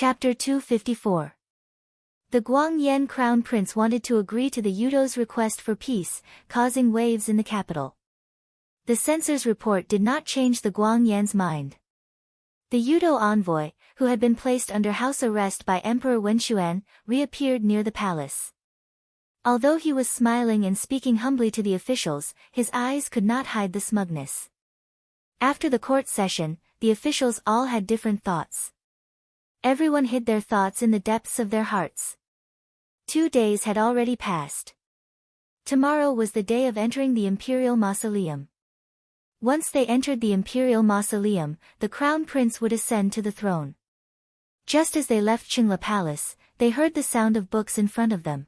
Chapter 254. The Guangyan Crown Prince wanted to agree to the Yudo's request for peace, causing waves in the capital. The censor's report did not change the Guangyan's mind. The Yudo envoy, who had been placed under house arrest by Emperor Wenxuan, reappeared near the palace. Although he was smiling and speaking humbly to the officials, his eyes could not hide the smugness. After the court session, the officials all had different thoughts. Everyone hid their thoughts in the depths of their hearts. 2 days had already passed. Tomorrow was the day of entering the imperial mausoleum. Once they entered the imperial mausoleum, the crown prince would ascend to the throne. Just as they left Qingla Palace, they heard the sound of books in front of them.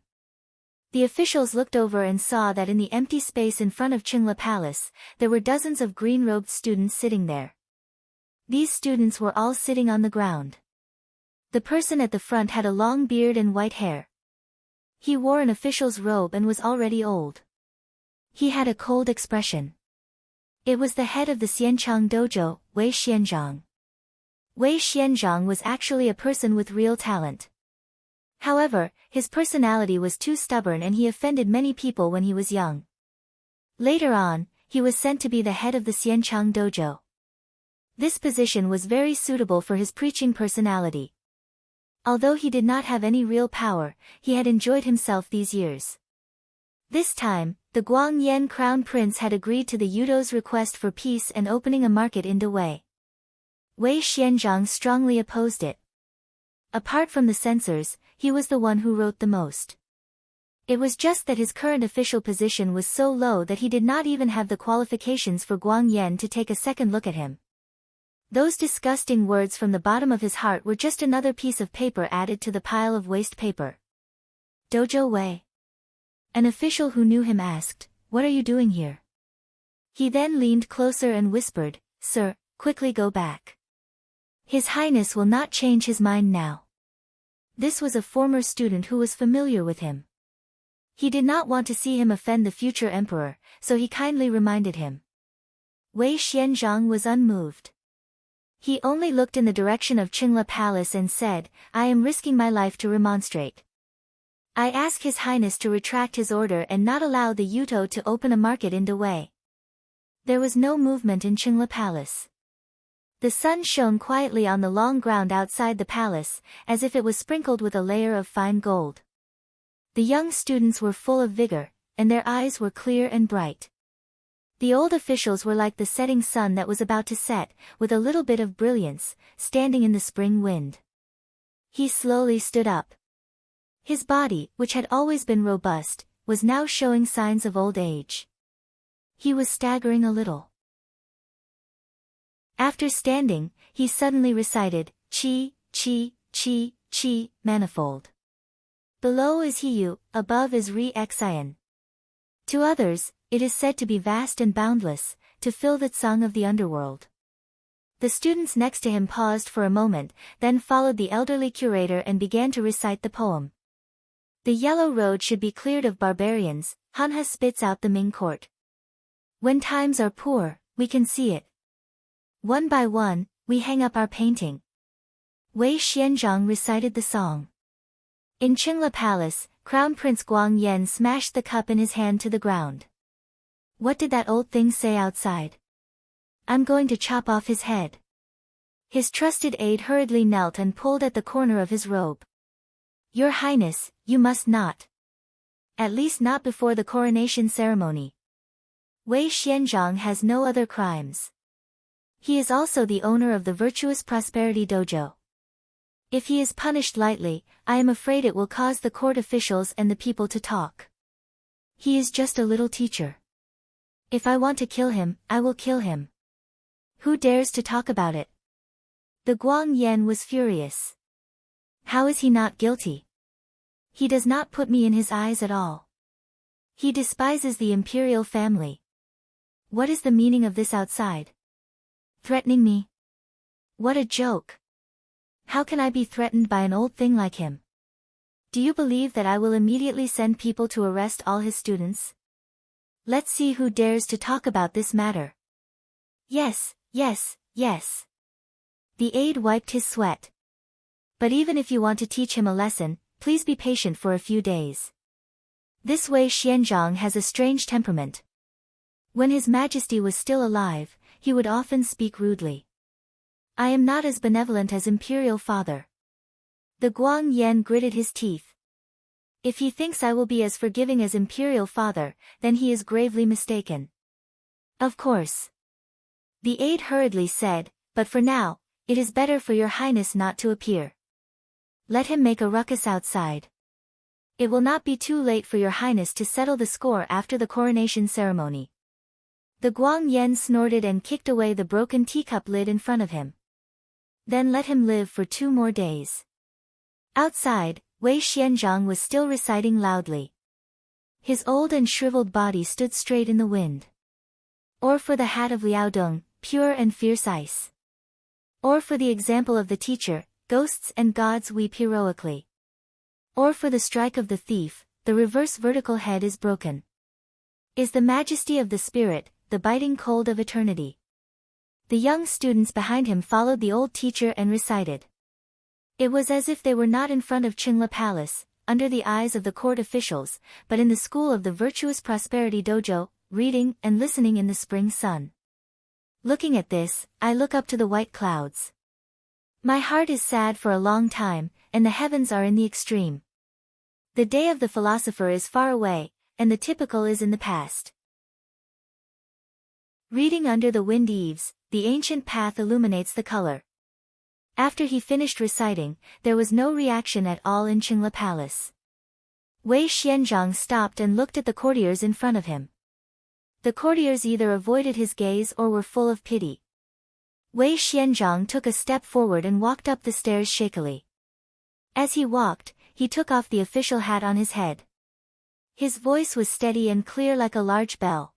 The officials looked over and saw that in the empty space in front of Qingla Palace, there were dozens of green-robed students sitting there. These students were all sitting on the ground. The person at the front had a long beard and white hair. He wore an official's robe and was already old. He had a cold expression. It was the head of the Xianchang dojo, Wei Xianzhang. Wei Xianzhang was actually a person with real talent. However, his personality was too stubborn and he offended many people when he was young. Later on, he was sent to be the head of the Xianchang dojo. This position was very suitable for his preaching personality. Although he did not have any real power, he had enjoyed himself these years. This time, the Guangyan Crown Prince had agreed to the Yudo's request for peace and opening a market in Dawei. Wei Xianzhang strongly opposed it. Apart from the censors, he was the one who wrote the most. It was just that his current official position was so low that he did not even have the qualifications for Guangyan to take a second look at him. Those disgusting words from the bottom of his heart were just another piece of paper added to the pile of waste paper. Dojo Wei. An official who knew him asked, "What are you doing here?" He then leaned closer and whispered, "Sir, quickly go back. His Highness will not change his mind now." This was a former student who was familiar with him. He did not want to see him offend the future emperor, so he kindly reminded him. Wei Xianzhang was unmoved. He only looked in the direction of Qingla Palace and said, "I am risking my life to remonstrate. I ask His Highness to retract his order and not allow the Yudo to open a market in Dawei." There was no movement in Qingla Palace. The sun shone quietly on the long ground outside the palace, as if it was sprinkled with a layer of fine gold. The young students were full of vigor, and their eyes were clear and bright. The old officials were like the setting sun that was about to set, with a little bit of brilliance, standing in the spring wind. He slowly stood up. His body, which had always been robust, was now showing signs of old age. He was staggering a little. After standing, he suddenly recited, "Qi, qi, qi, qi, manifold. Below is Hiyu, above is Re-Xian." To others, it is said to be vast and boundless, to fill the Tsang of the underworld. The students next to him paused for a moment, then followed the elderly curator and began to recite the poem. "The yellow road should be cleared of barbarians," Hanha spits out the Ming court. "When times are poor, we can see it. One by one, we hang up our painting." Wei Xianzhang recited the song. In Qingla Palace, Crown Prince Guangyan smashed the cup in his hand to the ground. "What did that old thing say outside? I'm going to chop off his head." His trusted aide hurriedly knelt and pulled at the corner of his robe. "Your Highness, you must not. At least not before the coronation ceremony. Wei Xianzhang has no other crimes. He is also the owner of the Virtuous Prosperity Dojo. If he is punished lightly, I am afraid it will cause the court officials and the people to talk. He is just a little teacher. If I want to kill him, I will kill him. Who dares to talk about it?" The Guangyan was furious. "How is he not guilty? He does not put me in his eyes at all. He despises the imperial family. What is the meaning of this outside? Threatening me? What a joke. How can I be threatened by an old thing like him? Do you believe that I will immediately send people to arrest all his students? Let's see who dares to talk about this matter." "Yes, yes, yes." The aide wiped his sweat. But even if you want to teach him a lesson, please be patient for a few days. This Wei Xianzhang has a strange temperament. When His Majesty was still alive, he would often speak rudely. I am not as benevolent as Imperial Father. The Guang Yan gritted his teeth. If he thinks I will be as forgiving as Imperial Father, then he is gravely mistaken. Of course. The aide hurriedly said, but for now, it is better for your highness not to appear. Let him make a ruckus outside. It will not be too late for your highness to settle the score after the coronation ceremony. The Guang Yan snorted and kicked away the broken teacup lid in front of him. Then let him live for 2 more days. Outside, Wei Xianzhang was still reciting loudly. His old and shriveled body stood straight in the wind. Or for the hat of Liaodong, pure and fierce ice. Or for the example of the teacher, ghosts and gods weep heroically. Or for the strike of the thief, the reverse vertical head is broken. Is the majesty of the spirit, the biting cold of eternity. The young students behind him followed the old teacher and recited. It was as if they were not in front of Qingla Palace, under the eyes of the court officials, but in the school of the Virtuous Prosperity Dojo, reading and listening in the spring sun. Looking at this, I look up to the white clouds. My heart is sad for a long time, and the heavens are in the extreme. The day of the philosopher is far away, and the typical is in the past. Reading under the wind eaves, the ancient path illuminates the color. After he finished reciting, there was no reaction at all in Qingla Palace. Wei Xianzhang stopped and looked at the courtiers in front of him. The courtiers either avoided his gaze or were full of pity. Wei Xianzhang took a step forward and walked up the stairs shakily. As he walked, he took off the official hat on his head. His voice was steady and clear like a large bell.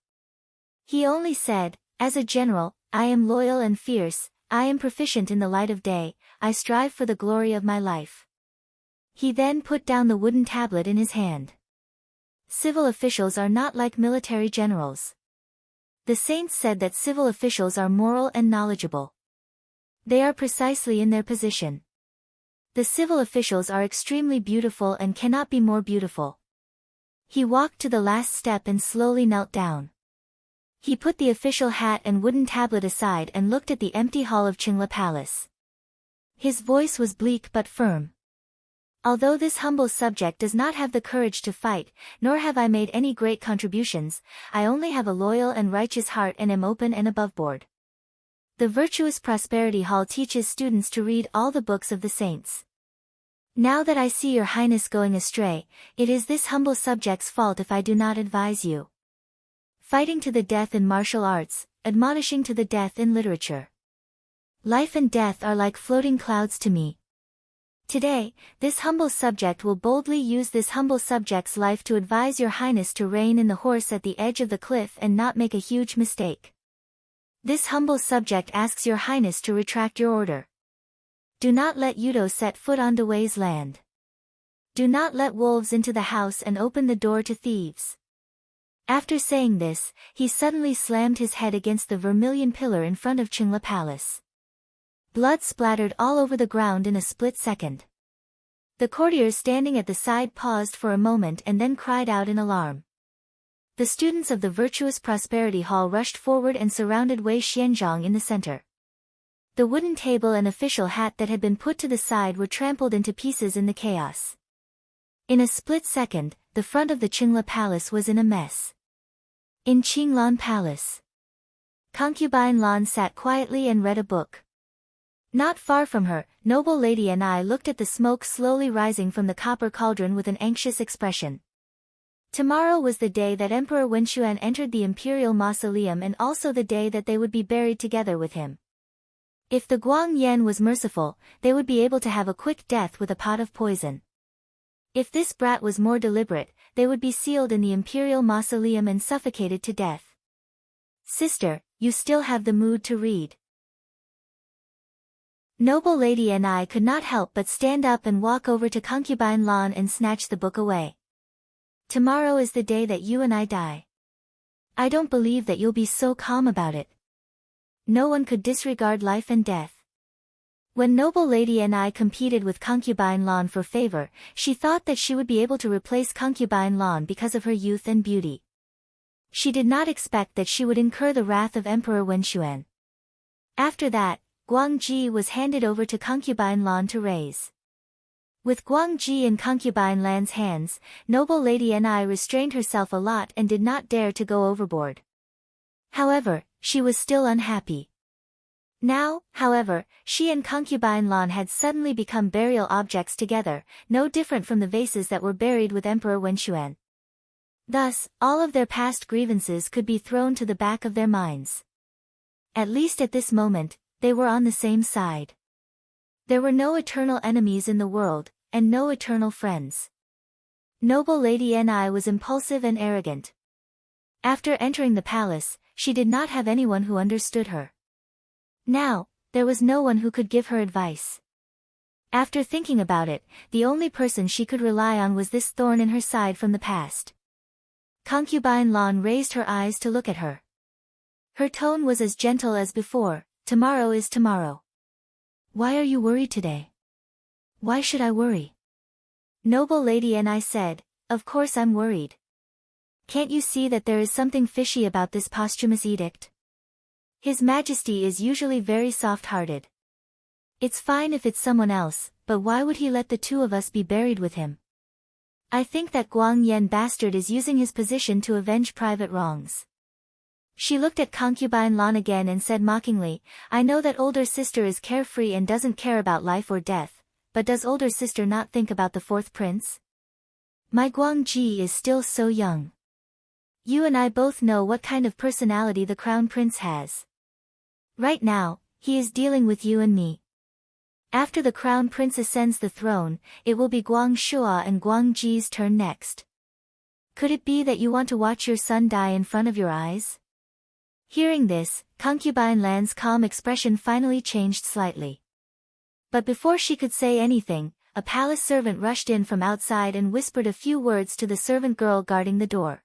He only said, as a general, I am loyal and fierce, I am proficient in the light of day, I strive for the glory of my life. He then put down the wooden tablet in his hand. Civil officials are not like military generals. The saints said that civil officials are moral and knowledgeable. They are precisely in their position. The civil officials are extremely beautiful and cannot be more beautiful. He walked to the last step and slowly knelt down. He put the official hat and wooden tablet aside and looked at the empty hall of Qingla Palace. His voice was bleak but firm. Although this humble subject does not have the courage to fight, nor have I made any great contributions, I only have a loyal and righteous heart and am open and aboveboard. The Virtuous Prosperity Hall teaches students to read all the books of the saints. Now that I see your highness going astray, it is this humble subject's fault if I do not advise you. Fighting to the death in martial arts, admonishing to the death in literature. Life and death are like floating clouds to me. Today, this humble subject will boldly use this humble subject's life to advise your highness to rein in the horse at the edge of the cliff and not make a huge mistake. This humble subject asks your highness to retract your order. Do not let Yudo set foot on Dewey's land. Do not let wolves into the house and open the door to thieves. After saying this, he suddenly slammed his head against the vermilion pillar in front of Qingla Palace. Blood splattered all over the ground in a split second. The courtiers standing at the side paused for a moment and then cried out in alarm. The students of the Virtuous Prosperity Hall rushed forward and surrounded Wei Xianzhang in the center. The wooden table and official hat that had been put to the side were trampled into pieces in the chaos. In a split second, the front of the Qingla Palace was in a mess. In Qinglan Palace, concubine Lan sat quietly and read a book. Not far from her, noble lady and I looked at the smoke slowly rising from the copper cauldron with an anxious expression. Tomorrow was the day that Emperor Wenxuan entered the imperial mausoleum and also the day that they would be buried together with him. If the Guang Yan was merciful, they would be able to have a quick death with a pot of poison. If this brat was more deliberate, they would be sealed in the imperial mausoleum and suffocated to death. Sister, you still have the mood to read. Noble lady and I could not help but stand up and walk over to concubine Lan and snatch the book away. Tomorrow is the day that you and I die. I don't believe that you'll be so calm about it. No one could disregard life and death. When noble Lady Ni competed with concubine Lan for favor, she thought that she would be able to replace concubine Lan because of her youth and beauty. She did not expect that she would incur the wrath of Emperor Wenxuan. After that, Guangji was handed over to concubine Lan to raise. With Guangji in concubine Lan's hands, noble Lady Ni restrained herself a lot and did not dare to go overboard. However, she was still unhappy. Now, however, she and concubine Lan had suddenly become burial objects together, no different from the vases that were buried with Emperor Wenxuan. Thus, all of their past grievances could be thrown to the back of their minds. At least at this moment, they were on the same side. There were no eternal enemies in the world, and no eternal friends. Noble Lady Ni was impulsive and arrogant. After entering the palace, she did not have anyone who understood her. Now, there was no one who could give her advice. After thinking about it, the only person she could rely on was this thorn in her side from the past. Concubine Lan raised her eyes to look at her. Her tone was as gentle as before. Tomorrow is tomorrow. Why are you worried today? Why should I worry? Noble Lady Ni said, of course I'm worried. Can't you see that there is something fishy about this posthumous edict? His Majesty is usually very soft-hearted. It's fine if it's someone else, but why would he let the two of us be buried with him? I think that Guang Yan bastard is using his position to avenge private wrongs. She looked at concubine Lan again and said mockingly, I know that older sister is carefree and doesn't care about life or death, but does older sister not think about the fourth prince? My Guangji is still so young. You and I both know what kind of personality the crown prince has. Right now, he is dealing with you and me. After the crown prince ascends the throne, it will be Guang Shua and Guangji's turn next. Could it be that you want to watch your son die in front of your eyes? Hearing this, concubine Lan's calm expression finally changed slightly. But before she could say anything, a palace servant rushed in from outside and whispered a few words to the servant girl guarding the door.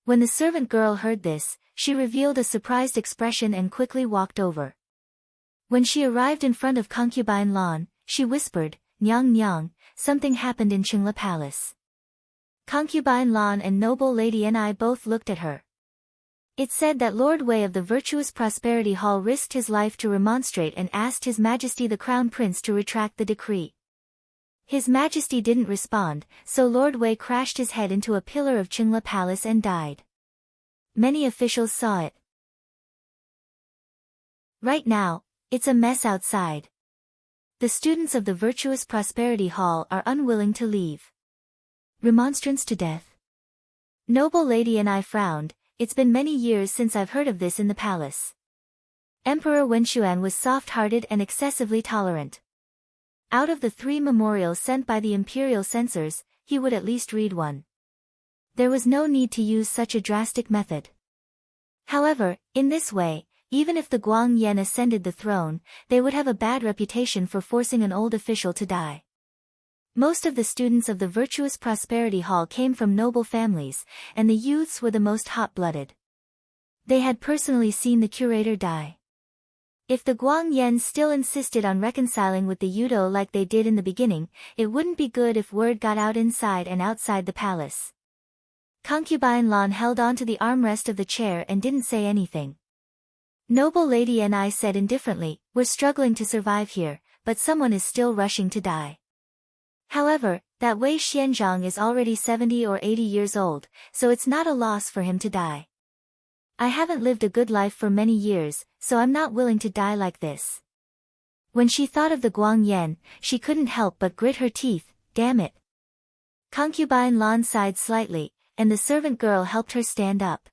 When the servant girl heard this, she revealed a surprised expression and quickly walked over. When she arrived in front of concubine Lan, she whispered, Nyang Nyang, something happened in Qingla Palace. Concubine Lan and noble Lady Ni both looked at her. It said that Lord Wei of the Virtuous Prosperity Hall risked his life to remonstrate and asked His Majesty the Crown Prince to retract the decree. His Majesty didn't respond, so Lord Wei crashed his head into a pillar of Qingla Palace and died. Many officials saw it. Right now, it's a mess outside. The students of the Virtuous Prosperity Hall are unwilling to leave. Remonstrance to death. Noble Lady Ni frowned. It's been many years since I've heard of this in the palace. Emperor Wenxuan was soft-hearted and excessively tolerant. Out of the 3 memorials sent by the imperial censors, he would at least read one. There was no need to use such a drastic method. However, in this way, even if the Guang Yan ascended the throne, they would have a bad reputation for forcing an old official to die. Most of the students of the Virtuous Prosperity Hall came from noble families, and the youths were the most hot-blooded. They had personally seen the curator die. If the Guang Yan still insisted on reconciling with the Yudo like they did in the beginning, it wouldn't be good if word got out inside and outside the palace. Concubine Lan held on to the armrest of the chair and didn't say anything. Noble Lady Ni said indifferently, we're struggling to survive here, but someone is still rushing to die. However, that Wei Xianzhang is already 70 or 80 years old, so it's not a loss for him to die. I haven't lived a good life for many years, so I'm not willing to die like this. When she thought of the Guang Yan, she couldn't help but grit her teeth, damn it. Concubine Lan sighed slightly, and the servant girl helped her stand up.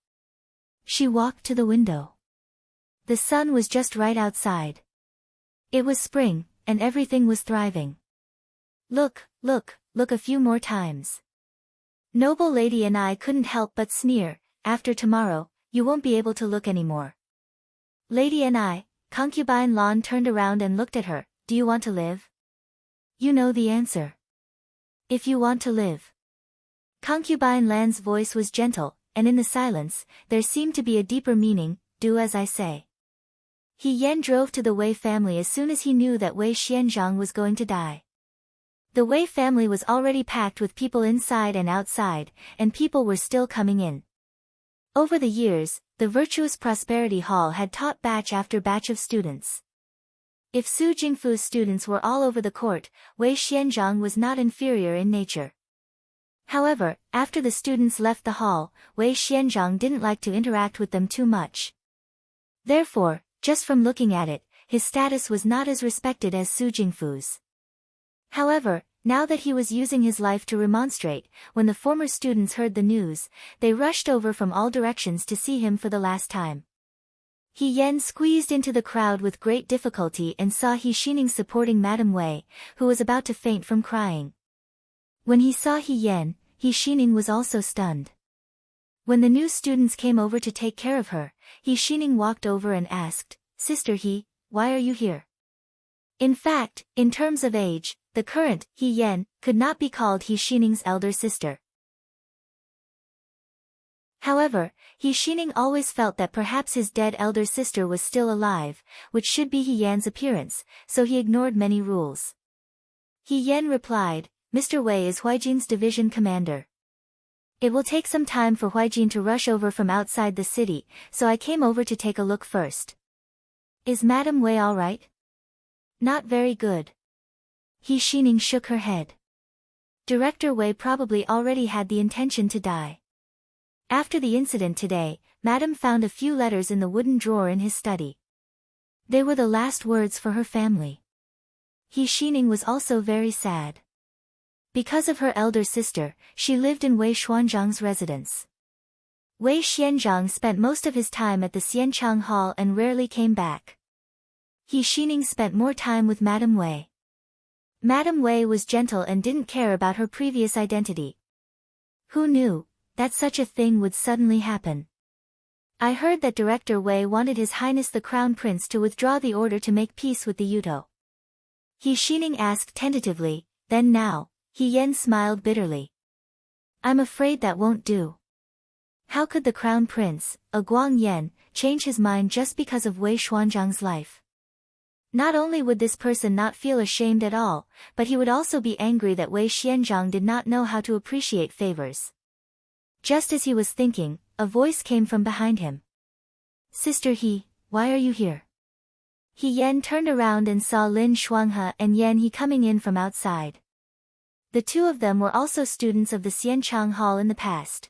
She walked to the window. The sun was just right outside. It was spring, and everything was thriving. Look, look, look a few more times. Noble Lady Ni couldn't help but sneer, after tomorrow, you won't be able to look anymore. Lady Ni, concubine Lan turned around and looked at her, do you want to live? You know the answer. If you want to live. Concubine Lan's voice was gentle, and in the silence, there seemed to be a deeper meaning, do as I say. He Yan drove to the Wei family as soon as he knew that Wei Xianzhang was going to die. The Wei family was already packed with people inside and outside, and people were still coming in. Over the years, the Virtuous Prosperity Hall had taught batch after batch of students. If Su Jingfu's students were all over the court, Wei Xianzhang was not inferior in nature. However, after the students left the hall, Wei Xianzhang didn't like to interact with them too much. Therefore, just from looking at it, his status was not as respected as Su Jingfu's. However, now that he was using his life to remonstrate, when the former students heard the news, they rushed over from all directions to see him for the last time. He Yan squeezed into the crowd with great difficulty and saw He Xining supporting Madame Wei, who was about to faint from crying. When he saw He Yan, He Xining was also stunned. When the new students came over to take care of her, He Xining walked over and asked, "Sister He, why are you here?" In fact, in terms of age, the current He Yan could not be called He Xining's elder sister. However, He Xining always felt that perhaps his dead elder sister was still alive, which should be He Yan's appearance, so he ignored many rules. He Yan replied, "Mr. Wei is Huijin's division commander. It will take some time for Huijin to rush over from outside the city, so I came over to take a look first." "Is Madame Wei all right?" "Not very good." He Xining shook her head. Director Wei probably already had the intention to die. After the incident today, Madame found a few letters in the wooden drawer in his study. They were the last words for her family. He Xining was also very sad. Because of her elder sister, she lived in Wei Xuanzhang's residence. Wei Xianzhang spent most of his time at the Xianchang Hall and rarely came back. He Xining spent more time with Madame Wei. Madame Wei was gentle and didn't care about her previous identity. Who knew that such a thing would suddenly happen? "I heard that Director Wei wanted His Highness the Crown Prince to withdraw the order to make peace with the Yudo." He Xining asked tentatively, "Then now?" He Yan smiled bitterly. "I'm afraid that won't do. How could the Crown Prince, a Guang Yan, change his mind just because of Wei Xuanzhang's life? Not only would this person not feel ashamed at all, but he would also be angry that Wei Xianzhang did not know how to appreciate favors." Just as he was thinking, a voice came from behind him. "Sister He, why are you here?" He Yan turned around and saw Lin Shuanghe and Yan He coming in from outside. The two of them were also students of the Xianchang Hall in the past.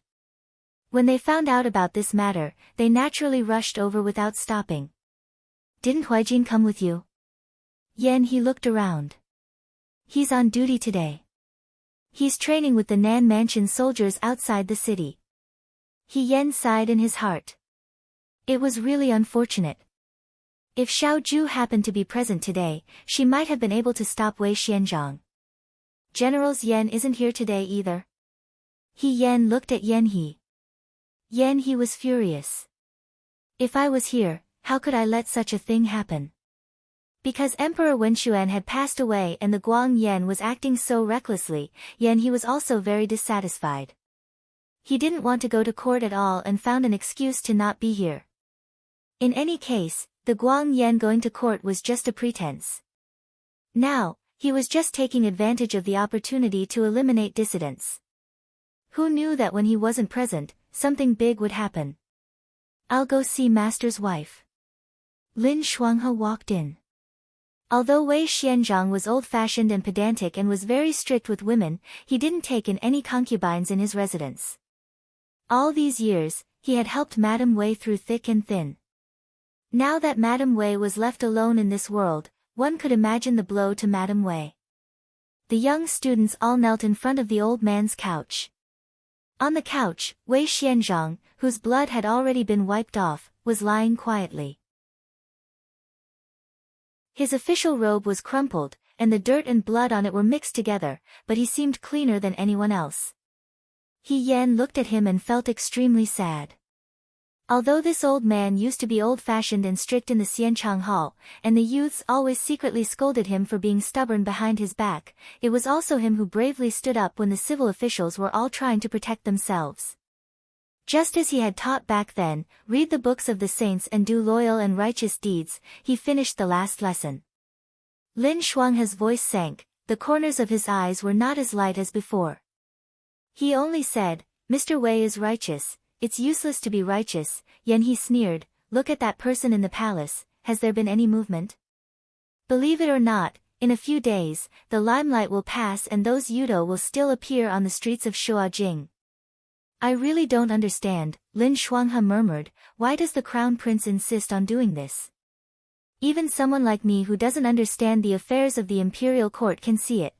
When they found out about this matter, they naturally rushed over without stopping. "Didn't Huijin come with you?" Yan He looked around. "He's on duty today. He's training with the Nan Mansion soldiers outside the city." He Yan sighed in his heart. It was really unfortunate. If Xiao Ju happened to be present today, she might have been able to stop Wei Xianzhang. "Generals Yan isn't here today either." He Yan looked at Yan He. Yan He was furious. "If I was here, how could I let such a thing happen?" Because Emperor Wenxuan had passed away and the Guang Yan was acting so recklessly, Yan He was also very dissatisfied. He didn't want to go to court at all and found an excuse to not be here. In any case, the Guang Yan going to court was just a pretense. Now, he was just taking advantage of the opportunity to eliminate dissidents. Who knew that when he wasn't present, something big would happen? "I'll go see Master's wife." Lin Shuanghe walked in. Although Wei Xianzhang was old-fashioned and pedantic and was very strict with women, he didn't take in any concubines in his residence. All these years, he had helped Madame Wei through thick and thin. Now that Madame Wei was left alone in this world, one could imagine the blow to Madame Wei. The young students all knelt in front of the old man's couch. On the couch, Wei Xianzhang, whose blood had already been wiped off, was lying quietly. His official robe was crumpled, and the dirt and blood on it were mixed together, but he seemed cleaner than anyone else. He Yan looked at him and felt extremely sad. Although this old man used to be old-fashioned and strict in the Xianchang Hall, and the youths always secretly scolded him for being stubborn behind his back, it was also him who bravely stood up when the civil officials were all trying to protect themselves. Just as he had taught back then, read the books of the saints and do loyal and righteous deeds, he finished the last lesson. Lin Shuanghe's voice sank, the corners of his eyes were not as light as before. He only said, Mr. Wei is righteous, it's useless to be righteous. Yan he sneered, look at that person in the palace, has there been any movement? Believe it or not, in a few days, the limelight will pass and those Yudo will still appear on the streets of Shuajing. I really don't understand, Lin Shuanghe murmured, why does the crown prince insist on doing this? Even someone like me who doesn't understand the affairs of the imperial court can see it.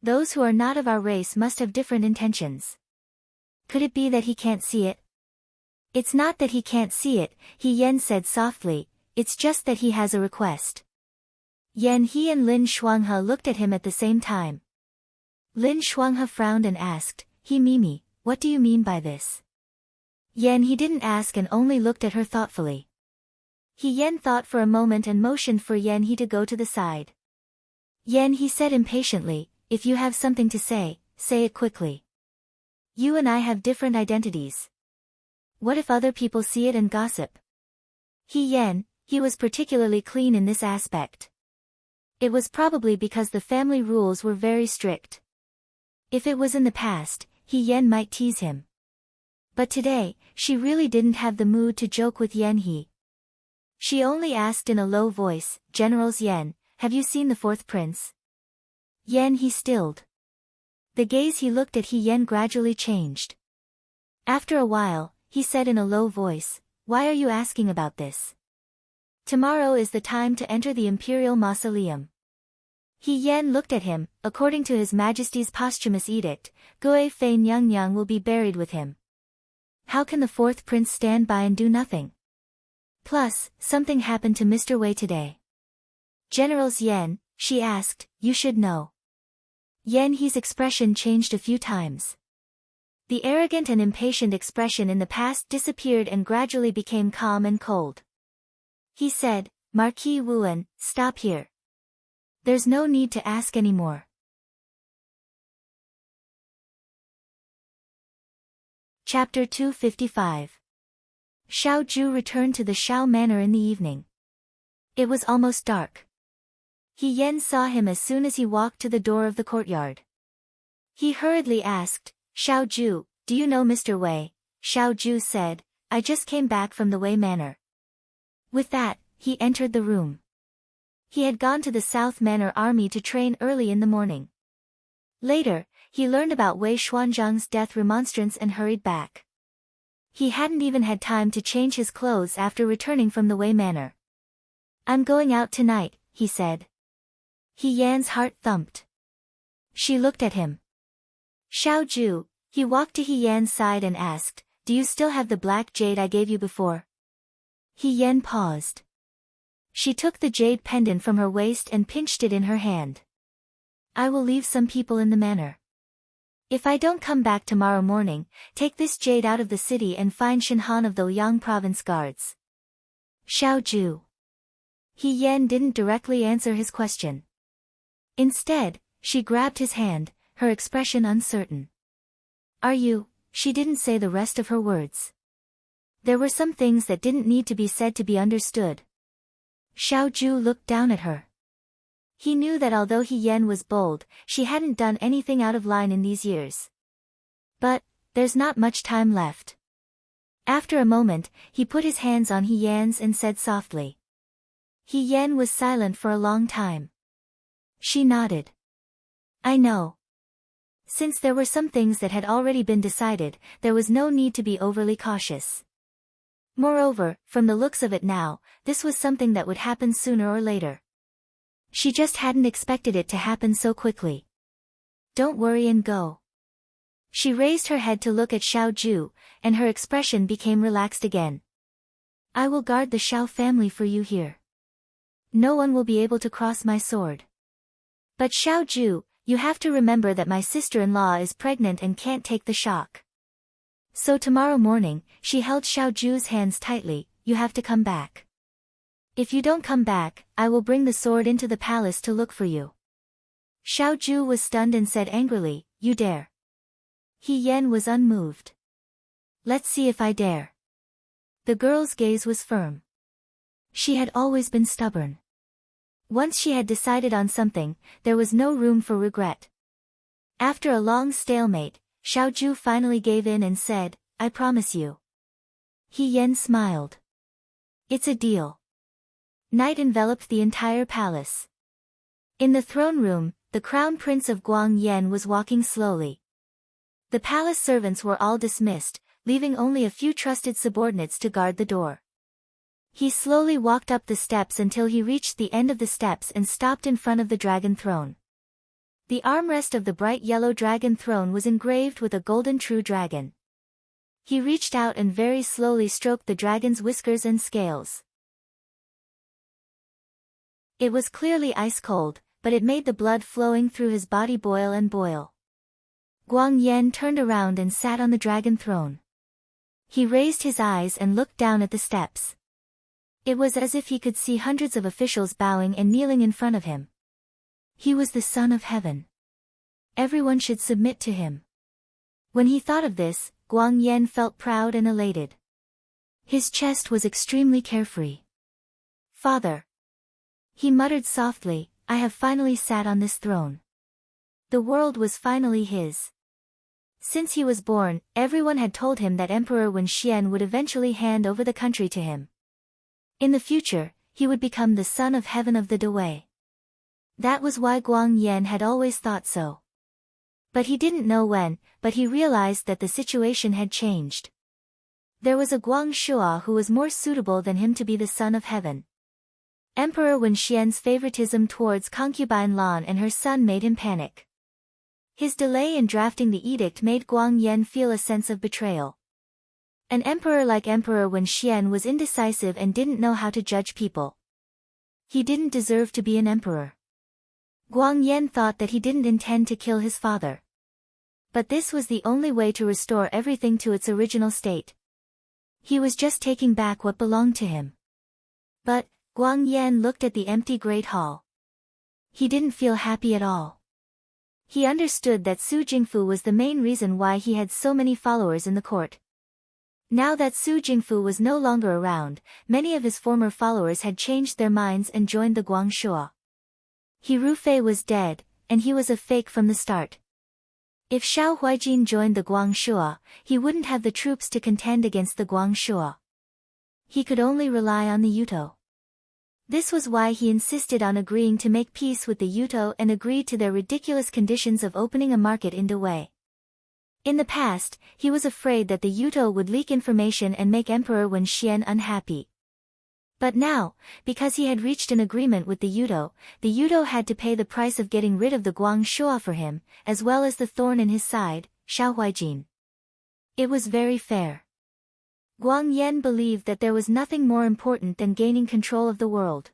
Those who are not of our race must have different intentions. Could it be that he can't see it? It's not that he can't see it, Yan said softly, it's just that he has a request. Yan he and Lin Shuanghe looked at him at the same time. Lin Shuanghe frowned and asked, He Mimi, what do you mean by this? Yan he didn't ask and only looked at her thoughtfully. Yan thought for a moment and motioned for Yan he to go to the side. Yan he said impatiently, if you have something to say it quickly. You and I have different identities. What if other people see it and gossip? He was particularly clean in this aspect. It was probably because the family rules were very strict. If it was in the past, Yan might tease him. But today, she really didn't have the mood to joke with Yan he. She only asked in a low voice, Generals Yan, have you seen the fourth prince? Yan he stilled. The gaze he looked at Yan gradually changed. After a while, he said in a low voice, why are you asking about this? Tomorrow is the time to enter the imperial mausoleum. Yan looked at him, according to His Majesty's posthumous edict, Gui Fei Nyang will be buried with him. How can the fourth prince stand by and do nothing? Plus, something happened to Mr. Wei today. Generals Yan, she asked, you should know. Yan he's expression changed a few times. The arrogant and impatient expression in the past disappeared and gradually became calm and cold. He said, Marquis Wuan, stop here. There's no need to ask any more. Chapter 255. Xiao Ju returned to the Shao Manor in the evening. It was almost dark. Yan saw him as soon as he walked to the door of the courtyard. He hurriedly asked, Xiao Ju, do you know Mr. Wei? Xiao Ju said, I just came back from the Wei Manor. With that, he entered the room. He had gone to the South Manor Army to train early in the morning. Later, he learned about Wei Xuanzhang's death remonstrance and hurried back. He hadn't even had time to change his clothes after returning from the Wei Manor. I'm going out tonight, he said. Yan's heart thumped. She looked at him. Xiao Ju, he walked to Yan's side and asked, do you still have the black jade I gave you before? Yan paused. She took the jade pendant from her waist and pinched it in her hand. I will leave some people in the manor. If I don't come back tomorrow morning, take this jade out of the city and find Shinhan of the Liang province guards. Xiao Ju. Yan didn't directly answer his question. Instead, she grabbed his hand, her expression uncertain. Are you? She didn't say the rest of her words. There were some things that didn't need to be said to be understood. Xiao Ju looked down at her. He knew that although Yan was bold, she hadn't done anything out of line in these years. But, there's not much time left. After a moment, he put his hands on Yan's and said softly. Yan was silent for a long time. She nodded. I know. Since there were some things that had already been decided, there was no need to be overly cautious. Moreover, from the looks of it now, this was something that would happen sooner or later. She just hadn't expected it to happen so quickly. Don't worry and go. She raised her head to look at Xiao Ju, and her expression became relaxed again. I will guard the Xiao family for you here. No one will be able to cross my sword. But Xiao Ju, you have to remember that my sister-in-law is pregnant and can't take the shock. So tomorrow morning, she held Xiao Ju's hands tightly, you have to come back. If you don't come back, I will bring the sword into the palace to look for you. Xiao Ju was stunned and said angrily, you dare. Yan was unmoved. Let's see if I dare. The girl's gaze was firm. She had always been stubborn. Once she had decided on something, there was no room for regret. After a long stalemate, Xiaoju finally gave in and said, I promise you. He Yen smiled. It's a deal. Night enveloped the entire palace. In the throne room, the crown prince of Guang Yen was walking slowly. The palace servants were all dismissed, leaving only a few trusted subordinates to guard the door. He slowly walked up the steps until he reached the end of the steps and stopped in front of the dragon throne. The armrest of the bright yellow dragon throne was engraved with a golden true dragon. He reached out and very slowly stroked the dragon's whiskers and scales. It was clearly ice cold, but it made the blood flowing through his body boil and boil. Guang Yen turned around and sat on the dragon throne. He raised his eyes and looked down at the steps. It was as if he could see hundreds of officials bowing and kneeling in front of him. He was the son of heaven. Everyone should submit to him. When he thought of this, Guang Yen felt proud and elated. His chest was extremely carefree. Father. He muttered softly, I have finally sat on this throne. The world was finally his. Since he was born, everyone had told him that Emperor Wen Xian would eventually hand over the country to him. In the future, he would become the son of heaven of the Dewei. That was why Guang Yen had always thought so. But he didn't know when, but he realized that the situation had changed. There was a Guang Shua who was more suitable than him to be the son of heaven. Emperor Wen Xian's favoritism towards concubine Lan and her son made him panic. His delay in drafting the edict made Guang Yen feel a sense of betrayal. An emperor like Emperor Wen Xian was indecisive and didn't know how to judge people. He didn't deserve to be an emperor. Guang Yen thought that he didn't intend to kill his father. But this was the only way to restore everything to its original state. He was just taking back what belonged to him. But, Guang Yen looked at the empty great hall. He didn't feel happy at all. He understood that Su Jingfu was the main reason why he had so many followers in the court. Now that Su Jingfu was no longer around, many of his former followers had changed their minds and joined the Guang Shua. He Rufei was dead, and he was a fake from the start. If Xiao Huijin joined the Guang Shua, he wouldn't have the troops to contend against the Guang Shua. He could only rely on the Yuto. This was why he insisted on agreeing to make peace with the Yuto and agreed to their ridiculous conditions of opening a market in Dewei. In the past, he was afraid that the Yuto would leak information and make Emperor Wen Xian unhappy. But now, because he had reached an agreement with the Yuto had to pay the price of getting rid of the Guang Shua for him, as well as the thorn in his side, Xiao Huijin. It was very fair. Guang Yen believed that there was nothing more important than gaining control of the world.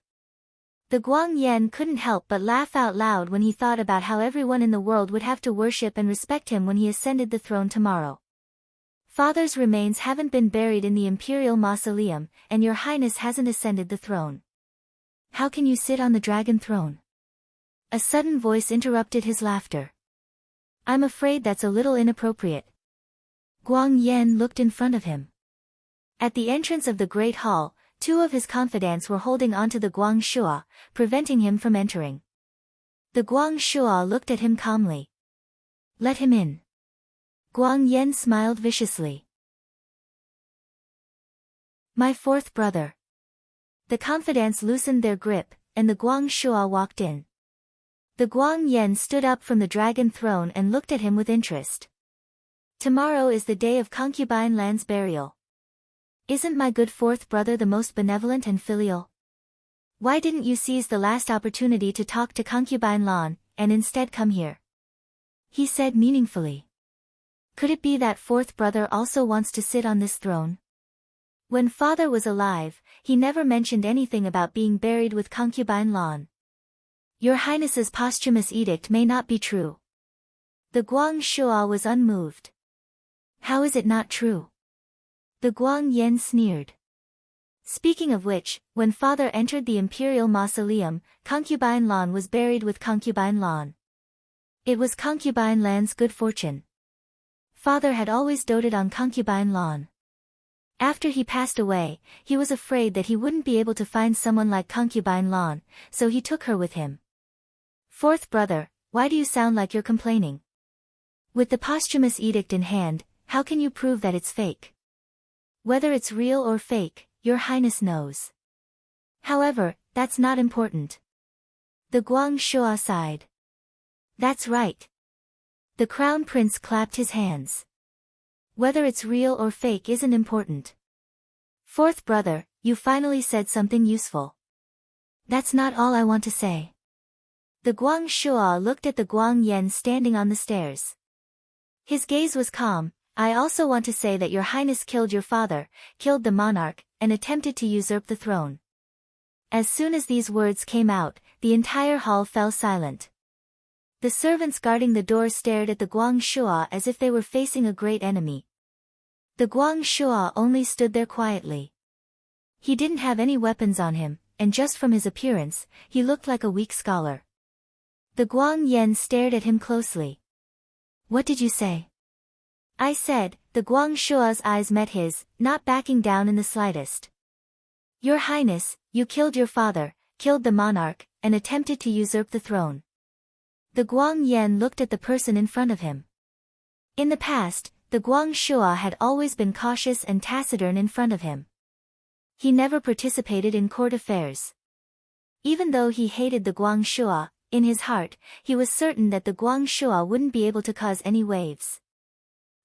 The Guang Yen couldn't help but laugh out loud when he thought about how everyone in the world would have to worship and respect him when he ascended the throne tomorrow. Father's remains haven't been buried in the imperial mausoleum, and your highness hasn't ascended the throne. How can you sit on the dragon throne? A sudden voice interrupted his laughter. I'm afraid that's a little inappropriate. Guang Yen looked in front of him. At the entrance of the great hall, two of his confidants were holding onto the Guang Shua, preventing him from entering. The Guang Shua looked at him calmly. Let him in. Guang Yen smiled viciously. My fourth brother. The confidants loosened their grip, and the Guang Shua walked in. The Guang Yen stood up from the dragon throne and looked at him with interest. Tomorrow is the day of concubine Lan's burial. Isn't my good fourth brother the most benevolent and filial? Why didn't you seize the last opportunity to talk to concubine Lan, and instead come here? He said meaningfully. Could it be that fourth brother also wants to sit on this throne? When father was alive, he never mentioned anything about being buried with concubine Lan. Your Highness's posthumous edict may not be true. The Guang Shua was unmoved. How is it not true? The Guang Yen sneered. Speaking of which, when father entered the imperial mausoleum, concubine Lan was buried with concubine Lan. It was concubine Lan's good fortune. Father had always doted on concubine Lan. After he passed away, he was afraid that he wouldn't be able to find someone like concubine Lan, so he took her with him. Fourth brother, why do you sound like you're complaining? With the posthumous edict in hand, how can you prove that it's fake? Whether it's real or fake, your highness knows. However, that's not important. The Guang Shua sighed. That's right. The crown prince clapped his hands. Whether it's real or fake isn't important. Fourth brother, you finally said something useful. That's not all I want to say. The Guang Shua looked at the Guang Yan standing on the stairs. His gaze was calm. I also want to say that your highness killed your father, killed the monarch, and attempted to usurp the throne. As soon as these words came out, the entire hall fell silent. The servants guarding the door stared at the Guang Shua as if they were facing a great enemy. The Guang Shua only stood there quietly. He didn't have any weapons on him, and just from his appearance, he looked like a weak scholar. The Guang Yan stared at him closely. What did you say? I said, the Guang Shua's eyes met his, not backing down in the slightest. Your highness, you killed your father, killed the monarch, and attempted to usurp the throne. The Guang Yan looked at the person in front of him. In the past, the Guang Shua had always been cautious and taciturn in front of him. He never participated in court affairs. Even though he hated the Guang Shua, in his heart, he was certain that the Guang Shua wouldn't be able to cause any waves.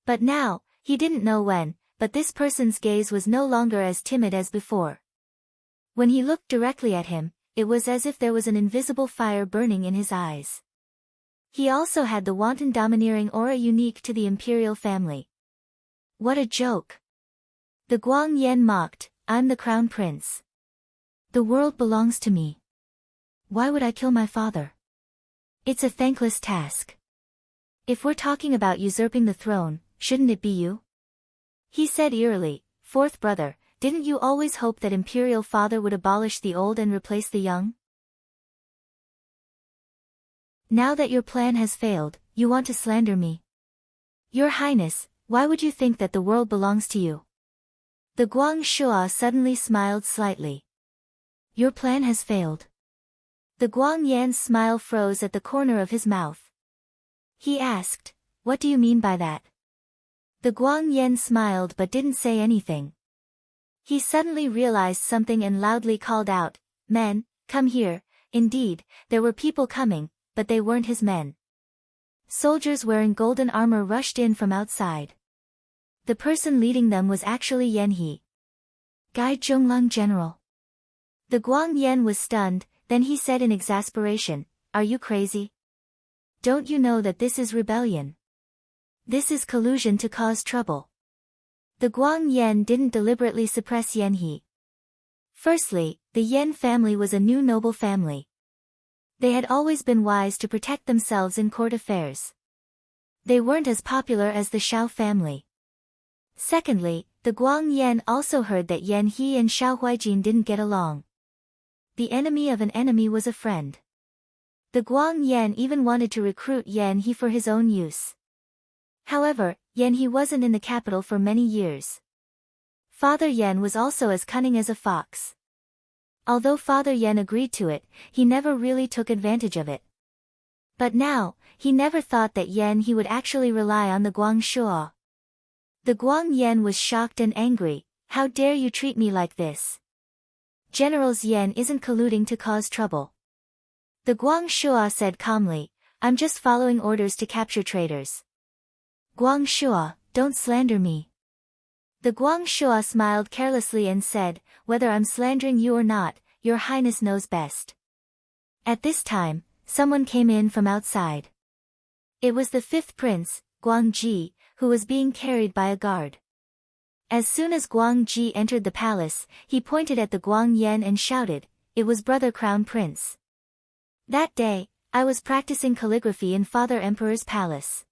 But now, he didn't know when, but this person's gaze was no longer as timid as before. When he looked directly at him, it was as if there was an invisible fire burning in his eyes. He also had the wanton domineering aura unique to the imperial family. What a joke! The Guang Yan mocked, I'm the crown prince. The world belongs to me. Why would I kill my father? It's a thankless task. If we're talking about usurping the throne, shouldn't it be you? He said eerily, fourth brother, didn't you always hope that imperial father would abolish the old and replace the young? Now that your plan has failed, you want to slander me. Your highness, why would you think that the world belongs to you? The Guang Shua suddenly smiled slightly. Your plan has failed. The Guang Yan's smile froze at the corner of his mouth. He asked, what do you mean by that? The Guang Yan smiled but didn't say anything. He suddenly realized something and loudly called out, men, come here. Indeed, there were people coming, but they weren't his men. Soldiers wearing golden armor rushed in from outside. The person leading them was actually Yan He. Guide Zhonglong General. The Guang Yan was stunned, then he said in exasperation, are you crazy? Don't you know that this is rebellion? This is collusion to cause trouble. The Guang Yan didn't deliberately suppress Yan He. Firstly, the Yan family was a new noble family. They had always been wise to protect themselves in court affairs. They weren't as popular as the Shao family. Secondly, the Guang Yan also heard that Yan He and Shao Huijin didn't get along. The enemy of an enemy was a friend. The Guang Yan even wanted to recruit Yan He for his own use. However, Yan He wasn't in the capital for many years. Father Yan was also as cunning as a fox. Although Father Yan agreed to it, he never really took advantage of it. But now, he never thought that Yan He would actually rely on the Guang Shua. The Guang Yan was shocked and angry, how dare you treat me like this? Generals Yan isn't colluding to cause trouble. The Guang Shua said calmly, I'm just following orders to capture traitors. Guang Shua, don't slander me. The Guang Shua smiled carelessly and said, whether I'm slandering you or not, your highness knows best. At this time, someone came in from outside. It was the fifth prince, Guang Ji, who was being carried by a guard. As soon as Guang Ji entered the palace, he pointed at the Guang Yan and shouted, it was brother crown prince. That day, I was practicing calligraphy in Father Emperor's palace.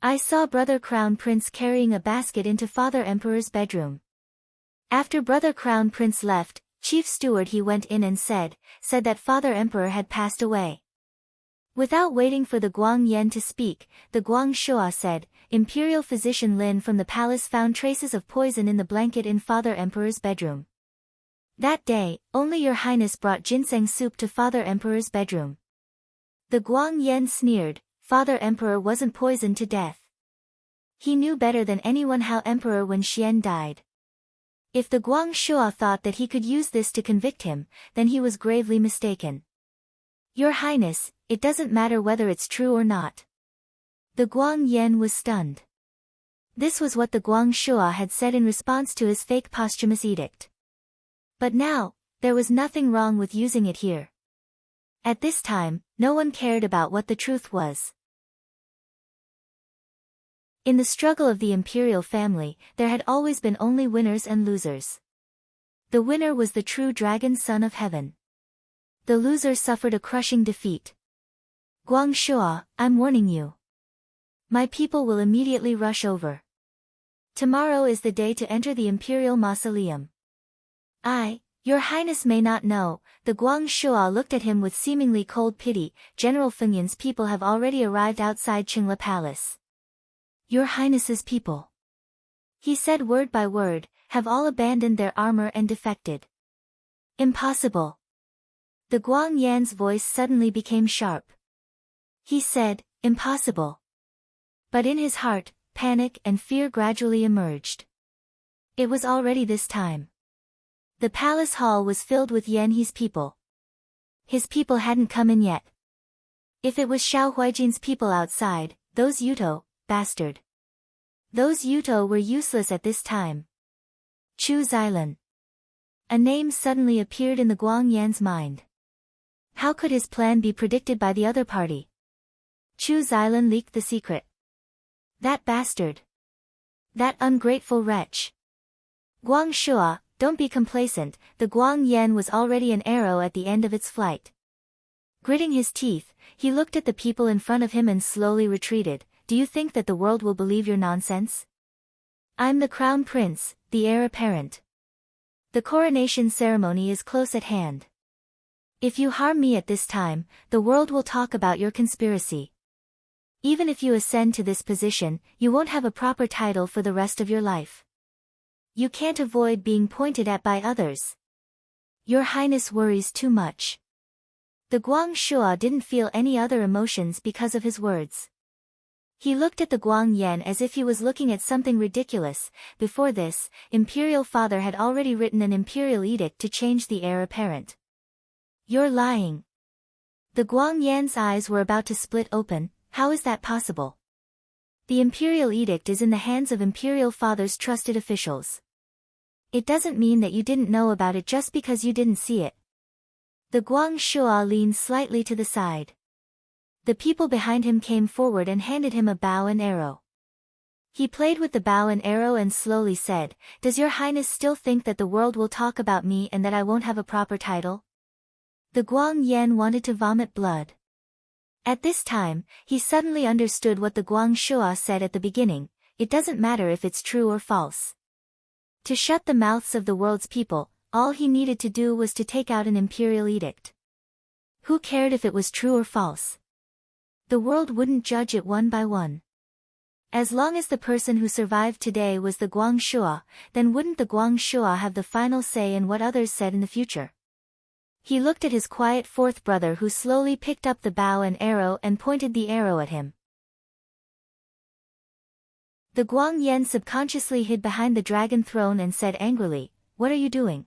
I saw brother crown prince carrying a basket into Father Emperor's bedroom. After brother crown prince left, chief steward he went in and said that Father Emperor had passed away. Without waiting for the Guang Yan to speak, the Guang Shua said, Imperial physician Lin from the palace found traces of poison in the blanket in Father Emperor's bedroom. That day, only Your Highness brought ginseng soup to Father Emperor's bedroom. The Guang Yan sneered, Father Emperor wasn't poisoned to death. He knew better than anyone how Emperor Wen Xian died. If the Guang Shua thought that he could use this to convict him, then he was gravely mistaken. Your Highness, it doesn't matter whether it's true or not. The Guang Yan was stunned. This was what the Guang Shua had said in response to his fake posthumous edict. But now, there was nothing wrong with using it here. At this time, no one cared about what the truth was. In the struggle of the imperial family, there had always been only winners and losers. The winner was the true dragon son of heaven. The loser suffered a crushing defeat. Guang Shua, I'm warning you. My people will immediately rush over. Tomorrow is the day to enter the imperial mausoleum. Your Highness may not know, the Guang Shua looked at him with seemingly cold pity. General Fengyan's people have already arrived outside Qingla Palace. Your Highness's people, he said word by word, have all abandoned their armor and defected. Impossible. The Guang Yan's voice suddenly became sharp. He said, impossible. But in his heart, panic and fear gradually emerged. It was already this time. The palace hall was filled with Yan He's people. His people hadn't come in yet. If it was Xiao Huijin's people outside, those Yuto, bastard. Those Yuto were useless at this time. Chu Xilan. A name suddenly appeared in the Guang Yan's mind. How could his plan be predicted by the other party? Chu Xilan leaked the secret. That bastard. That ungrateful wretch. Guang Shua, don't be complacent, the Guang Yan was already an arrow at the end of its flight. Gritting his teeth, he looked at the people in front of him and slowly retreated. Do you think that the world will believe your nonsense? I'm the crown prince, the heir apparent. The coronation ceremony is close at hand. If you harm me at this time, the world will talk about your conspiracy. Even if you ascend to this position, you won't have a proper title for the rest of your life. You can't avoid being pointed at by others. Your Highness worries too much. The Guang Shua didn't feel any other emotions because of his words. He looked at the Guang Yan as if he was looking at something ridiculous. Before this, Imperial Father had already written an imperial edict to change the heir apparent. You're lying. The Guang Yan's eyes were about to split open. How is that possible? The imperial edict is in the hands of Imperial Father's trusted officials. It doesn't mean that you didn't know about it just because you didn't see it. The Guang Shua leaned slightly to the side. The people behind him came forward and handed him a bow and arrow. He played with the bow and arrow and slowly said, Does your Highness still think that the world will talk about me and that I won't have a proper title? The Guang Yan wanted to vomit blood. At this time, he suddenly understood what the Guang Shua said at the beginning. It doesn't matter if it's true or false. To shut the mouths of the world's people, all he needed to do was to take out an imperial edict. Who cared if it was true or false? The world wouldn't judge it one by one. As long as the person who survived today was the Guang Shua, then wouldn't the Guang Shua have the final say in what others said in the future? He looked at his quiet fourth brother who slowly picked up the bow and arrow and pointed the arrow at him. The Guang Yan subconsciously hid behind the dragon throne and said angrily, What are you doing?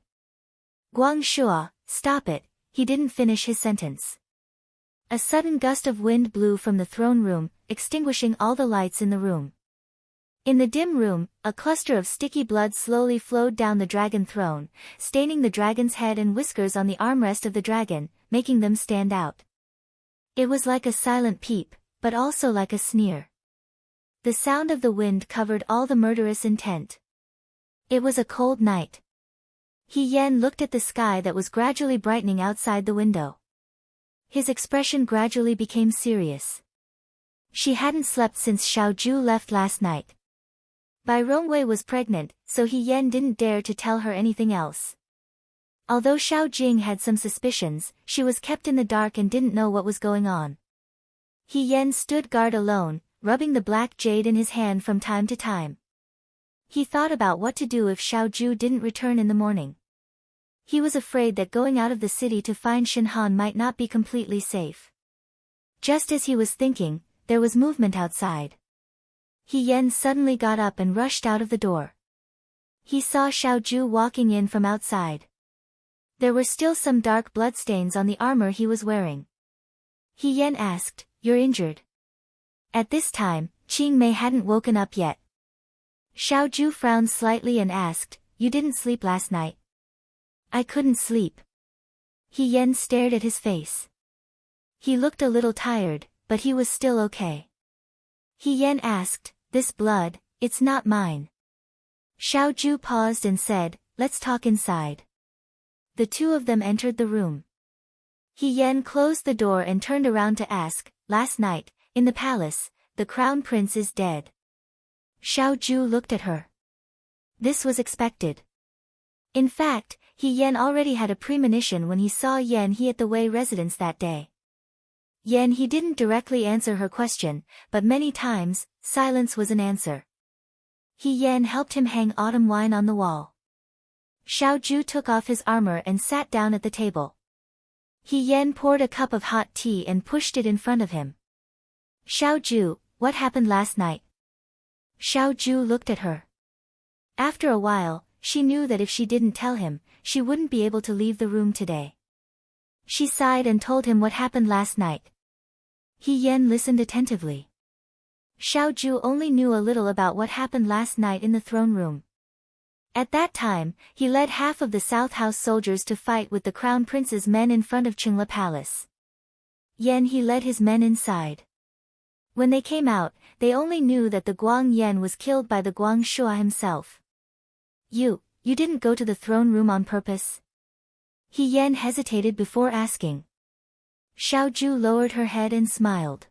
Guang Shua, stop it, he didn't finish his sentence. A sudden gust of wind blew from the throne room, extinguishing all the lights in the room. In the dim room, a cluster of sticky blood slowly flowed down the dragon throne, staining the dragon's head and whiskers on the armrest of the dragon, making them stand out. It was like a silent peep, but also like a sneer. The sound of the wind covered all the murderous intent. It was a cold night. He Yen looked at the sky that was gradually brightening outside the window. His expression gradually became serious. She hadn't slept since Xiao Ju left last night. Bai Rongwei was pregnant, so He Yen didn't dare to tell her anything else. Although Xiao Jing had some suspicions, she was kept in the dark and didn't know what was going on. He Yan stood guard alone, rubbing the black jade in his hand from time to time. He thought about what to do if Xiaoju didn't return in the morning. He was afraid that going out of the city to find Shinhan might not be completely safe. Just as he was thinking, there was movement outside. He Yan suddenly got up and rushed out of the door. He saw Xiaoju walking in from outside. There were still some dark bloodstains on the armor he was wearing. He Yan asked, "You're injured?" At this time, Qing Mei hadn't woken up yet. Xiaoju frowned slightly and asked, "You didn't sleep last night?" "I couldn't sleep." He Yan stared at his face. He looked a little tired, but he was still okay. He Yan asked, "This blood, it's not mine." Xiaoju paused and said, "Let's talk inside." The two of them entered the room. He Yan closed the door and turned around to ask, "Last night, in the palace, the crown prince is dead." Xiaoju looked at her. This was expected. In fact, He Yan already had a premonition when he saw Yan He at the Wei residence that day. Yan He didn't directly answer her question, but many times, silence was an answer. He Yan helped him hang autumn wine on the wall. Xiaoju took off his armor and sat down at the table. He Yan poured a cup of hot tea and pushed it in front of him. "Xiaoju, what happened last night?" Xiaoju looked at her. After a while, she knew that if she didn't tell him, she wouldn't be able to leave the room today. She sighed and told him what happened last night. He Yan listened attentively. Xiaoju only knew a little about what happened last night in the throne room. At that time, he led half of the South House soldiers to fight with the Crown Prince's men in front of Qingla Palace. Yan He led his men inside. When they came out, they only knew that the Guang Yan was killed by the Guang Shua himself. You didn't go to the throne room on purpose?" He Yan hesitated before asking. Xiaoju lowered her head and smiled.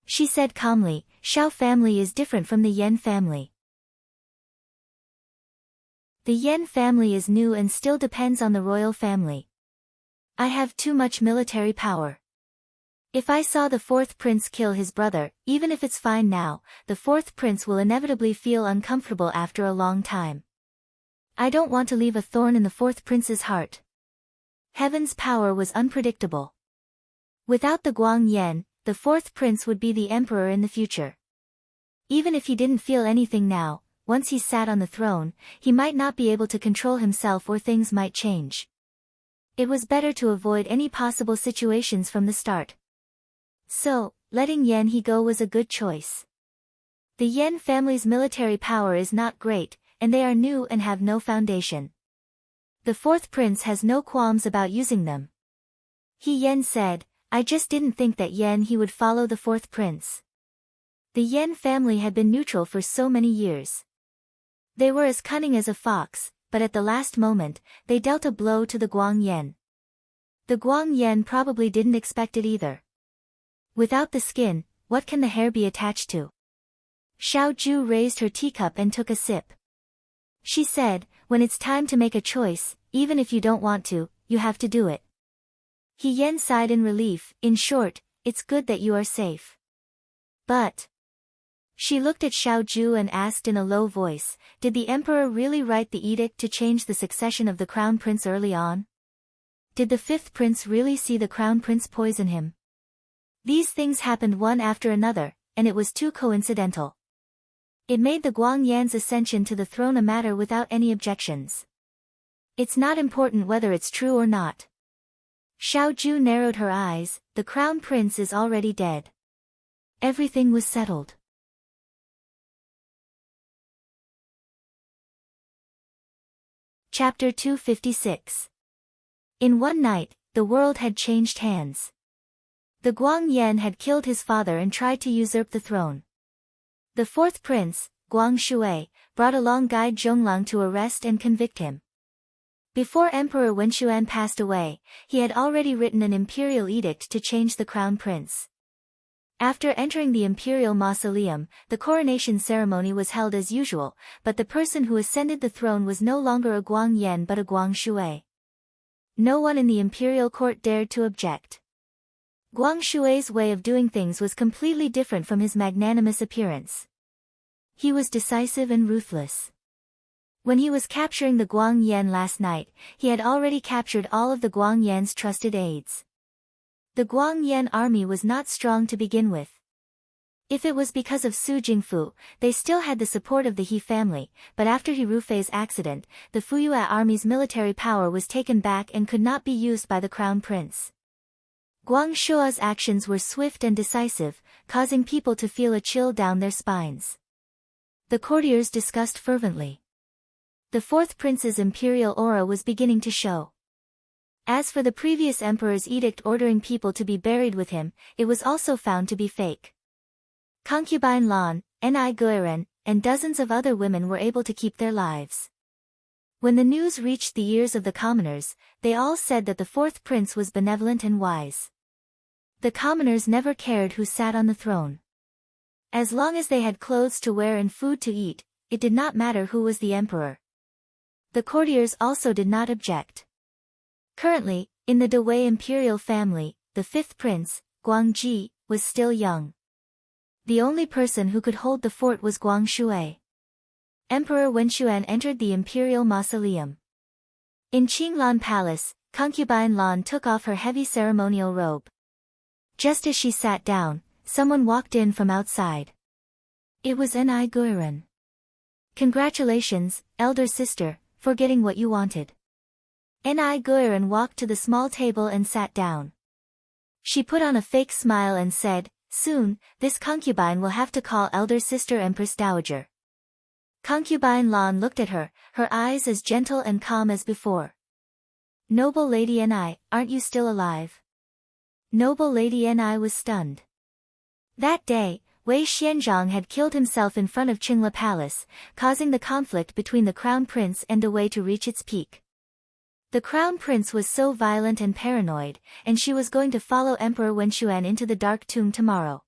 She said calmly, "Xiao family is different from the Yan family. The Yan family is new and still depends on the royal family. I have too much military power. If I saw the fourth prince kill his brother, even if it's fine now, the fourth prince will inevitably feel uncomfortable after a long time. I don't want to leave a thorn in the fourth prince's heart." Heaven's power was unpredictable. Without the Guang Yan, the fourth prince would be the emperor in the future. Even if he didn't feel anything now, once he sat on the throne, he might not be able to control himself or things might change. It was better to avoid any possible situations from the start. So, letting Yan He go was a good choice. The Yan family's military power is not great, and they are new and have no foundation. The fourth prince has no qualms about using them. He Yan said, "I just didn't think that Yan He would follow the fourth prince." The Yan family had been neutral for so many years. They were as cunning as a fox, but at the last moment, they dealt a blow to the Guang Yan. The Guang Yan probably didn't expect it either. Without the skin, what can the hair be attached to? Xiaoju raised her teacup and took a sip. She said, "When it's time to make a choice, even if you don't want to, you have to do it." He Yan sighed in relief. "In short, it's good that you are safe." But she looked at Xiaoju and asked in a low voice, "Did the emperor really write the edict to change the succession of the crown prince early on? Did the fifth prince really see the crown prince poison him?" These things happened one after another, and it was too coincidental. It made the Guang Yan's ascension to the throne a matter without any objections. It's not important whether it's true or not. Xiaoju narrowed her eyes. The crown prince is already dead. Everything was settled. Chapter 256. In one night, the world had changed hands. The Guang Yan had killed his father and tried to usurp the throne. The fourth prince, Guang Shui, brought along guide Zhonglang to arrest and convict him. Before Emperor Wenshuan passed away, he had already written an imperial edict to change the crown prince. After entering the imperial mausoleum, the coronation ceremony was held as usual, but the person who ascended the throne was no longer a Guang Yan but a Guang Shui. No one in the imperial court dared to object. Guang Shui's way of doing things was completely different from his magnanimous appearance. He was decisive and ruthless. When he was capturing the Guang Yan last night, he had already captured all of the Guang Yan's trusted aides. The Guang Yan army was not strong to begin with. If it was because of Su Jingfu, they still had the support of the He family, but after He Rufei's accident, the Fuyue army's military power was taken back and could not be used by the crown prince. Guang Shua's actions were swift and decisive, causing people to feel a chill down their spines. The courtiers discussed fervently. The fourth prince's imperial aura was beginning to show. As for the previous emperor's edict ordering people to be buried with him, it was also found to be fake. Concubine Lan, Ni Guiren, and dozens of other women were able to keep their lives. When the news reached the ears of the commoners, they all said that the fourth prince was benevolent and wise. The commoners never cared who sat on the throne. As long as they had clothes to wear and food to eat, it did not matter who was the emperor. The courtiers also did not object. Currently, in the Dewei imperial family, the fifth prince, Guangji, was still young. The only person who could hold the fort was Guang Shui. Emperor Wenxuan entered the imperial mausoleum. In Qinglan Palace, concubine Lan took off her heavy ceremonial robe. Just as she sat down, someone walked in from outside. It was Ni Guiren. Congratulations, elder sister, for getting what you wanted. Ni Guiren walked to the small table and sat down. She put on a fake smile and said, "Soon, this concubine will have to call elder sister Empress Dowager." Concubine Lan looked at her, her eyes as gentle and calm as before. "Noble Lady Ni, aren't you still alive?" Noble Lady Ni was stunned. That day, Wei Xianzhang had killed himself in front of Qingla Palace, causing the conflict between the crown prince and Dewei to reach its peak. The crown prince was so violent and paranoid, and she was going to follow Emperor Wenxuan into the dark tomb tomorrow.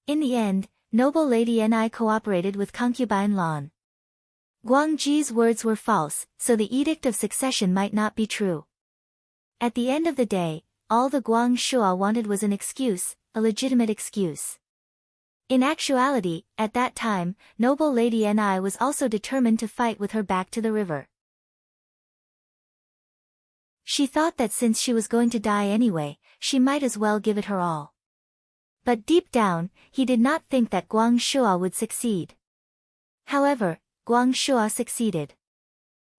In the end, noble Lady Ni cooperated with concubine Lan. Guangji's words were false, so the edict of succession might not be true. At the end of the day, all the Guang Shua wanted was an excuse, a legitimate excuse. In actuality, at that time, noble Lady Ni was also determined to fight with her back to the river. She thought that since she was going to die anyway, she might as well give it her all. But deep down, he did not think that Guang Shua would succeed. However, Guang Shua succeeded.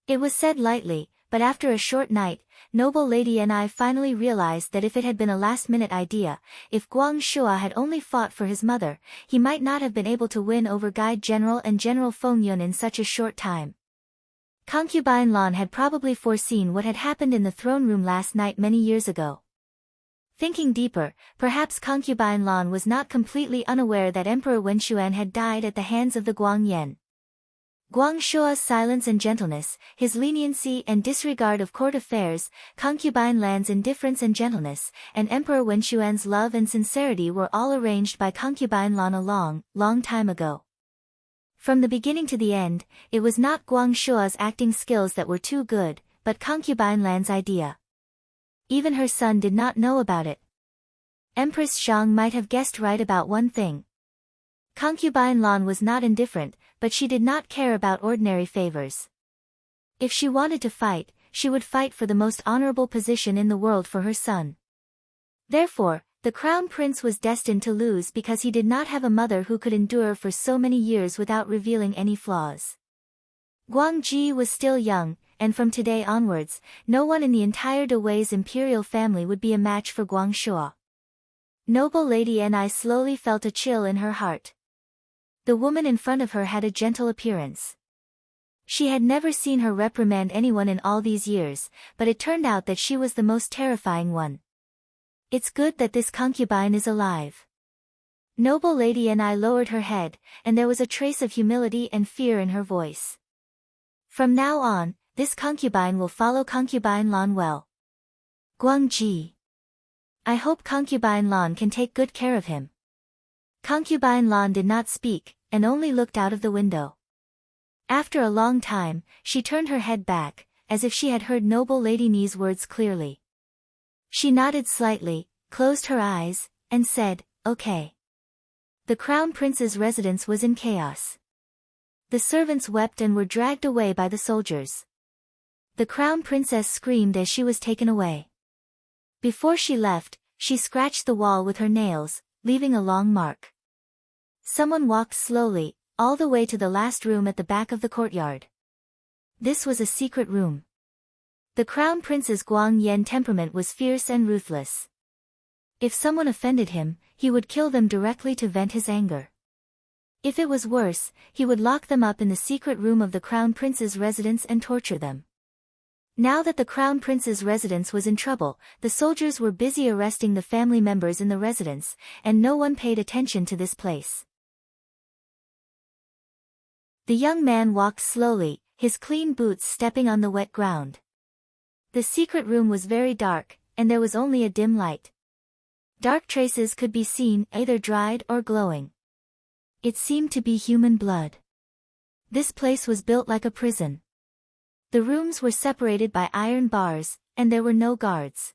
It was said lightly, but after a short night, noble Lady Ni finally realized that if it had been a last-minute idea, if Guang Shua had only fought for his mother, he might not have been able to win over Guide General and General Feng Yun in such a short time. Concubine Lan had probably foreseen what had happened in the throne room last night many years ago. Thinking deeper, perhaps concubine Lan was not completely unaware that Emperor Wenxuan had died at the hands of the Guang Yan. Guang Shua's silence and gentleness, his leniency and disregard of court affairs, concubine Lan's indifference and gentleness, and Emperor Wenxuan's love and sincerity were all arranged by concubine Lan a long, long time ago. From the beginning to the end, it was not Guang Shua's acting skills that were too good, but concubine Lan's idea. Even her son did not know about it. Empress Zhang might have guessed right about one thing. Concubine Lan was not indifferent, but she did not care about ordinary favors. If she wanted to fight, she would fight for the most honorable position in the world for her son. Therefore, the crown prince was destined to lose because he did not have a mother who could endure for so many years without revealing any flaws. Guangji was still young, and from today onwards, no one in the entire Dewei's imperial family would be a match for Guang Shua. Noble Lady Ni slowly felt a chill in her heart. The woman in front of her had a gentle appearance. She had never seen her reprimand anyone in all these years, but it turned out that she was the most terrifying one. It's good that this concubine is alive. Noble Lady Ni lowered her head, and there was a trace of humility and fear in her voice. From now on, this concubine will follow concubine Lan well. Guangji. I hope concubine Lan can take good care of him. Concubine Lan did not speak, and only looked out of the window. After a long time, she turned her head back, as if she had heard noble Lady Ni's words clearly. She nodded slightly, closed her eyes, and said, "Okay." The crown prince's residence was in chaos. The servants wept and were dragged away by the soldiers. The crown princess screamed as she was taken away. Before she left, she scratched the wall with her nails, leaving a long mark. Someone walked slowly, all the way to the last room at the back of the courtyard. This was a secret room. The crown prince's Guang Yan temperament was fierce and ruthless. If someone offended him, he would kill them directly to vent his anger. If it was worse, he would lock them up in the secret room of the crown prince's residence and torture them. Now that the crown prince's residence was in trouble, the soldiers were busy arresting the family members in the residence, and no one paid attention to this place. The young man walked slowly, his clean boots stepping on the wet ground. The secret room was very dark, and there was only a dim light. Dark traces could be seen, either dried or glowing. It seemed to be human blood. This place was built like a prison. The rooms were separated by iron bars, and there were no guards.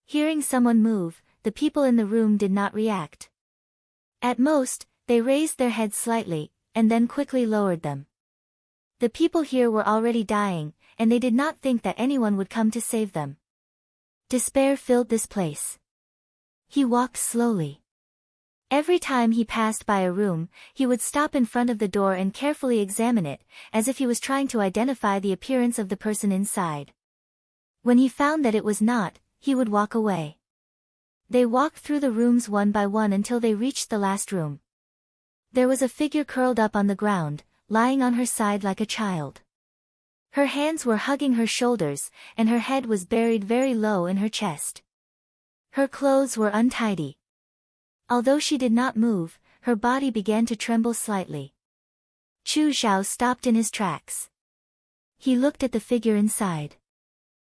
Hearing someone move, the people in the room did not react. At most, they raised their heads slightly, and then quickly lowered them. The people here were already dying, and they did not think that anyone would come to save them. Despair filled this place. He walked slowly. Every time he passed by a room, he would stop in front of the door and carefully examine it, as if he was trying to identify the appearance of the person inside. When he found that it was not, he would walk away. They walked through the rooms one by one until they reached the last room. There was a figure curled up on the ground, lying on her side like a child. Her hands were hugging her shoulders, and her head was buried very low in her chest. Her clothes were untidy. Although she did not move, her body began to tremble slightly. Chu Xiao stopped in his tracks. He looked at the figure inside.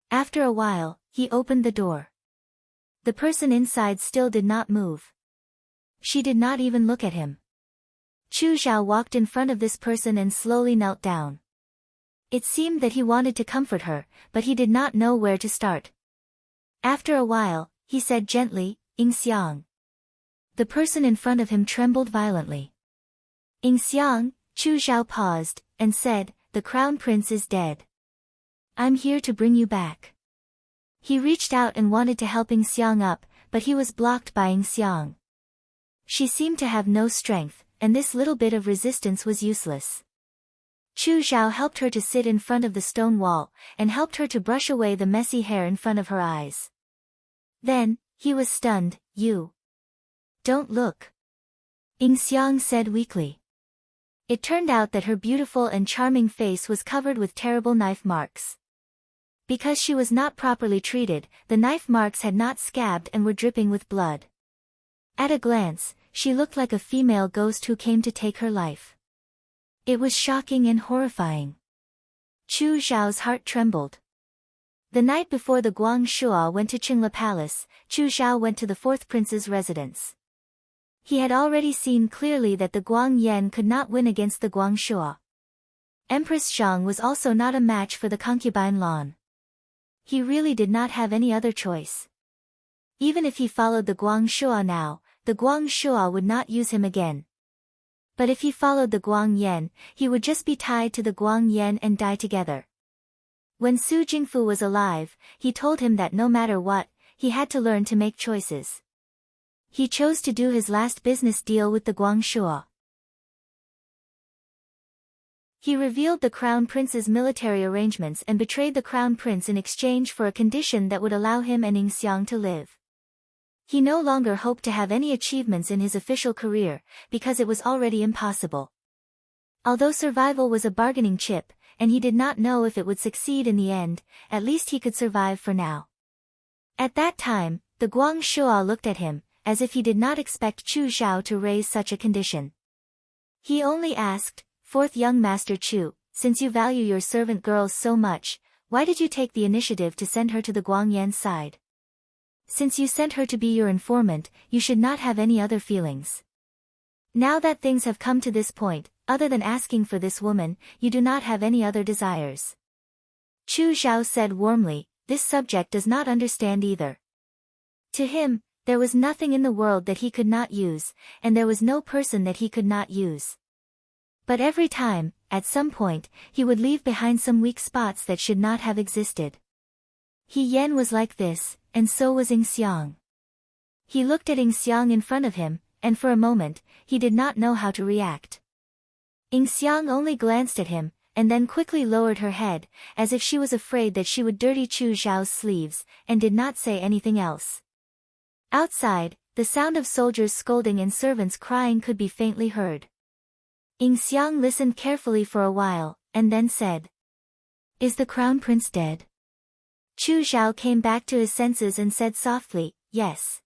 After a while, he opened the door. The person inside still did not move. She did not even look at him. Chu Xiao walked in front of this person and slowly knelt down. It seemed that he wanted to comfort her, but he did not know where to start. After a while, he said gently, "Ying Xiang." The person in front of him trembled violently. "Ying Xiang," Chu Xiao paused, and said, "The crown prince is dead. I'm here to bring you back." He reached out and wanted to help Ying Xiang up, but he was blocked by Ying Xiang. She seemed to have no strength, and this little bit of resistance was useless. Chu Xiao helped her to sit in front of the stone wall, and helped her to brush away the messy hair in front of her eyes. Then, he was stunned. "You don't look," Ying Xiang said weakly. It turned out that her beautiful and charming face was covered with terrible knife marks. Because she was not properly treated, the knife marks had not scabbed and were dripping with blood. At a glance, she looked like a female ghost who came to take her life. It was shocking and horrifying. Chu Xiao's heart trembled. The night before the Guang Shua went to Qingla Palace, Chu Xiao went to the fourth prince's residence. He had already seen clearly that the Guang Yan could not win against the Guang Shua. Empress Zhang was also not a match for the concubine Lan. He really did not have any other choice. Even if he followed the Guang Shua now, the Guang Shua would not use him again. But if he followed the Guang Yan, he would just be tied to the Guang Yan and die together. When Su Jingfu was alive, he told him that no matter what, he had to learn to make choices. He chose to do his last business deal with the Guang Shua. He revealed the crown prince's military arrangements and betrayed the crown prince in exchange for a condition that would allow him and Ying Xiang to live. He no longer hoped to have any achievements in his official career, because it was already impossible. Although survival was a bargaining chip, and he did not know if it would succeed in the end, at least he could survive for now. At that time, the Guang Shua looked at him, as if he did not expect Chu Xiao to raise such a condition. He only asked, "Fourth young master Chu, since you value your servant girls so much, why did you take the initiative to send her to the Guang Yan's side? Since you sent her to be your informant, you should not have any other feelings. Now that things have come to this point, other than asking for this woman, you do not have any other desires." Chu Xiao said warmly, "This subject does not understand either." To him, There was nothing in the world that he could not use, and there was no person that he could not use. But every time, at some point, he would leave behind some weak spots that should not have existed. He Yan was like this, and so was Ing Xiang. He looked at Ing Xiang in front of him, and for a moment, he did not know how to react. Ing Xiang only glanced at him, and then quickly lowered her head, as if she was afraid that she would dirty Chu Zhao's sleeves, and did not say anything else. Outside, the sound of soldiers scolding and servants crying could be faintly heard. Ing Xiang listened carefully for a while, and then said, "Is the crown prince dead?" Chu Zhao came back to his senses and said softly, "Yes.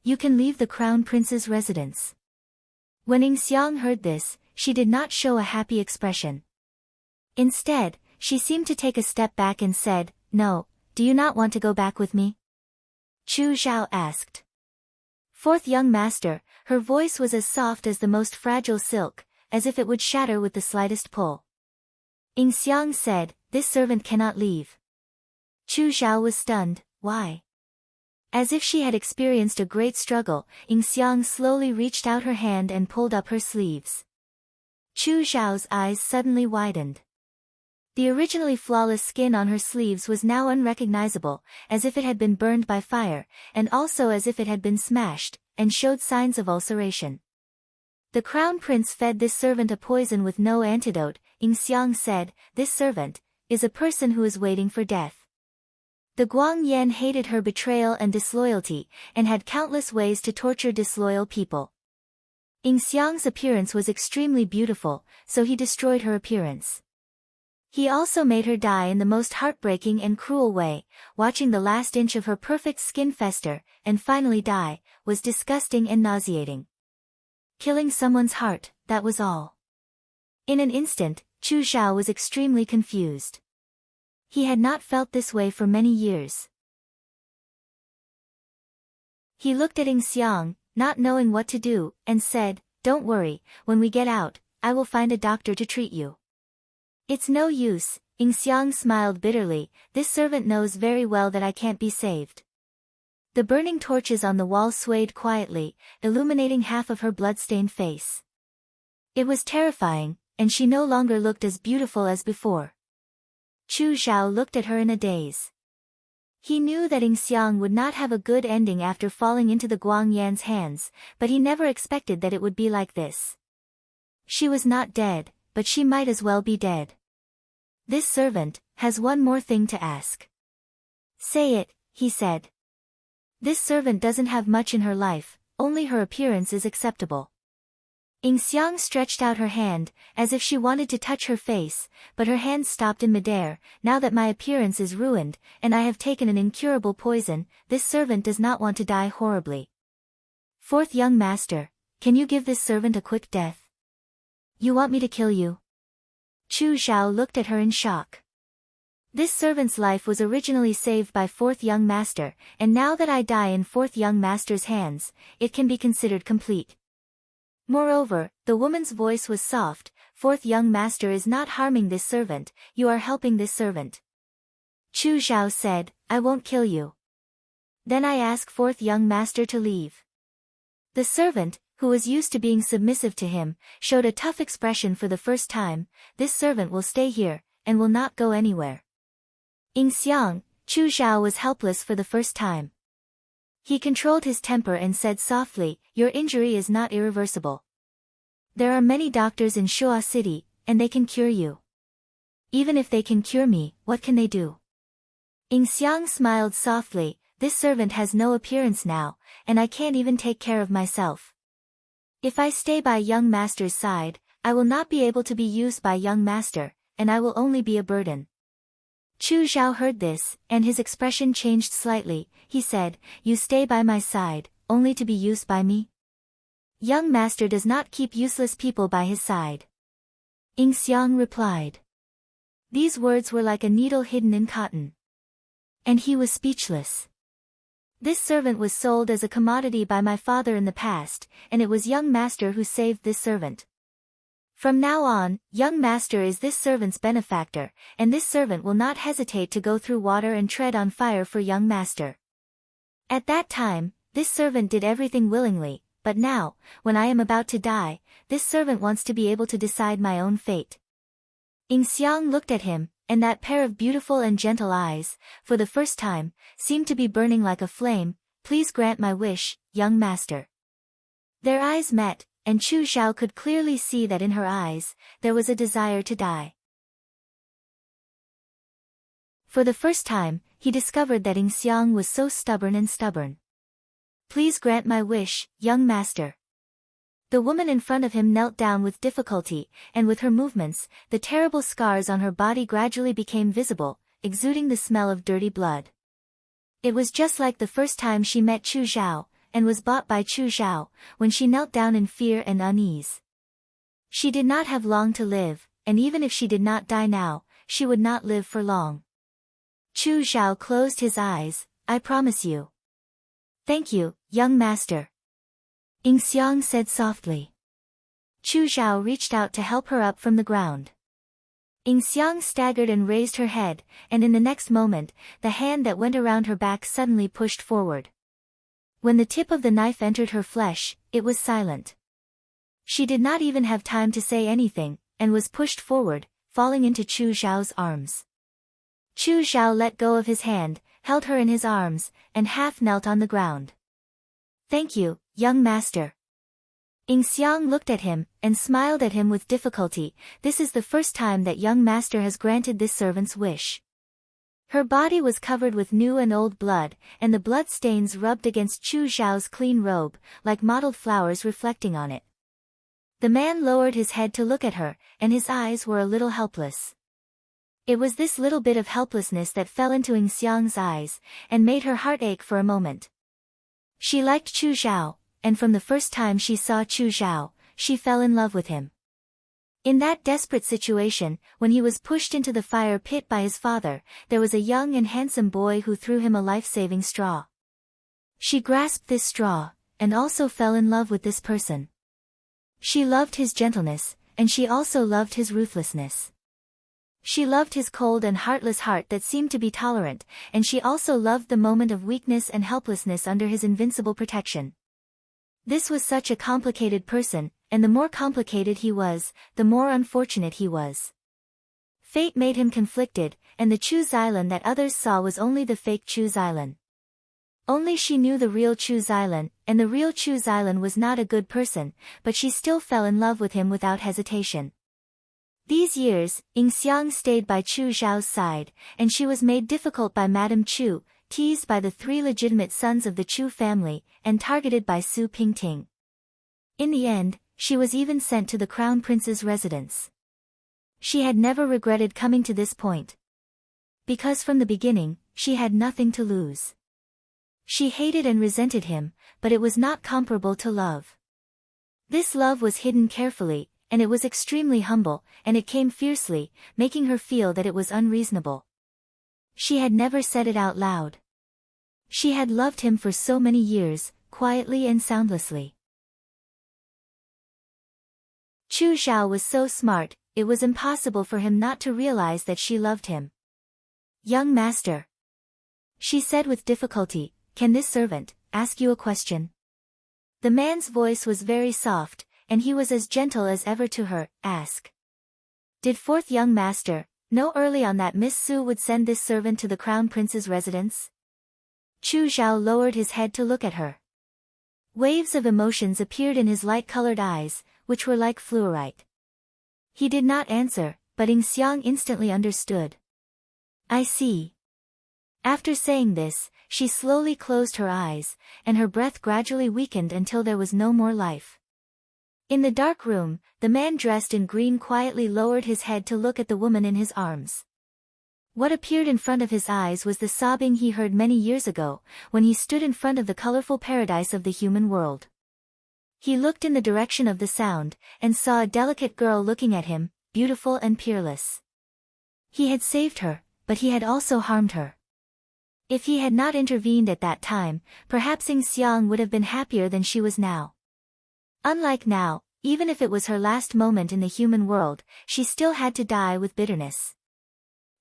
You can leave the crown prince's residence." When Ing Xiang heard this, she did not show a happy expression. Instead, she seemed to take a step back and said, "No, do you not want to go back with me?" Chu Zhao asked. Fourth young master, her voice was as soft as the most fragile silk, as if it would shatter with the slightest pull. Ing Xiang said, "This servant cannot leave." Chu Zhao was stunned. Why? As if she had experienced a great struggle, Ing Xiang slowly reached out her hand and pulled up her sleeves. Chu Zhao's eyes suddenly widened. The originally flawless skin on her sleeves was now unrecognizable, as if it had been burned by fire, and also as if it had been smashed, and showed signs of ulceration. The crown prince fed this servant a poison with no antidote, Ing Xiang said. This servant is a person who is waiting for death. The Guang Yan hated her betrayal and disloyalty, and had countless ways to torture disloyal people. Ing Xiang's appearance was extremely beautiful, so he destroyed her appearance. He also made her die in the most heartbreaking and cruel way. Watching the last inch of her perfect skin fester, and finally die, was disgusting and nauseating. Killing someone's heart, that was all. In an instant, Chu Zhao was extremely confused. He had not felt this way for many years. He looked at Ing Xiang, not knowing what to do, and said, "Don't worry, when we get out, I will find a doctor to treat you." "It's no use," Ing Xiang smiled bitterly, "this servant knows very well that I can't be saved." The burning torches on the wall swayed quietly, illuminating half of her blood-stained face. It was terrifying, and she no longer looked as beautiful as before. Chu Zhao looked at her in a daze. He knew that Ing Xiang would not have a good ending after falling into the Guang Yan's hands, but he never expected that it would be like this. She was not dead, but she might as well be dead. "This servant has one more thing to ask." "Say it," he said. "This servant doesn't have much in her life, only her appearance is acceptable." Ing Xiang stretched out her hand, as if she wanted to touch her face, but her hand stopped in midair. "Now that my appearance is ruined, and I have taken an incurable poison, this servant does not want to die horribly." "Fourth young master, can you give this servant a quick death?" "You want me to kill you?" Chu Zhao looked at her in shock. "This servant's life was originally saved by fourth young master, and now that I die in fourth young master's hands, it can be considered complete." Moreover, the woman's voice was soft. "Fourth young master is not harming this servant, you are helping this servant." Chu Zhao said, "I won't kill you." "Then I ask fourth young master to leave." The servant, who was used to being submissive to him, showed a tough expression for the first time. "This servant will stay here, and will not go anywhere." Ing Xiang, Chu Zhao was helpless for the first time. He controlled his temper and said softly, "Your injury is not irreversible. There are many doctors in Shua City, and they can cure you." "Even if they can cure me, what can they do?" Ing Xiang smiled softly. "This servant has no appearance now, and I can't even take care of myself. If I stay by young master's side, I will not be able to be used by young master, and I will only be a burden." Chu Zhao heard this, and his expression changed slightly. He said, "You stay by my side, only to be used by me?" "Young master does not keep useless people by his side." Ing Xiang replied. These words were like a needle hidden in cotton. And he was speechless. "This servant was sold as a commodity by my father in the past, and it was young master who saved this servant. From now on, young master is this servant's benefactor, and this servant will not hesitate to go through water and tread on fire for young master." At that time, this servant did everything willingly, but now, when I am about to die, this servant wants to be able to decide my own fate. Xiang looked at him, and that pair of beautiful and gentle eyes, for the first time, seemed to be burning like a flame. Please grant my wish, young master. Their eyes met, and Chu Xiao could clearly see that in her eyes, there was a desire to die. For the first time, he discovered that Xiang was so stubborn. Please grant my wish, young master. The woman in front of him knelt down with difficulty, and with her movements, the terrible scars on her body gradually became visible, exuding the smell of dirty blood. It was just like the first time she met Chu Xiao, and was bought by Chu Xiao, when she knelt down in fear and unease. She did not have long to live, and even if she did not die now, she would not live for long. Chu Xiao closed his eyes. I promise you. Thank you, young master. Xiang said softly. Chu Xiao reached out to help her up from the ground. Xiang staggered and raised her head, and in the next moment, the hand that went around her back suddenly pushed forward. When the tip of the knife entered her flesh, it was silent. She did not even have time to say anything, and was pushed forward, falling into Chu Xiao's arms. Chu Xiao let go of his hand, held her in his arms, and half knelt on the ground. Thank you, young master. Xiang looked at him, and smiled at him with difficulty. This is the first time that young master has granted this servant's wish. Her body was covered with new and old blood, and the blood stains rubbed against Chu Xiao's clean robe, like mottled flowers reflecting on it. The man lowered his head to look at her, and his eyes were a little helpless. It was this little bit of helplessness that fell into Xiang's eyes, and made her heart ache for a moment. She liked Chu Xiao, and from the first time she saw Chu Xiao, she fell in love with him. In that desperate situation, when he was pushed into the fire pit by his father, there was a young and handsome boy who threw him a life-saving straw. She grasped this straw, and also fell in love with this person. She loved his gentleness, and she also loved his ruthlessness. She loved his cold and heartless heart that seemed to be tolerant, and she also loved the moment of weakness and helplessness under his invincible protection. This was such a complicated person, and the more complicated he was, the more unfortunate he was. Fate made him conflicted, and the Chu Xilan that others saw was only the fake Chu Xilan. Only she knew the real Chu Xilan, and the real Chu Xilan was not a good person, but she still fell in love with him without hesitation. These years, Xiang stayed by Chu Xiao's side, and she was made difficult by Madame Chu, teased by the 3 legitimate sons of the Chu family, and targeted by Su Pingting. In the end, she was even sent to the Crown Prince's residence. She had never regretted coming to this point. Because from the beginning, she had nothing to lose. She hated and resented him, but it was not comparable to love. This love was hidden carefully, and it was extremely humble, and it came fiercely, making her feel that it was unreasonable. She had never said it out loud. She had loved him for so many years, quietly and soundlessly. Chu Xiao was so smart, it was impossible for him not to realize that she loved him. Young master, she said with difficulty, can this servant ask you a question? The man's voice was very soft, and he was as gentle as ever to her. Ask. Did 4th young master know early on that Miss Su would send this servant to the Crown Prince's residence? Chu Xiao lowered his head to look at her. Waves of emotions appeared in his light-colored eyes, which were like fluorite. He did not answer, but Xiang instantly understood. I see. After saying this, she slowly closed her eyes, and her breath gradually weakened until there was no more life. In the dark room, the man dressed in green quietly lowered his head to look at the woman in his arms. What appeared in front of his eyes was the sobbing he heard many years ago, when he stood in front of the colorful paradise of the human world. He looked in the direction of the sound, and saw a delicate girl looking at him, beautiful and peerless. He had saved her, but he had also harmed her. If he had not intervened at that time, perhaps Xiang would have been happier than she was now. Unlike now, even if it was her last moment in the human world, she still had to die with bitterness.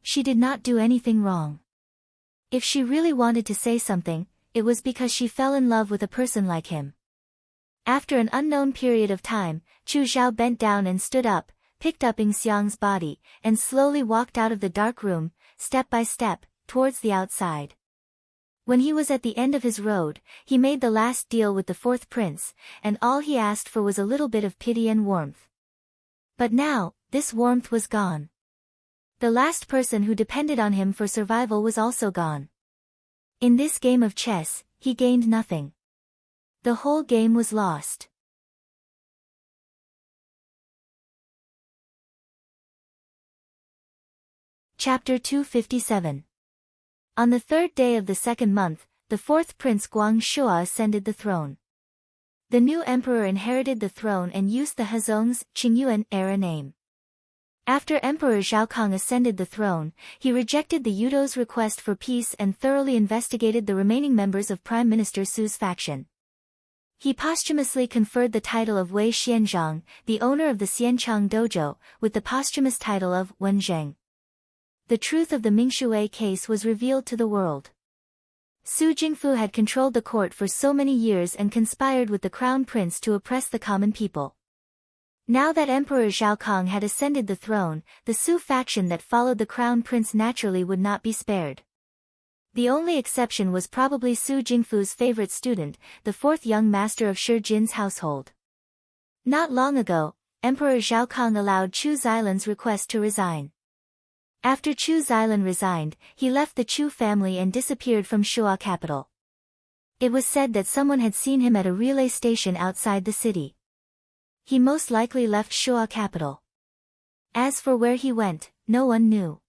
She did not do anything wrong. If she really wanted to say something, it was because she fell in love with a person like him. After an unknown period of time, Chu Zhao bent down and stood up, picked up Ying Xiang's body, and slowly walked out of the dark room, step by step, towards the outside. When he was at the end of his road, he made the last deal with the fourth prince, and all he asked for was a little bit of pity and warmth. But now, this warmth was gone. The last person who depended on him for survival was also gone. In this game of chess, he gained nothing. The whole game was lost. Chapter 257. On the third day of the second month, the fourth prince Guang Shua ascended the throne. The new emperor inherited the throne and used the Hezong's Qingyuan era name. After Emperor Zhao Kang ascended the throne, he rejected the Yudo's request for peace and thoroughly investigated the remaining members of Prime Minister Su's faction. He posthumously conferred the title of Wei Xianzhang, the owner of the Xianchang dojo, with the posthumous title of Wenzheng. The truth of the Mingshui case was revealed to the world. Su Jingfu had controlled the court for so many years and conspired with the crown prince to oppress the common people. Now that Emperor Zhao Kang had ascended the throne, the Su faction that followed the crown prince naturally would not be spared. The only exception was probably Su Jingfu's favorite student, the fourth young master of Shi Jin's household. Not long ago, Emperor Zhao Kang allowed Chu Xilan's request to resign. After Chu Xilan resigned, he left the Chu family and disappeared from Shua capital. It was said that someone had seen him at a relay station outside the city. He most likely left Shua capital. As for where he went, no one knew.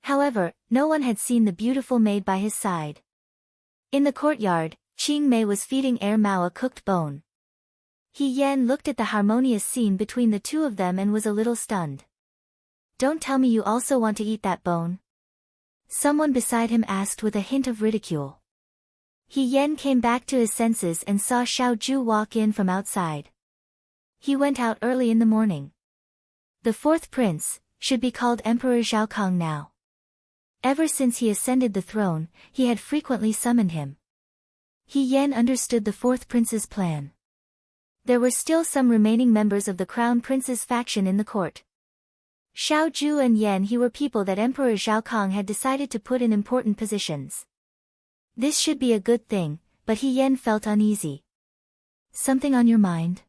However, no one had seen the beautiful maid by his side. In the courtyard, Qing Mei was feeding Er Mao a cooked bone. He Yan looked at the harmonious scene between the two of them and was a little stunned. "Don't tell me you also want to eat that bone?" Someone beside him asked with a hint of ridicule. He Yan came back to his senses and saw Xiao Ju walk in from outside. He went out early in the morning. The fourth prince should be called Emperor Zhao Kang now. Ever since he ascended the throne, he had frequently summoned him. He Yan understood the fourth prince's plan. There were still some remaining members of the crown prince's faction in the court. Xiao Ju and Yan He were people that Emperor Zhao Kang had decided to put in important positions. This should be a good thing, but He Yan felt uneasy. "Something on your mind?"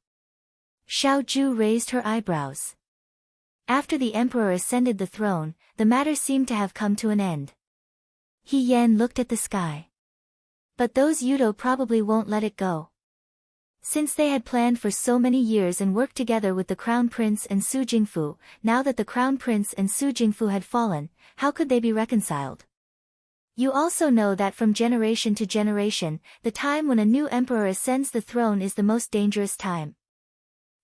Xiao Ju raised her eyebrows. After the emperor ascended the throne, the matter seemed to have come to an end. He Yan looked at the sky. But those Yudo probably won't let it go. Since they had planned for so many years and worked together with the crown prince and Su Jingfu, now that the crown prince and Su Jingfu had fallen, how could they be reconciled? You also know that from generation to generation, the time when a new emperor ascends the throne is the most dangerous time.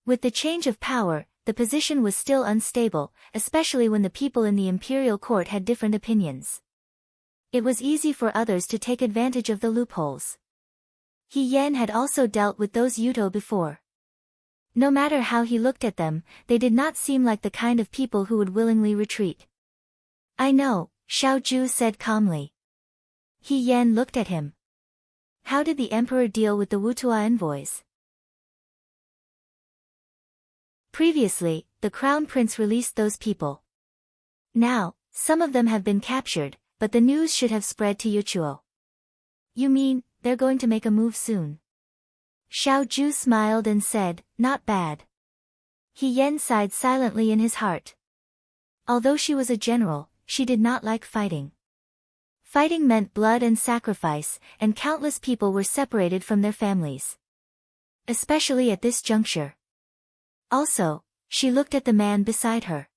With the change of power, the position was still unstable, especially when the people in the imperial court had different opinions. It was easy for others to take advantage of the loopholes. He Yan had also dealt with those Yudo before. No matter how he looked at them, they did not seem like the kind of people who would willingly retreat. "I know," Xiao Ju said calmly. He Yan looked at him. "How did the emperor deal with the Wutua envoys?" Previously, the crown prince released those people. Now, some of them have been captured, but the news should have spread to Yuchuo. "You mean, they're going to make a move soon?" Xiao Ju smiled and said, "Not bad." He Yan sighed silently in his heart. Although she was a general, she did not like fighting. Fighting meant blood and sacrifice, and countless people were separated from their families. Especially at this juncture. Also, she looked at the man beside her.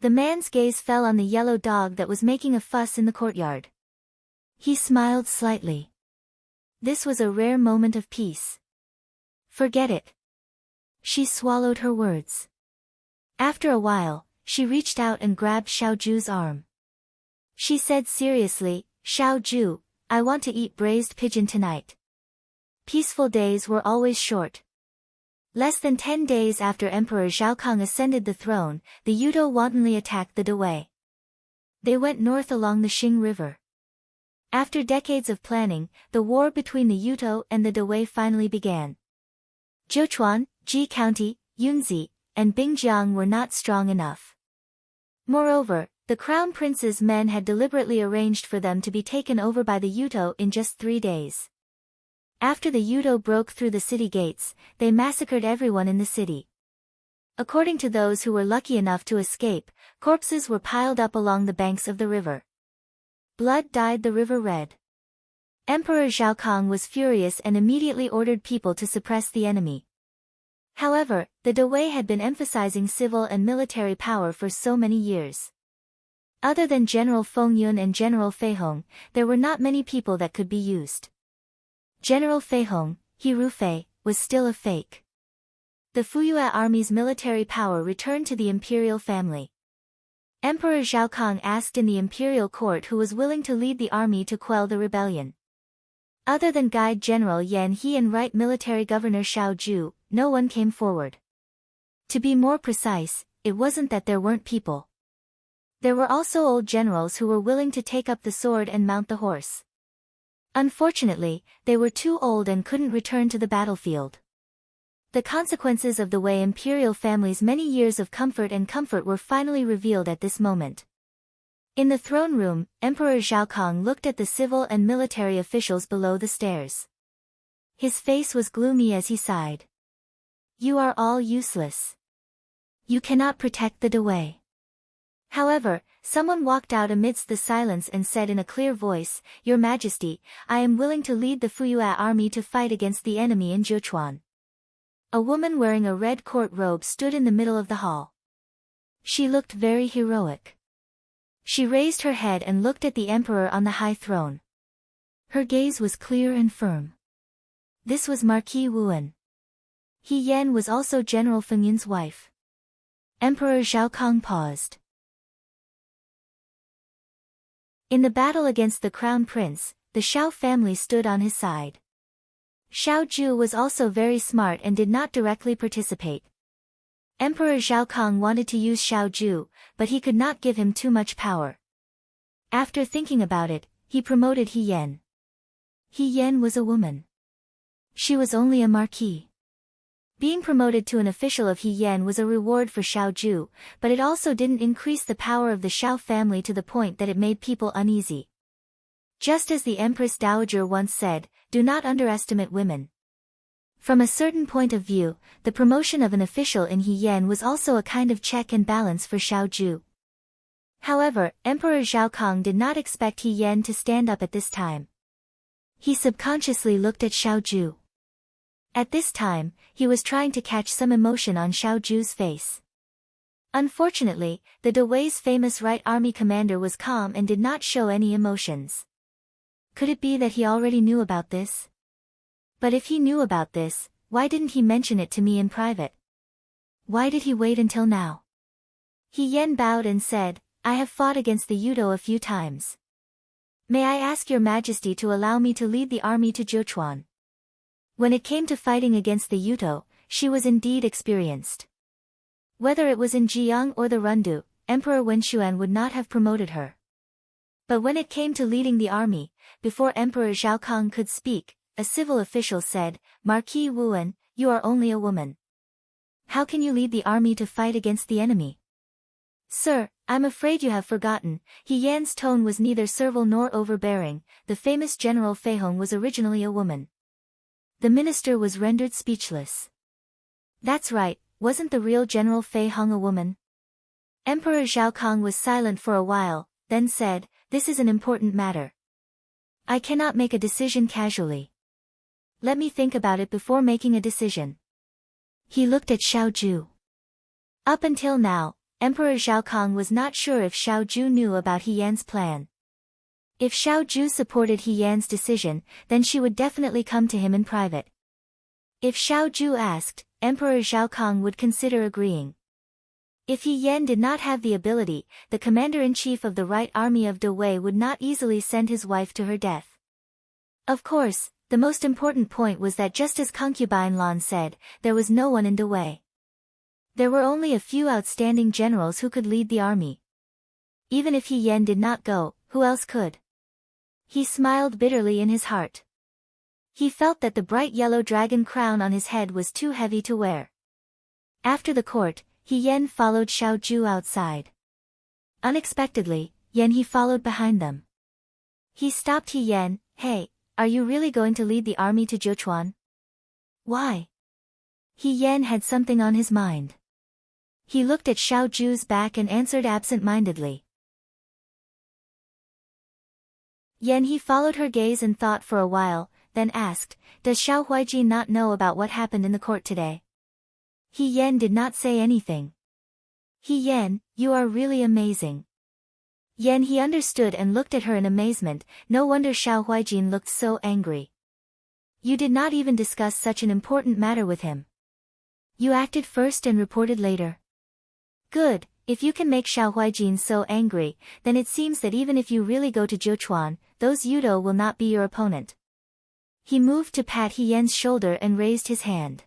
The man's gaze fell on the yellow dog that was making a fuss in the courtyard. He smiled slightly. This was a rare moment of peace. "Forget it." She swallowed her words. After a while, she reached out and grabbed Xiao Ju's arm. She said seriously, "Xiao Ju, I want to eat braised pigeon tonight." Peaceful days were always short. Less than 10 days after Emperor Zhao Kang ascended the throne, the Yudo wantonly attacked the Dewei. They went north along the Xing River. After decades of planning, the war between the Yuto and the Dawei finally began. Zhechuan, Ji County, Yunzi, and Bingjiang were not strong enough. Moreover, the crown prince's men had deliberately arranged for them to be taken over by the Yuto in just 3 days. After the Yuto broke through the city gates, they massacred everyone in the city. According to those who were lucky enough to escape, corpses were piled up along the banks of the river. Blood dyed the river red. Emperor Zhaokong was furious and immediately ordered people to suppress the enemy. However, the Dawei had been emphasizing civil and military power for so many years. Other than General Feng Yun and General Fei Hong, there were not many people that could be used. General Fei Hong, He Rufei, was still a fake. The Fuyue army's military power returned to the imperial family. Emperor Zhaokong asked in the imperial court who was willing to lead the army to quell the rebellion. Other than Guide General Yan He and Right Military Governor Xiao Zhu, no one came forward. To be more precise, it wasn't that there weren't people. There were also old generals who were willing to take up the sword and mount the horse. Unfortunately, they were too old and couldn't return to the battlefield. The consequences of the Wei imperial family's many years of comfort were finally revealed at this moment. In the throne room, Emperor Zhaokong looked at the civil and military officials below the stairs. His face was gloomy as he sighed. You are all useless. You cannot protect the Dawei. However, someone walked out amidst the silence and said in a clear voice, Your Majesty, I am willing to lead the Fuyue army to fight against the enemy in Zhechuan. A woman wearing a red court robe stood in the middle of the hall. She looked very heroic. She raised her head and looked at the emperor on the high throne. Her gaze was clear and firm. This was Marquis Wuan. He Yan was also General Feng Yun's wife. Emperor Zhaokong paused. In the battle against the crown prince, the Xiao family stood on his side. Xiao Zhu was also very smart and did not directly participate. Emperor Zhaokong wanted to use Xiao Zhu, but he could not give him too much power. After thinking about it, he promoted He Yan. He Yan was a woman. She was only a marquis. Being promoted to an official of He Yan was a reward for Xiao Zhu, but it also didn't increase the power of the Xiao family to the point that it made people uneasy. Just as the Empress Dowager once said, do not underestimate women. From a certain point of view, the promotion of an official in He Yan was also a kind of check and balance for Xiao Zhu. However, Emperor Zhaokong did not expect He Yan to stand up at this time. He subconsciously looked at Xiao Zhu. At this time, he was trying to catch some emotion on Xiao Zhu's face. Unfortunately, the Dawei's famous Right Army commander was calm and did not show any emotions. Could it be that he already knew about this? But if he knew about this, why didn't he mention it to me in private? Why did he wait until now? He Yan bowed and said, I have fought against the Yudo a few times. May I ask your majesty to allow me to lead the army to Zhechuan? When it came to fighting against the Yudo, she was indeed experienced. Whether it was in Jiang or the Rundu, Emperor Wenshuan would not have promoted her. But when it came to leading the army, before Emperor Zhaokong could speak, a civil official said, Marquis Wuan, you are only a woman. How can you lead the army to fight against the enemy? Sir, I'm afraid you have forgotten. He Yan's tone was neither servile nor overbearing. The famous General Fei Hong was originally a woman. The minister was rendered speechless. That's right, wasn't the real General Fei Hong a woman? Emperor Zhaokong was silent for a while, then said, This is an important matter. I cannot make a decision casually. Let me think about it before making a decision. He looked at Xiao Zhu. Up until now, Emperor Zhaokong was not sure if Xiao Zhu knew about He Yan's plan. If Xiao Zhu supported He Yan's decision, then she would definitely come to him in private. If Xiao Zhu asked, Emperor Zhaokong would consider agreeing. If He Yan did not have the ability, the commander-in-chief of the Right Army of Dawei would not easily send his wife to her death. Of course, the most important point was that just as concubine Lan said, there was no one in Dawei. There were only a few outstanding generals who could lead the army. Even if He Yan did not go, who else could? He smiled bitterly in his heart. He felt that the bright yellow dragon crown on his head was too heavy to wear. After the court, Yan followed Xiao Zhu outside. Unexpectedly, He followed behind them. He stopped Yan. Hey, are you really going to lead the army to Zhechuan? Why? Yan had something on his mind. He looked at Xiao Zhu's back and answered absent-mindedly. He followed her gaze and thought for a while, then asked, does Xiao Huaijin not know about what happened in the court today? Yan did not say anything. Yan, you are really amazing. He understood and looked at her in amazement. No wonder Xiao Huaijin looked so angry. You did not even discuss such an important matter with him. You acted first and reported later. Good, if you can make Xiao Huaijin so angry, then it seems that even if you really go to Zhechuan, those Yudo will not be your opponent. He moved to pat Yan's shoulder and raised his hand.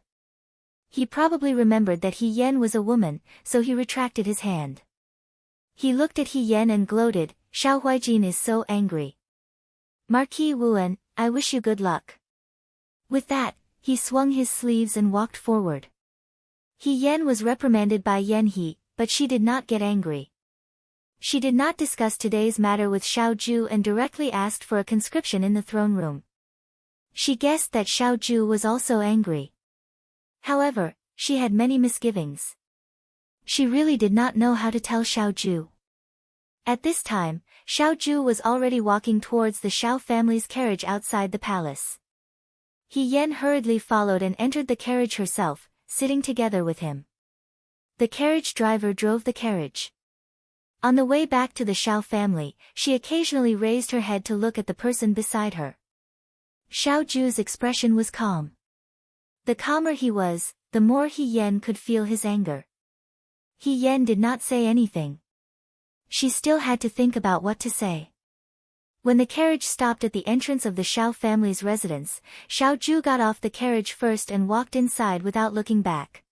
He probably remembered that Yan was a woman, so he retracted his hand. He looked at Yan and gloated, Xiao Huaijin is so angry. Marquis Wuan, I wish you good luck. With that, he swung his sleeves and walked forward. Yan was reprimanded by Yan He, but she did not get angry. She did not discuss today's matter with Xiao Zhu and directly asked for a conscription in the throne room. She guessed that Xiao Zhu was also angry. However, she had many misgivings. She really did not know how to tell Xiao Zhu. At this time, Xiao Zhu was already walking towards the Xiao family's carriage outside the palace. Yan hurriedly followed and entered the carriage herself, sitting together with him. The carriage driver drove the carriage. On the way back to the Xiao family, she occasionally raised her head to look at the person beside her. Xiao Zhu's expression was calm. The calmer he was, the more Yan could feel his anger. Yan did not say anything. She still had to think about what to say. When the carriage stopped at the entrance of the Xiao family's residence, Xiao Zhu got off the carriage first and walked inside without looking back.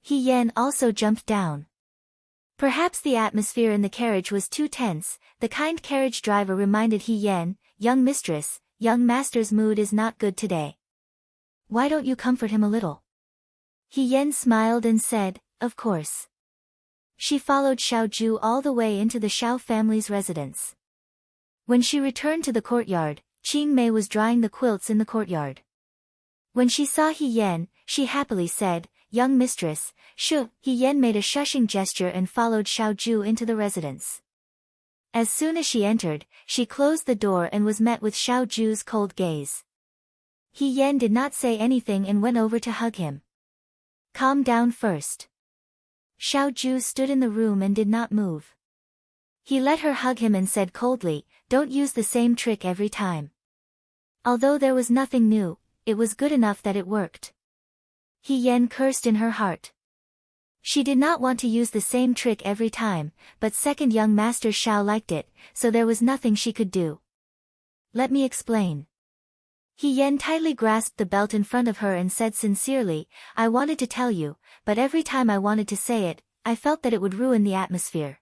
Yan also jumped down. Perhaps the atmosphere in the carriage was too tense. The kind carriage driver reminded Yan, young mistress, young master's mood is not good today. Why don't you comfort him a little? Yan smiled and said, of course. She followed Xiao Zhu all the way into the Xiao family's residence. When she returned to the courtyard, Qing Mei was drying the quilts in the courtyard. When she saw Yan, she happily said, young mistress, shu. Yan made a shushing gesture and followed Xiao Zhu into the residence. As soon as she entered, she closed the door and was met with Xiao Zhu's cold gaze. Yan did not say anything and went over to hug him. Calm down first. Xiao Zhu stood in the room and did not move. He let her hug him and said coldly, don't use the same trick every time. Although there was nothing new, it was good enough that it worked. Yan cursed in her heart. She did not want to use the same trick every time, but second young master Xiao liked it, so there was nothing she could do. Let me explain. Yan tightly grasped the belt in front of her and said sincerely, I wanted to tell you, but every time I wanted to say it, I felt that it would ruin the atmosphere.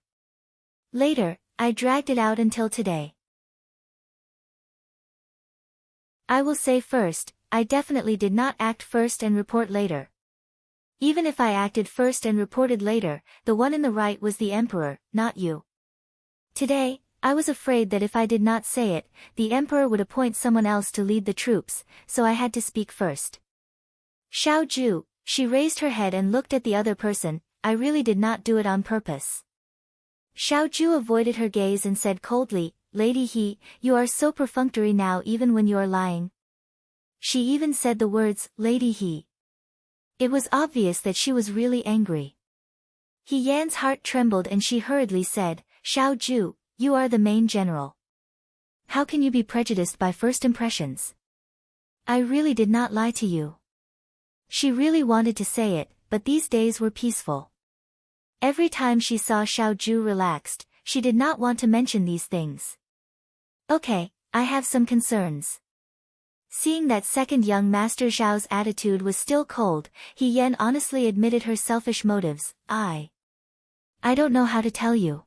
Later, I dragged it out until today. I will say first, I definitely did not act first and report later. Even if I acted first and reported later, the one in the right was the emperor, not you. Today, I was afraid that if I did not say it, the emperor would appoint someone else to lead the troops, so I had to speak first. Xiao Zhu, she raised her head and looked at the other person, I really did not do it on purpose. Xiao Zhu avoided her gaze and said coldly, Lady He, you are so perfunctory now even when you are lying. She even said the words, Lady He. It was obvious that she was really angry. Yan's heart trembled and she hurriedly said, Xiao Zhu, you are the main general. How can you be prejudiced by first impressions? I really did not lie to you. She really wanted to say it, but these days were peaceful. Every time she saw Xiao Zhu relaxed, she did not want to mention these things. Okay, I have some concerns. Seeing that second young master Zhao's attitude was still cold, Yan honestly admitted her selfish motives, I don't know how to tell you.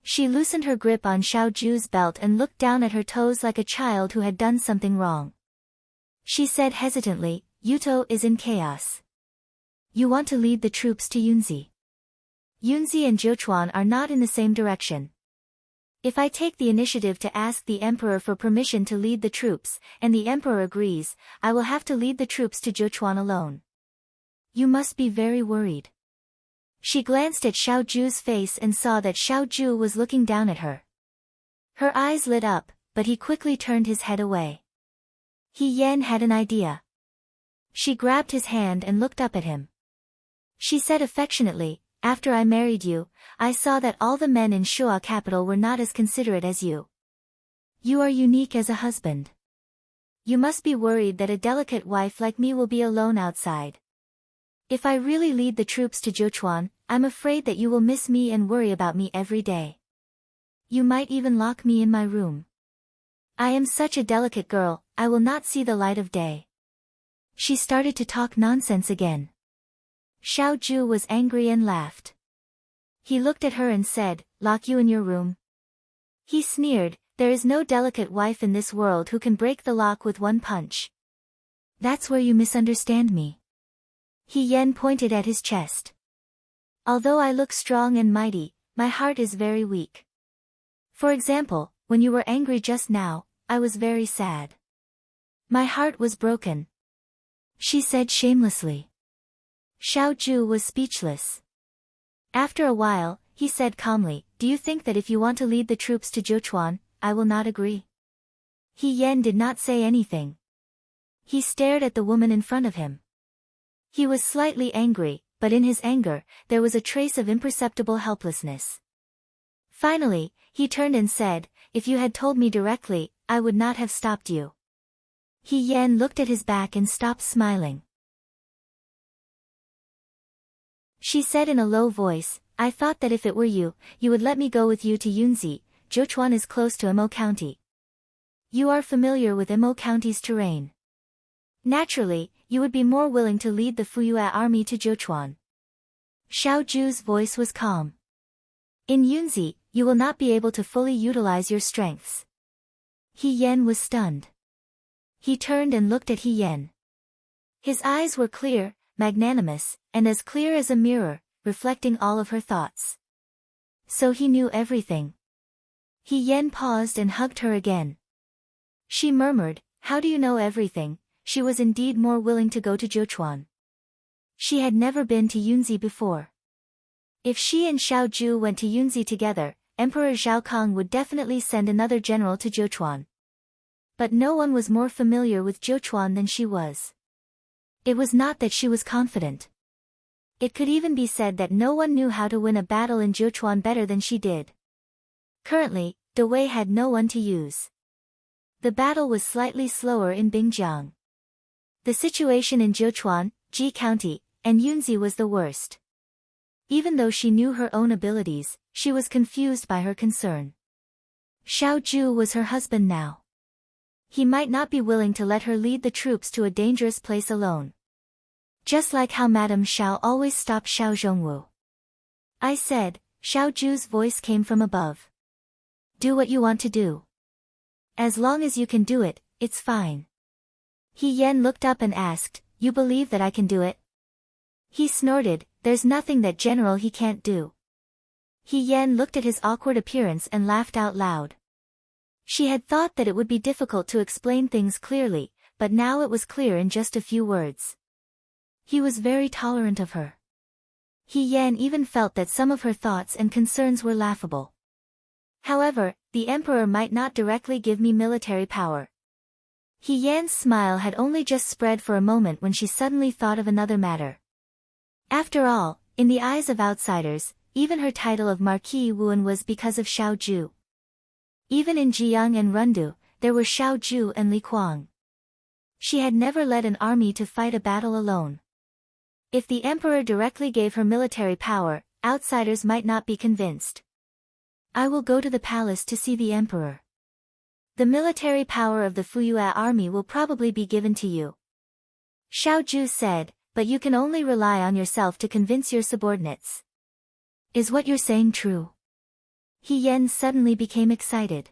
She loosened her grip on Xiao Zhu's belt and looked down at her toes like a child who had done something wrong. She said hesitantly, Yuto is in chaos. You want to lead the troops to Yunzi. Yunzi and Zhochuan are not in the same direction. If I take the initiative to ask the emperor for permission to lead the troops, and the emperor agrees, I will have to lead the troops to Zhochuan alone. You must be very worried. She glanced at Xiao Zhu's face and saw that Xiao Zhu was looking down at her. Her eyes lit up, but he quickly turned his head away. He Yan had an idea. She grabbed his hand and looked up at him. She said affectionately, after I married you, I saw that all the men in Shuo capital were not as considerate as you. You are unique as a husband. You must be worried that a delicate wife like me will be alone outside. If I really lead the troops to Zhochuan, I'm afraid that you will miss me and worry about me every day. You might even lock me in my room. I am such a delicate girl, I will not see the light of day. She started to talk nonsense again. Xiao Zhu was angry and laughed. He looked at her and said, lock you in your room? He sneered, there is no delicate wife in this world who can break the lock with one punch. That's where you misunderstand me. He Yan pointed at his chest. Although I look strong and mighty, my heart is very weak. For example, when you were angry just now, I was very sad. My heart was broken. She said shamelessly. Xiao Zhu was speechless. After a while, he said calmly, do you think that if you want to lead the troops to Zhochuan, I will not agree? He Yan did not say anything. He stared at the woman in front of him. He was slightly angry, but in his anger, there was a trace of imperceptible helplessness. Finally, he turned and said, if you had told me directly, I would not have stopped you. He Yan looked at his back and stopped smiling. She said in a low voice, I thought that if it were you, you would let me go with you to Yunzi. Zhochuan is close to Imo County. You are familiar with Imo County's terrain. Naturally, you would be more willing to lead the Fuyue army to Zhochuan. Xiao Zhu's voice was calm. In Yunzi, you will not be able to fully utilize your strengths. He Yan was stunned. He turned and looked at He Yan. His eyes were clear, magnanimous, and as clear as a mirror, reflecting all of her thoughts. So he knew everything. He Yan paused and hugged her again. She murmured, how do you know everything? She was indeed more willing to go to Zhochuan. She had never been to Yunzi before. If she and Xiao Zhu went to Yunzi together, Emperor Zhao Kang would definitely send another general to Zhochuan. But no one was more familiar with Zhochuan than she was. It was not that she was confident. It could even be said that no one knew how to win a battle in Zhochuan better than she did. Currently, Dewei had no one to use. The battle was slightly slower in Bingjiang. The situation in Zhochuan, Ji County, and Yunzi was the worst. Even though she knew her own abilities, she was confused by her concern. Xiao Zhu was her husband now. He might not be willing to let her lead the troops to a dangerous place alone. Just like how Madame Xiao always stopped Xiao Zhongwu. I said, Xiao Zhu's voice came from above. Do what you want to do. As long as you can do it, it's fine. He Yan looked up and asked, you believe that I can do it? He snorted, there's nothing that General he can't do. He Yan looked at his awkward appearance and laughed out loud. She had thought that it would be difficult to explain things clearly, but now it was clear in just a few words. He was very tolerant of her. He Yan even felt that some of her thoughts and concerns were laughable. However, the emperor might not directly give me military power. He Yan's smile had only just spread for a moment when she suddenly thought of another matter. After all, in the eyes of outsiders, even her title of Marquis Wuan was because of Xiao Zhu. Even in Jiang and Rundu, there were Xiao Zhu and Li Kuang. She had never led an army to fight a battle alone. If the emperor directly gave her military power, outsiders might not be convinced. I will go to the palace to see the emperor. The military power of the Fuyue army will probably be given to you. Xiao Zhu said, but you can only rely on yourself to convince your subordinates. Is what you're saying true? He Yan suddenly became excited.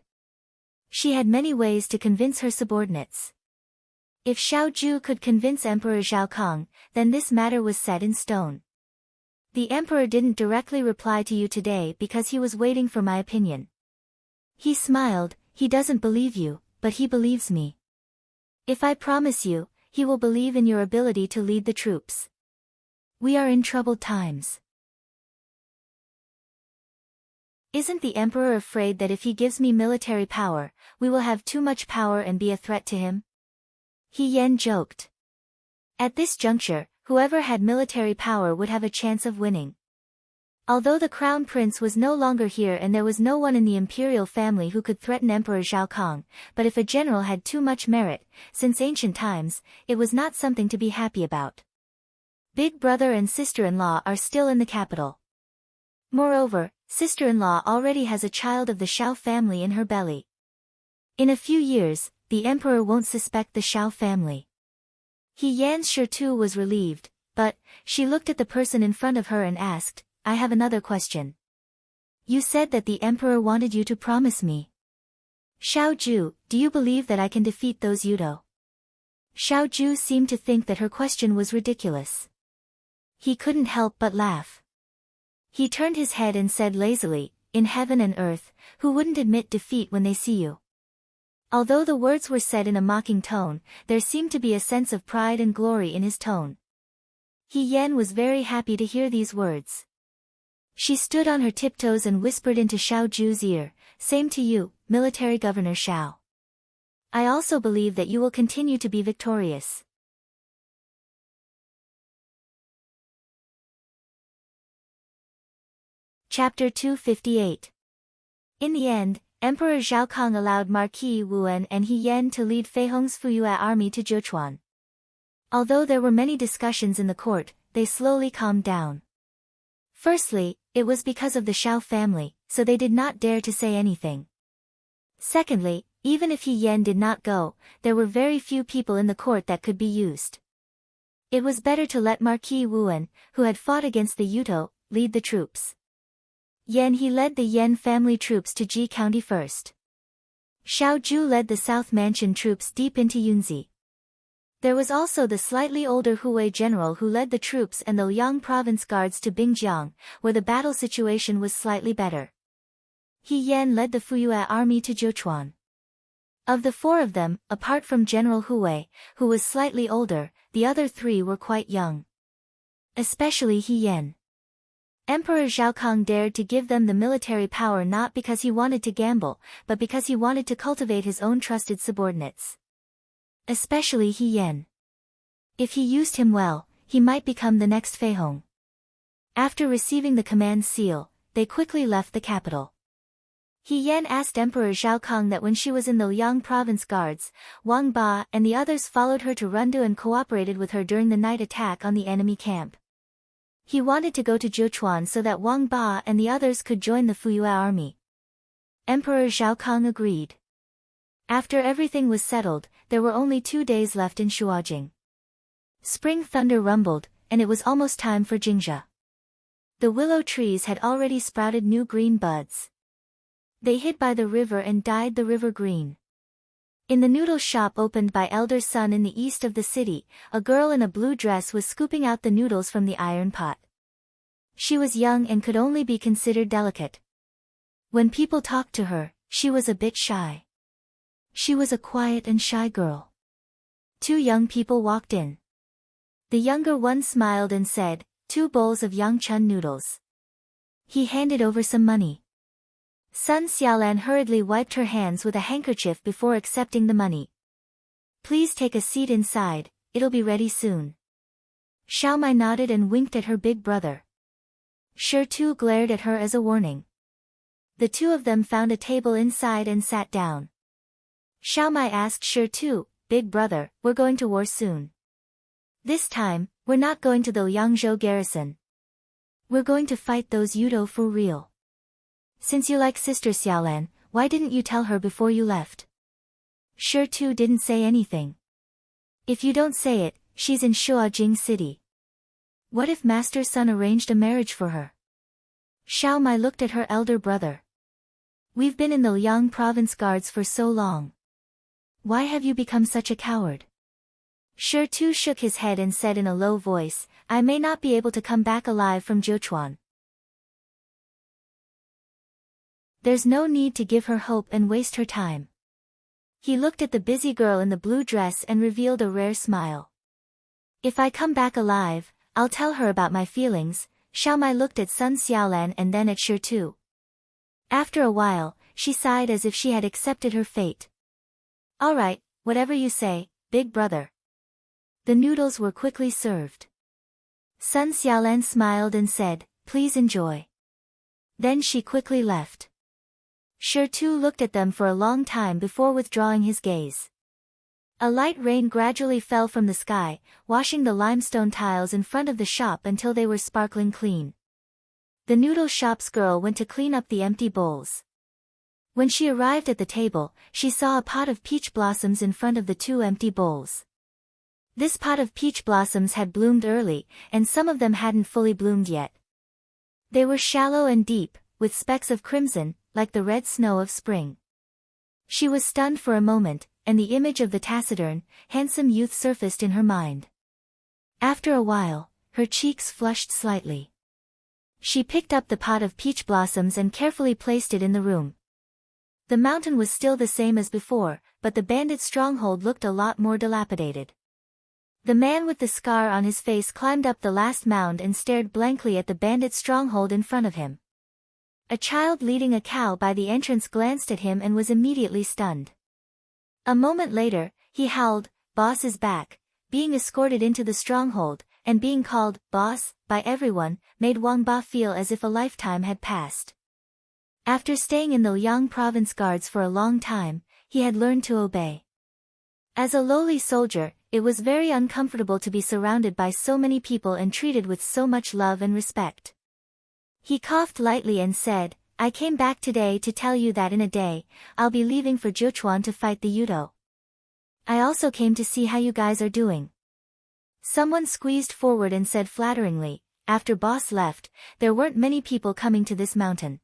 She had many ways to convince her subordinates. If Xiao Ju could convince Emperor Zhao Kong, then this matter was set in stone. The emperor didn't directly reply to you today because he was waiting for my opinion. He smiled. He doesn't believe you, but he believes me. If I promise you, he will believe in your ability to lead the troops. We are in troubled times. Isn't the emperor afraid that if he gives me military power, we will have too much power and be a threat to him? He Yan joked. At this juncture, whoever had military power would have a chance of winning. Although the crown prince was no longer here and there was no one in the imperial family who could threaten Emperor Zhao Kong, but if a general had too much merit, since ancient times, it was not something to be happy about. Big brother and sister-in-law are still in the capital. Moreover, sister-in-law already has a child of the Xiao family in her belly. In a few years, the emperor won't suspect the Xiao family. He Yan's sure too was relieved, but she looked at the person in front of her and asked, I have another question. You said that the emperor wanted you to promise me. Xiao Ju, do you believe that I can defeat those Yudo? Xiao Ju seemed to think that her question was ridiculous. He couldn't help but laugh. He turned his head and said lazily, in heaven and earth, who wouldn't admit defeat when they see you? Although the words were said in a mocking tone, there seemed to be a sense of pride and glory in his tone. He Yan was very happy to hear these words. She stood on her tiptoes and whispered into Xiao Ju's ear, same to you, military governor Xiao. I also believe that you will continue to be victorious. Chapter 258. In the end, Emperor Zhao Kong allowed Marquis Wuan and He Yan to lead Fei Hong's Fuyue army to Zhechuan. Although there were many discussions in the court, they slowly calmed down. Firstly, it was because of the Xiao family, so they did not dare to say anything. Secondly, even if He Yan did not go, there were very few people in the court that could be used. It was better to let Marquis Wuan, who had fought against the Yuto, lead the troops. Yan He led the Yan family troops to Ji County first. Xiao Ju led the South Mansion troops deep into Yunzi. There was also the slightly older Hui general who led the troops and the Liang province guards to Bingjiang, where the battle situation was slightly better. He Yan led the Fuyue army to Zhechuan. Of the four of them, apart from General Hui, who was slightly older, the other three were quite young. Especially He Yan. Emperor Zhao Kong dared to give them the military power not because he wanted to gamble, but because he wanted to cultivate his own trusted subordinates. Especially He Yan. If he used him well, he might become the next Fei Hong. After receiving the command seal, they quickly left the capital. He Yan asked Emperor Zhao Kong that when she was in the Liang province guards, Wang Ba and the others followed her to Rundu and cooperated with her during the night attack on the enemy camp. He wanted to go to Zhechuan so that Wang Ba and the others could join the Fuyue army. Emperor Zhao Kong agreed. After everything was settled, there were only 2 days left in Shuajing. Spring thunder rumbled, and it was almost time for Jingzha. The willow trees had already sprouted new green buds. They hid by the river and dyed the river green. In the noodle shop opened by Elder Sun in the east of the city, a girl in a blue dress was scooping out the noodles from the iron pot. She was young and could only be considered delicate. When people talked to her, she was a bit shy. She was a quiet and shy girl. 2 young people walked in. The younger one smiled and said, 2 bowls of Yangchun noodles. He handed over some money. Sun Xiaolan hurriedly wiped her hands with a handkerchief before accepting the money. Please take a seat inside, it'll be ready soon. Xiaomai nodded and winked at her big brother. Shi Tu glared at her as a warning. The 2 of them found a table inside and sat down. Xiaomai asked Shi Tu, Big brother, we're going to war soon. This time, we're not going to the Liangzhou garrison. We're going to fight those Yudo for real. Since you like Sister Xiaolan, why didn't you tell her before you left? Shi Tu didn't say anything. If you don't say it, she's in Shuajing City. What if Master Sun arranged a marriage for her? Xiaomai looked at her elder brother. We've been in the Liang province guards for so long. Why have you become such a coward? Shi Tu shook his head and said in a low voice, I may not be able to come back alive from Jiuchuan. There's no need to give her hope and waste her time. He looked at the busy girl in the blue dress and revealed a rare smile. If I come back alive, I'll tell her about my feelings. Xiao Mai looked at Sun Xiaolan and then at Shi Tu. After a while, she sighed as if she had accepted her fate. All right, whatever you say, big brother. The noodles were quickly served. Sun Xiaolan smiled and said, please enjoy. Then she quickly left. Shi Tu looked at them for a long time before withdrawing his gaze. A light rain gradually fell from the sky, washing the limestone tiles in front of the shop until they were sparkling clean. The noodle shop's girl went to clean up the empty bowls. When she arrived at the table, she saw a pot of peach blossoms in front of the 2 empty bowls. This pot of peach blossoms had bloomed early, and some of them hadn't fully bloomed yet. They were shallow and deep, with specks of crimson, like the red snow of spring. She was stunned for a moment, and the image of the taciturn, handsome youth surfaced in her mind. After a while, her cheeks flushed slightly. She picked up the pot of peach blossoms and carefully placed it in the room. The mountain was still the same as before, but the bandit stronghold looked a lot more dilapidated. The man with the scar on his face climbed up the last mound and stared blankly at the bandit stronghold in front of him. A child leading a cow by the entrance glanced at him and was immediately stunned. A moment later, he howled, "Boss is back!" Being escorted into the stronghold, and being called "boss" by everyone, made Wang Ba feel as if a lifetime had passed. After staying in the Liang province guards for a long time, he had learned to obey. As a lowly soldier, it was very uncomfortable to be surrounded by so many people and treated with so much love and respect. He coughed lightly and said, I came back today to tell you that in a day, I'll be leaving for Jiuchuan to fight the Yudo. I also came to see how you guys are doing. Someone squeezed forward and said flatteringly, after boss left, there weren't many people coming to this mountain.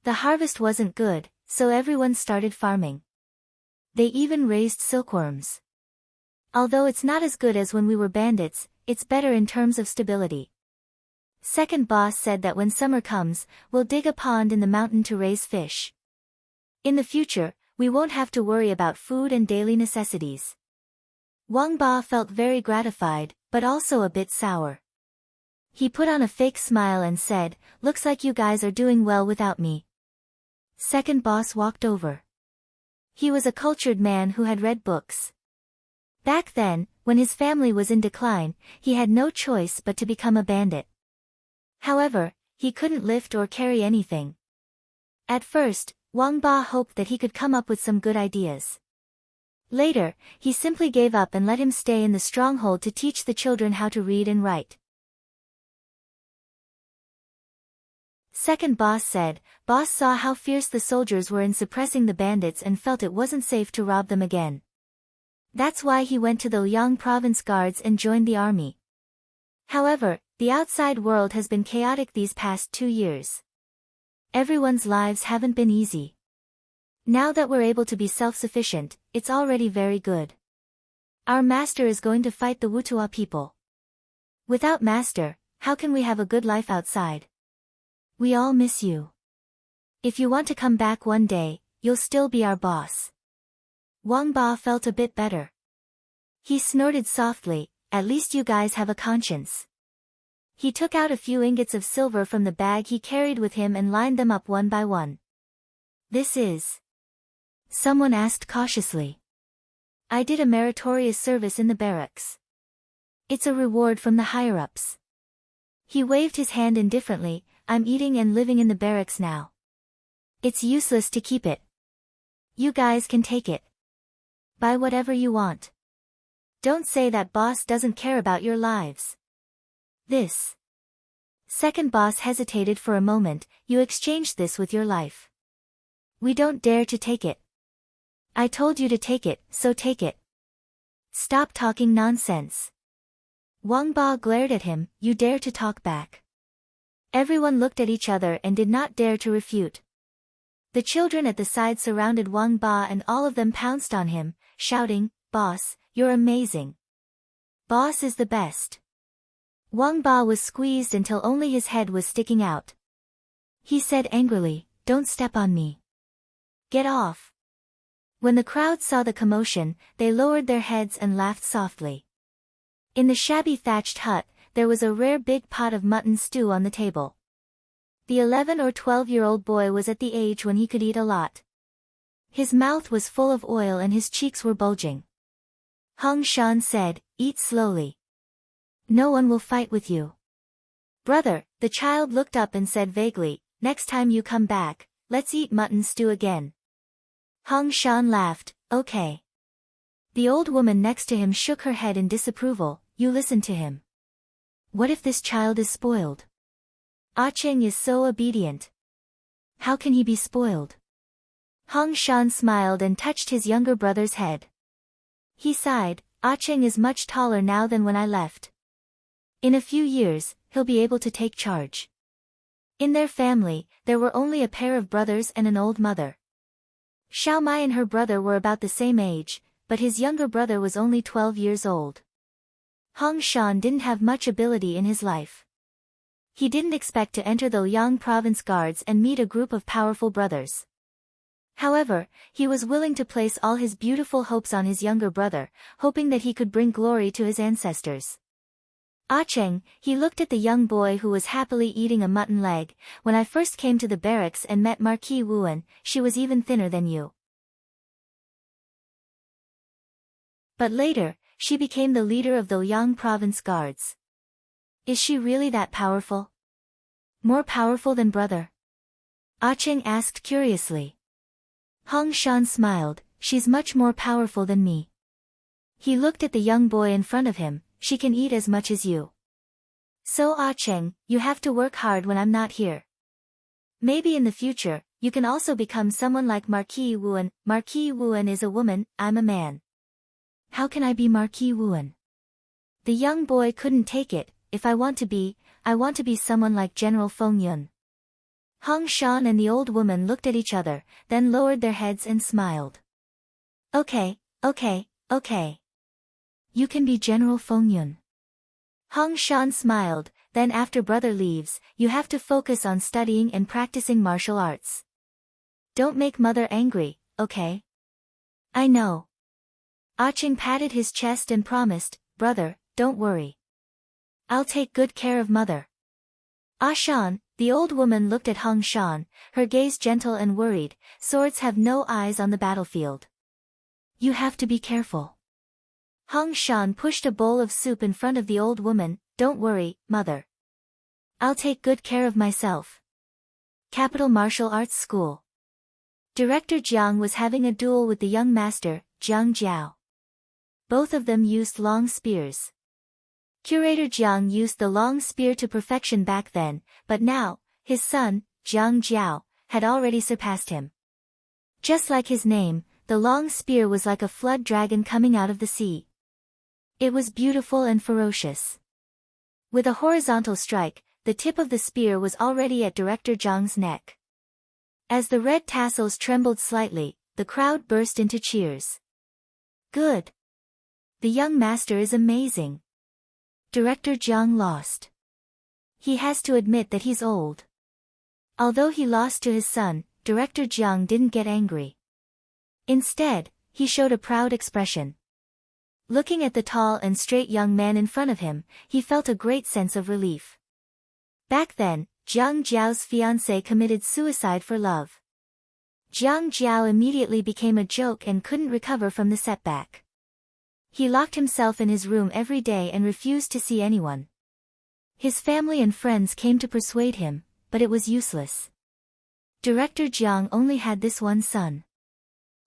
The harvest wasn't good, so everyone started farming. They even raised silkworms. Although it's not as good as when we were bandits, it's better in terms of stability. Second boss said that when summer comes, we'll dig a pond in the mountain to raise fish. In the future, we won't have to worry about food and daily necessities. Wang Ba felt very gratified, but also a bit sour. He put on a fake smile and said, looks like you guys are doing well without me. Second boss walked over. He was a cultured man who had read books. Back then, when his family was in decline, he had no choice but to become a bandit. However, he couldn't lift or carry anything. At first, Wang Ba hoped that he could come up with some good ideas. Later, he simply gave up and let him stay in the stronghold to teach the children how to read and write. Second boss said, boss saw how fierce the soldiers were in suppressing the bandits and felt it wasn't safe to rob them again. That's why he went to the Liang province guards and joined the army. However, the outside world has been chaotic these past 2 years. Everyone's lives haven't been easy. Now that we're able to be self-sufficient, it's already very good. Our master is going to fight the Wutua people. Without master, how can we have a good life outside? We all miss you. If you want to come back one day, you'll still be our boss. Wang Ba felt a bit better. He snorted softly, at least you guys have a conscience. He took out a few ingots of silver from the bag he carried with him and lined them up one by one. This is... Someone asked cautiously. I did a meritorious service in the barracks. It's a reward from the higher-ups. He waved his hand indifferently, I'm eating and living in the barracks now. It's useless to keep it. You guys can take it. Buy whatever you want. Don't say that boss doesn't care about your lives. This. Second boss hesitated for a moment, you exchanged this with your life. We don't dare to take it. I told you to take it, so take it. Stop talking nonsense. Wang Ba glared at him, you dare to talk back. Everyone looked at each other and did not dare to refute. The children at the side surrounded Wang Ba and all of them pounced on him, shouting, "Boss, you're amazing. Boss is the best." Wang Ba was squeezed until only his head was sticking out. He said angrily, "Don't step on me. Get off." When the crowd saw the commotion, they lowered their heads and laughed softly. In the shabby thatched hut, there was a rare big pot of mutton stew on the table. The 11 or 12-year-old boy was at the age when he could eat a lot. His mouth was full of oil and his cheeks were bulging. Hong Shan said, "Eat slowly. No one will fight with you." "Brother," the child looked up and said vaguely, "Next time you come back, let's eat mutton stew again." Hong Shan laughed, "Okay." The old woman next to him shook her head in disapproval, "You listen to him. What if this child is spoiled? Ah Cheng is so obedient. How can he be spoiled?" Hong Shan smiled and touched his younger brother's head. He sighed, "Ah Cheng is much taller now than when I left. In a few years, he'll be able to take charge." In their family, there were only a pair of brothers and an old mother. Xiao Mai and her brother were about the same age, but his younger brother was only 12 years old. Hong Shan didn't have much ability in his life. He didn't expect to enter the Liang province guards and meet a group of powerful brothers. However, he was willing to place all his beautiful hopes on his younger brother, hoping that he could bring glory to his ancestors. "Ah Cheng," he looked at the young boy who was happily eating a mutton leg, "when I first came to the barracks and met Marquis Wuan, she was even thinner than you. But later, she became the leader of the Liang province guards. Is she really that powerful? More powerful than brother?" Ah Cheng asked curiously. Hong Shan smiled, "She's much more powerful than me." He looked at the young boy in front of him, "She can eat as much as you. So Ah Cheng, you have to work hard when I'm not here. Maybe in the future, you can also become someone like Marquis Wuan." "Marquis Wuan is a woman, I'm a man. How can I be Marquis Wuan?" The young boy couldn't take it. I want to be someone like General Feng Yun." Hong Shan and the old woman looked at each other, then lowered their heads and smiled. Okay. You can be General Feng Yun." Hong Shan smiled, "Then after brother leaves, you have to focus on studying and practicing martial arts. Don't make mother angry, okay?" "I know." Ah Cheng patted his chest and promised, "Brother, don't worry. I'll take good care of mother." "Ah Shan," the old woman looked at Hong Shan, her gaze gentle and worried, "Swords have no eyes on the battlefield. You have to be careful." Hong Shan pushed a bowl of soup in front of the old woman, "Don't worry, mother. I'll take good care of myself." Capital Martial Arts School. Director Jiang was having a duel with the young master, Jiang Jiao. Both of them used long spears. Curator Jiang used the long spear to perfection back then, but now, his son, Jiang Jiao, had already surpassed him. Just like his name, the long spear was like a flood dragon coming out of the sea. It was beautiful and ferocious. With a horizontal strike, the tip of the spear was already at Director Jiang's neck. As the red tassels trembled slightly, the crowd burst into cheers. "Good. The young master is amazing." Director Jiang lost. He has to admit that he's old. Although he lost to his son, Director Jiang didn't get angry. Instead, he showed a proud expression. Looking at the tall and straight young man in front of him, he felt a great sense of relief. Back then, Jiang Jiao's fiancée committed suicide for love. Jiang Jiao immediately became a joke and couldn't recover from the setback. He locked himself in his room every day and refused to see anyone. His family and friends came to persuade him, but it was useless. Director Jiang only had this one son.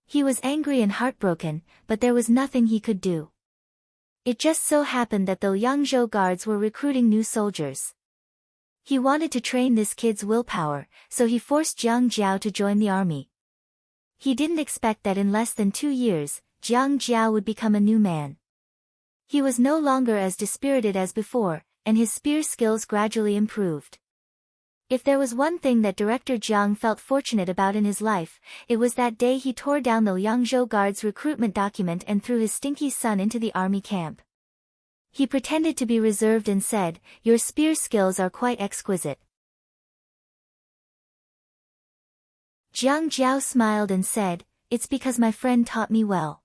He was angry and heartbroken, but there was nothing he could do. It just so happened that the Yangzhou guards were recruiting new soldiers. He wanted to train this kid's willpower, so he forced Jiang Jiao to join the army. He didn't expect that in less than 2 years, Jiang Jiao would become a new man. He was no longer as dispirited as before, and his spear skills gradually improved. If there was one thing that Director Jiang felt fortunate about in his life, it was that day he tore down the Liangzhou Guard's recruitment document and threw his stinky son into the army camp. He pretended to be reserved and said, "Your spear skills are quite exquisite." Jiang Jiao smiled and said, "It's because my friend taught me well."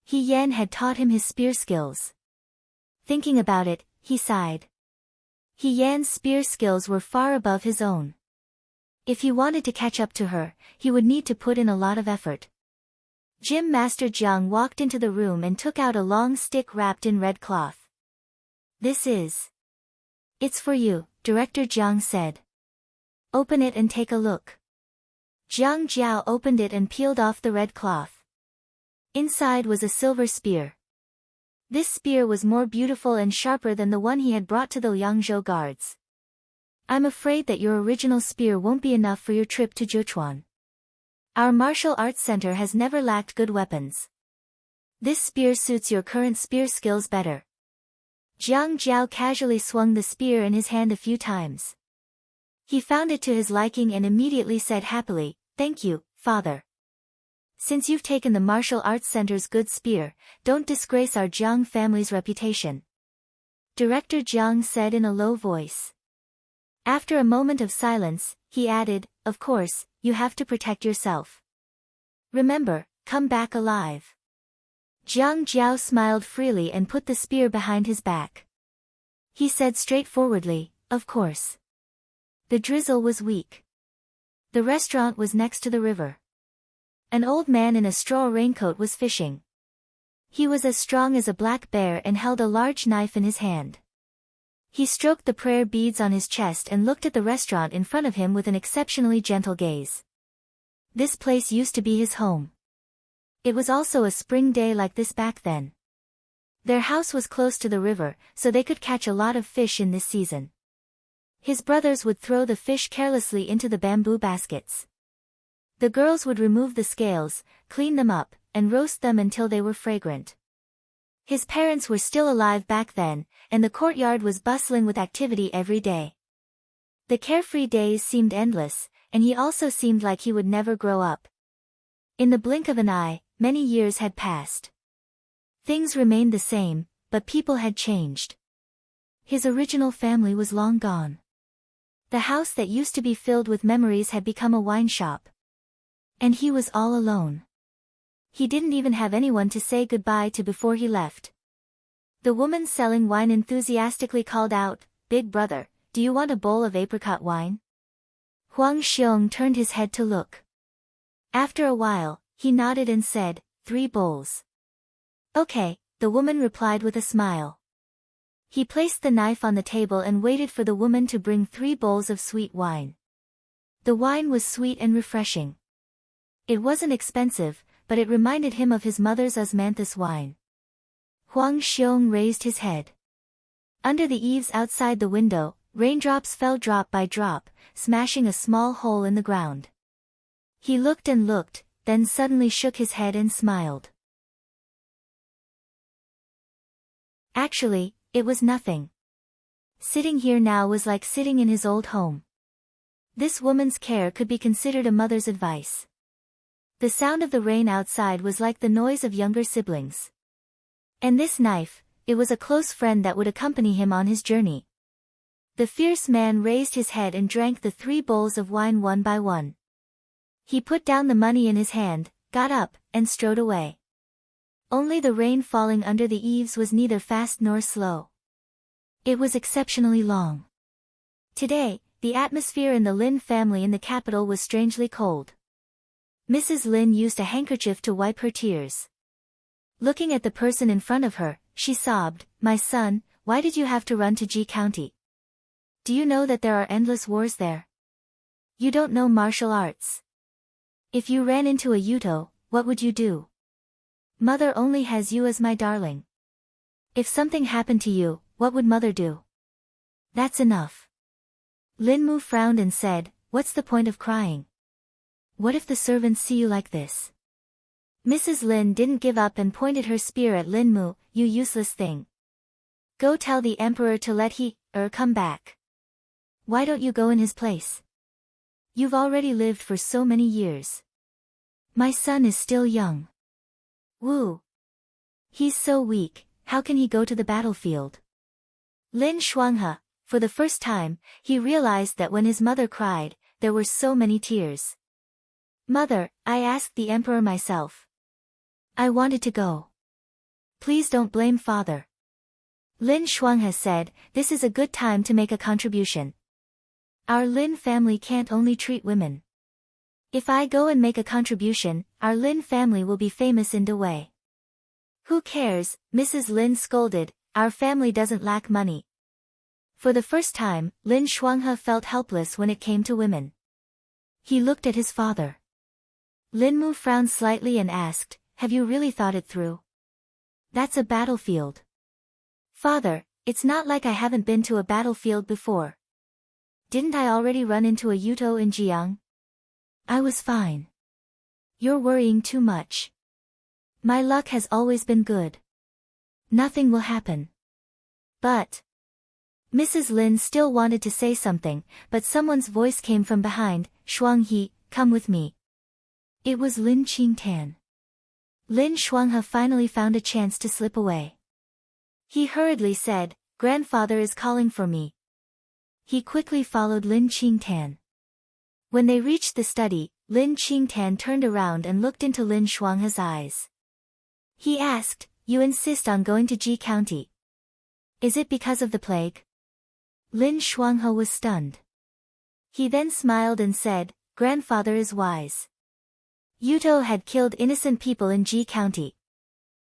He Yan had taught him his spear skills. Thinking about it, he sighed. He Yan's spear skills were far above his own. If he wanted to catch up to her, he would need to put in a lot of effort. Gym Master Jiang walked into the room and took out a long stick wrapped in red cloth. "This is..." "It's for you," Director Jiang said. "Open it and take a look." Jiang Jiao opened it and peeled off the red cloth. Inside was a silver spear. This spear was more beautiful and sharper than the one he had brought to the Liangzhou Guards. "I'm afraid that your original spear won't be enough for your trip to Zhechuan. Our martial arts center has never lacked good weapons. This spear suits your current spear skills better." Jiang Jiao casually swung the spear in his hand a few times. He found it to his liking and immediately said happily, "Thank you, father. Since you've taken the martial arts center's good spear, don't disgrace our Jiang family's reputation," Director Jiang said in a low voice. After a moment of silence, he added, "Of course, you have to protect yourself. Remember, come back alive." Jiang Jiao smiled freely and put the spear behind his back. He said straightforwardly, "Of course." The drizzle was weak. The restaurant was next to the river. An old man in a straw raincoat was fishing. He was as strong as a black bear and held a large knife in his hand. He stroked the prayer beads on his chest and looked at the restaurant in front of him with an exceptionally gentle gaze. This place used to be his home. It was also a spring day like this back then. Their house was close to the river, so they could catch a lot of fish in this season. His brothers would throw the fish carelessly into the bamboo baskets. The girls would remove the scales, clean them up, and roast them until they were fragrant. His parents were still alive back then, and the courtyard was bustling with activity every day. The carefree days seemed endless, and he also seemed like he would never grow up. In the blink of an eye, many years had passed. Things remained the same, but people had changed. His original family was long gone. The house that used to be filled with memories had become a wine shop. And he was all alone. He didn't even have anyone to say goodbye to before he left. The woman selling wine enthusiastically called out, "Big brother, do you want a bowl of apricot wine?" Huang Xiong turned his head to look. After a while, he nodded and said, 3 bowls. "Okay," the woman replied with a smile. He placed the knife on the table and waited for the woman to bring 3 bowls of sweet wine. The wine was sweet and refreshing. It wasn't expensive, but it reminded him of his mother's osmanthus wine. Huang Xiong raised his head. Under the eaves outside the window, raindrops fell drop by drop, smashing a small hole in the ground. He looked and looked, then suddenly shook his head and smiled. Actually, it was nothing. Sitting here now was like sitting in his old home. This woman's care could be considered a mother's advice. The sound of the rain outside was like the noise of younger siblings. And this knife, it was a close friend that would accompany him on his journey. The fierce man raised his head and drank the 3 bowls of wine one by one. He put down the money in his hand, got up, and strode away. Only the rain falling under the eaves was neither fast nor slow. It was exceptionally long. Today, the atmosphere in the Lin family in the capital was strangely cold. Mrs. Lin used a handkerchief to wipe her tears. Looking at the person in front of her, she sobbed, "My son, why did you have to run to Ji County? Do you know that there are endless wars there? You don't know martial arts. If you ran into a Yuto, what would you do? Mother only has you as my darling. If something happened to you, what would mother do? That's enough." Lin Mu frowned and said, "What's the point of crying? What if the servants see you like this?" Mrs. Lin didn't give up and pointed her spear at Lin Mu, "You useless thing. Go tell the emperor to let he come back." Why don't you go in his place? You've already lived for so many years. My son is still young. Wu. He's so weak, how can he go to the battlefield? Lin Shuanghe, for the first time, he realized that when his mother cried, there were so many tears. Mother, I asked the emperor myself. I wanted to go. Please don't blame father. Lin Shuanghe said, this is a good time to make a contribution. Our Lin family can't only treat women. If I go and make a contribution, our Lin family will be famous in Dewey. Who cares, Mrs. Lin scolded, our family doesn't lack money. For the first time, Lin Shuanghe felt helpless when it came to women. He looked at his father. Lin Mu frowned slightly and asked, have you really thought it through? That's a battlefield. Father, it's not like I haven't been to a battlefield before. Didn't I already run into a Yuto in Jiang? I was fine. You're worrying too much. My luck has always been good. Nothing will happen. But... Mrs. Lin still wanted to say something, but someone's voice came from behind, Shuanghe, come with me. It was Lin Qingtan. Lin Shuanghe finally found a chance to slip away. He hurriedly said, grandfather is calling for me. He quickly followed Lin Qingtan. When they reached the study, Lin Qingtan turned around and looked into Lin Shuanghe's eyes. He asked, you insist on going to Ji County. Is it because of the plague? Lin Shuanghe was stunned. He then smiled and said, grandfather is wise. Yuto had killed innocent people in Ji County.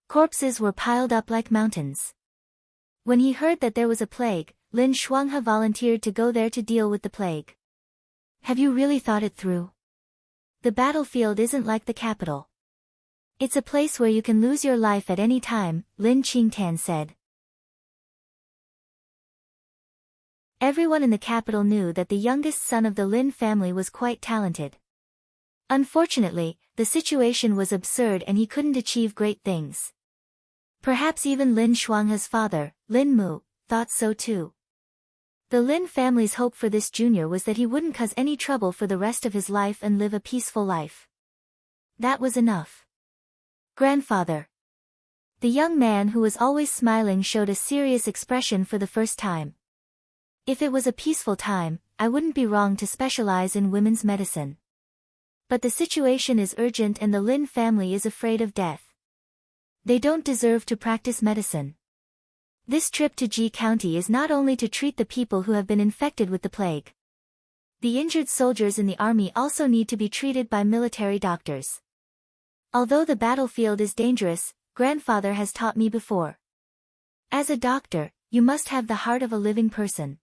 Corpses were piled up like mountains. When he heard that there was a plague, Lin Shuanghe volunteered to go there to deal with the plague. Have you really thought it through? The battlefield isn't like the capital. It's a place where you can lose your life at any time, Lin Qingtan said. Everyone in the capital knew that the youngest son of the Lin family was quite talented. Unfortunately, the situation was absurd and he couldn't achieve great things. Perhaps even Lin Shuanghe's father, Lin Mu, thought so too. The Lin family's hope for this junior was that he wouldn't cause any trouble for the rest of his life and live a peaceful life. That was enough. Grandfather. The young man who was always smiling showed a serious expression for the first time. If it was a peaceful time, I wouldn't be wrong to specialize in women's medicine. But the situation is urgent and the Lin family is afraid of death. They don't deserve to practice medicine. This trip to Ji County is not only to treat the people who have been infected with the plague. The injured soldiers in the army also need to be treated by military doctors. Although the battlefield is dangerous, grandfather has taught me before. As a doctor, you must have the heart of a living person.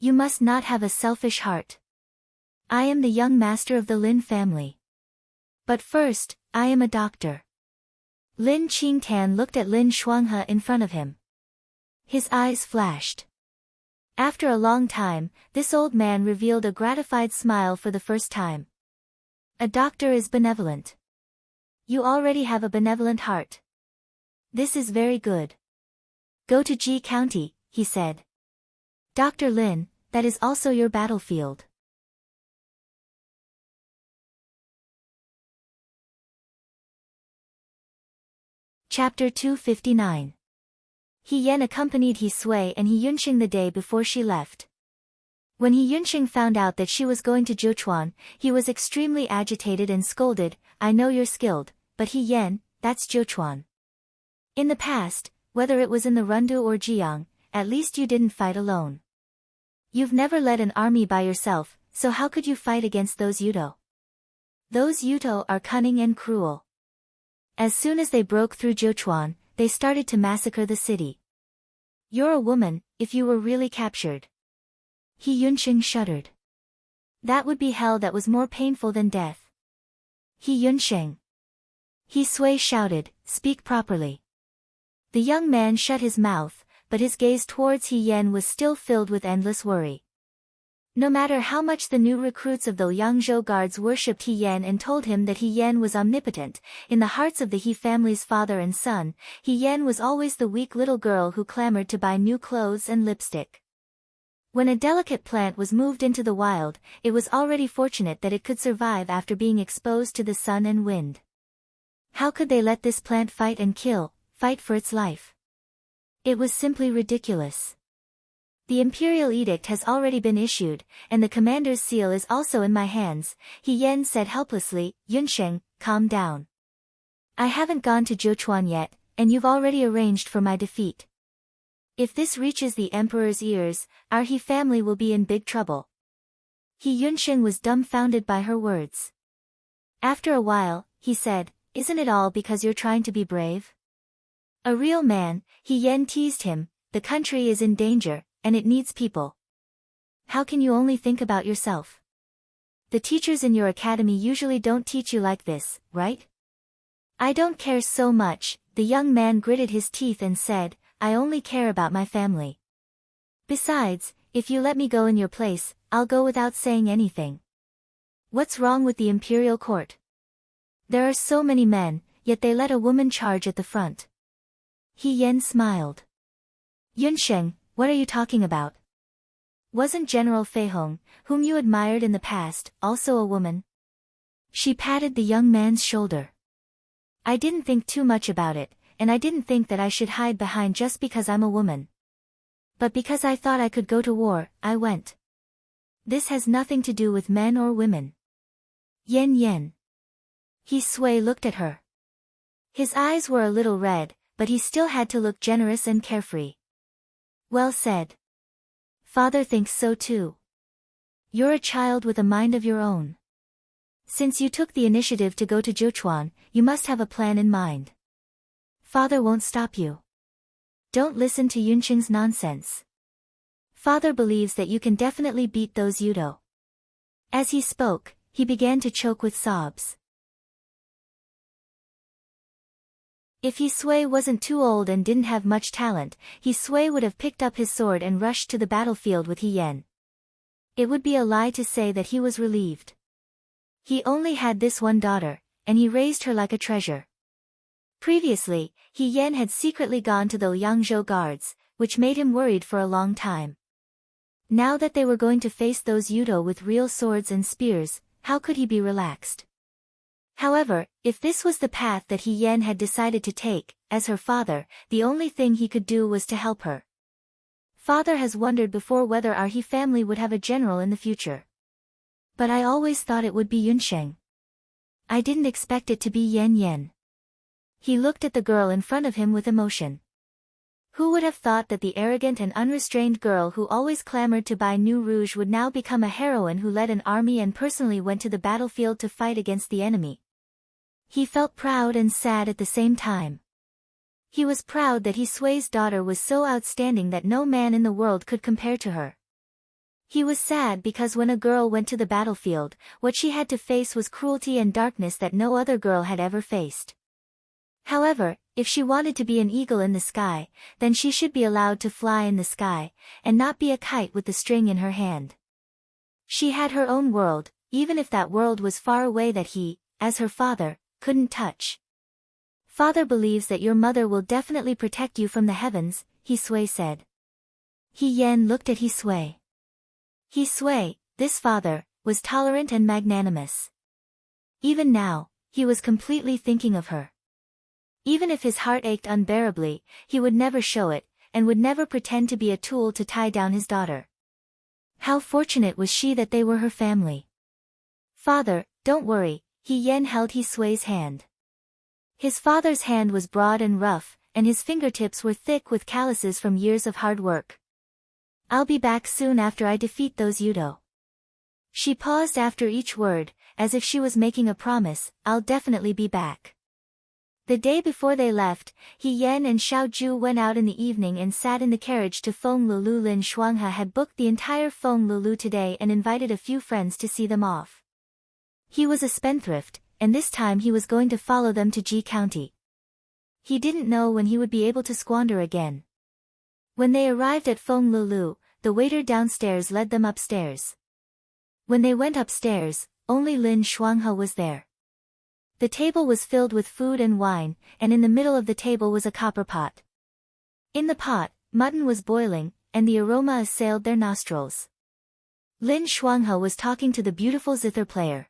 You must not have a selfish heart. I am the young master of the Lin family. But first, I am a doctor. Lin Qingtan looked at Lin Shuanghe in front of him. His eyes flashed. After a long time, this old man revealed a gratified smile for the first time. A doctor is benevolent. You already have a benevolent heart. This is very good. Go to Ji County, he said. Dr. Lin, that is also your battlefield. Chapter 259. He Yan accompanied He Sui and He Yunxing the day before she left. When He Yunxing found out that she was going to Zhochuan, he was extremely agitated and scolded, I know you're skilled, but He Yan, that's Zhochuan. In the past, whether it was in the Rundu or Jiang, at least you didn't fight alone. You've never led an army by yourself, so how could you fight against those Yuto? Those Yuto are cunning and cruel. As soon as they broke through Zhochuan, they started to massacre the city. You're a woman, if you were really captured. He Yunxing shuddered. That would be hell that was more painful than death. He Yunxing. He Sui shouted, speak properly. The young man shut his mouth, but his gaze towards He Yan was still filled with endless worry. No matter how much the new recruits of the Yangzhou guards worshipped He Yan and told him that He Yan was omnipotent, in the hearts of the He family's father and son, He Yan was always the weak little girl who clamored to buy new clothes and lipstick. When a delicate plant was moved into the wild, it was already fortunate that it could survive after being exposed to the sun and wind. How could they let this plant fight and kill, fight for its life? It was simply ridiculous. The imperial edict has already been issued, and the commander's seal is also in my hands, He Yan said helplessly. Yunsheng, calm down. I haven't gone to Zhochuan yet, and you've already arranged for my defeat. If this reaches the emperor's ears, our He family will be in big trouble. He Yunsheng was dumbfounded by her words. After a while, he said, isn't it all because you're trying to be brave? A real man, He Yan teased him, the country is in danger, and it needs people. How can you only think about yourself? The teachers in your academy usually don't teach you like this, right? I don't care so much, the young man gritted his teeth and said, I only care about my family. Besides, if you let me go in your place, I'll go without saying anything. What's wrong with the imperial court? There are so many men, yet they let a woman charge at the front. He Yan smiled. Yunsheng, what are you talking about? Wasn't General Fei Hong, whom you admired in the past, also a woman? She patted the young man's shoulder. I didn't think too much about it, and I didn't think that I should hide behind just because I'm a woman. But because I thought I could go to war, I went. This has nothing to do with men or women. Yan. He Sui looked at her. His eyes were a little red, but he still had to look generous and carefree. Well said. Father thinks so too. You're a child with a mind of your own. Since you took the initiative to go to Zhochuan, you must have a plan in mind. Father won't stop you. Don't listen to Yunsheng's nonsense. Father believes that you can definitely beat those Yudo. As he spoke, he began to choke with sobs. If He Sui wasn't too old and didn't have much talent, He Sui would have picked up his sword and rushed to the battlefield with He Yan. It would be a lie to say that he was relieved. He only had this one daughter, and he raised her like a treasure. Previously, He Yan had secretly gone to the Liangzhou guards, which made him worried for a long time. Now that they were going to face those Yudo with real swords and spears, how could he be relaxed? However, if this was the path that He Yan had decided to take, as her father, the only thing he could do was to help her. Father has wondered before whether our He family would have a general in the future. But I always thought it would be Yunsheng. I didn't expect it to be Yan. He looked at the girl in front of him with emotion. Who would have thought that the arrogant and unrestrained girl who always clamored to buy new rouge would now become a heroine who led an army and personally went to the battlefield to fight against the enemy? He felt proud and sad at the same time. He was proud that He Sui's daughter was so outstanding that no man in the world could compare to her. He was sad because when a girl went to the battlefield, what she had to face was cruelty and darkness that no other girl had ever faced. However, if she wanted to be an eagle in the sky, then she should be allowed to fly in the sky, and not be a kite with the string in her hand. She had her own world, even if that world was far away that he, as her father, couldn't touch. Father believes that your mother will definitely protect you from the heavens, He Sui said. He Yan looked at He Sui. He Sui, this father, was tolerant and magnanimous. Even now, he was completely thinking of her. Even if his heart ached unbearably, he would never show it, and would never pretend to be a tool to tie down his daughter. How fortunate was she that they were her family. Father, don't worry, He Yan held He Sui's hand. His father's hand was broad and rough, and his fingertips were thick with calluses from years of hard work. I'll be back soon after I defeat those Yudo. She paused after each word, as if she was making a promise, I'll definitely be back. The day before they left, He Yan and Xiao Zhu went out in the evening and sat in the carriage to Feng Lulu. Lin Shuanghe had booked the entire Feng Lulu today and invited a few friends to see them off. He was a spendthrift, and this time he was going to follow them to Ji County. He didn't know when he would be able to squander again. When they arrived at Feng Lulu, the waiter downstairs led them upstairs. When they went upstairs, only Lin Shuanghe was there. The table was filled with food and wine, and in the middle of the table was a copper pot. In the pot, mutton was boiling, and the aroma assailed their nostrils. Lin Shuanghe was talking to the beautiful zither player.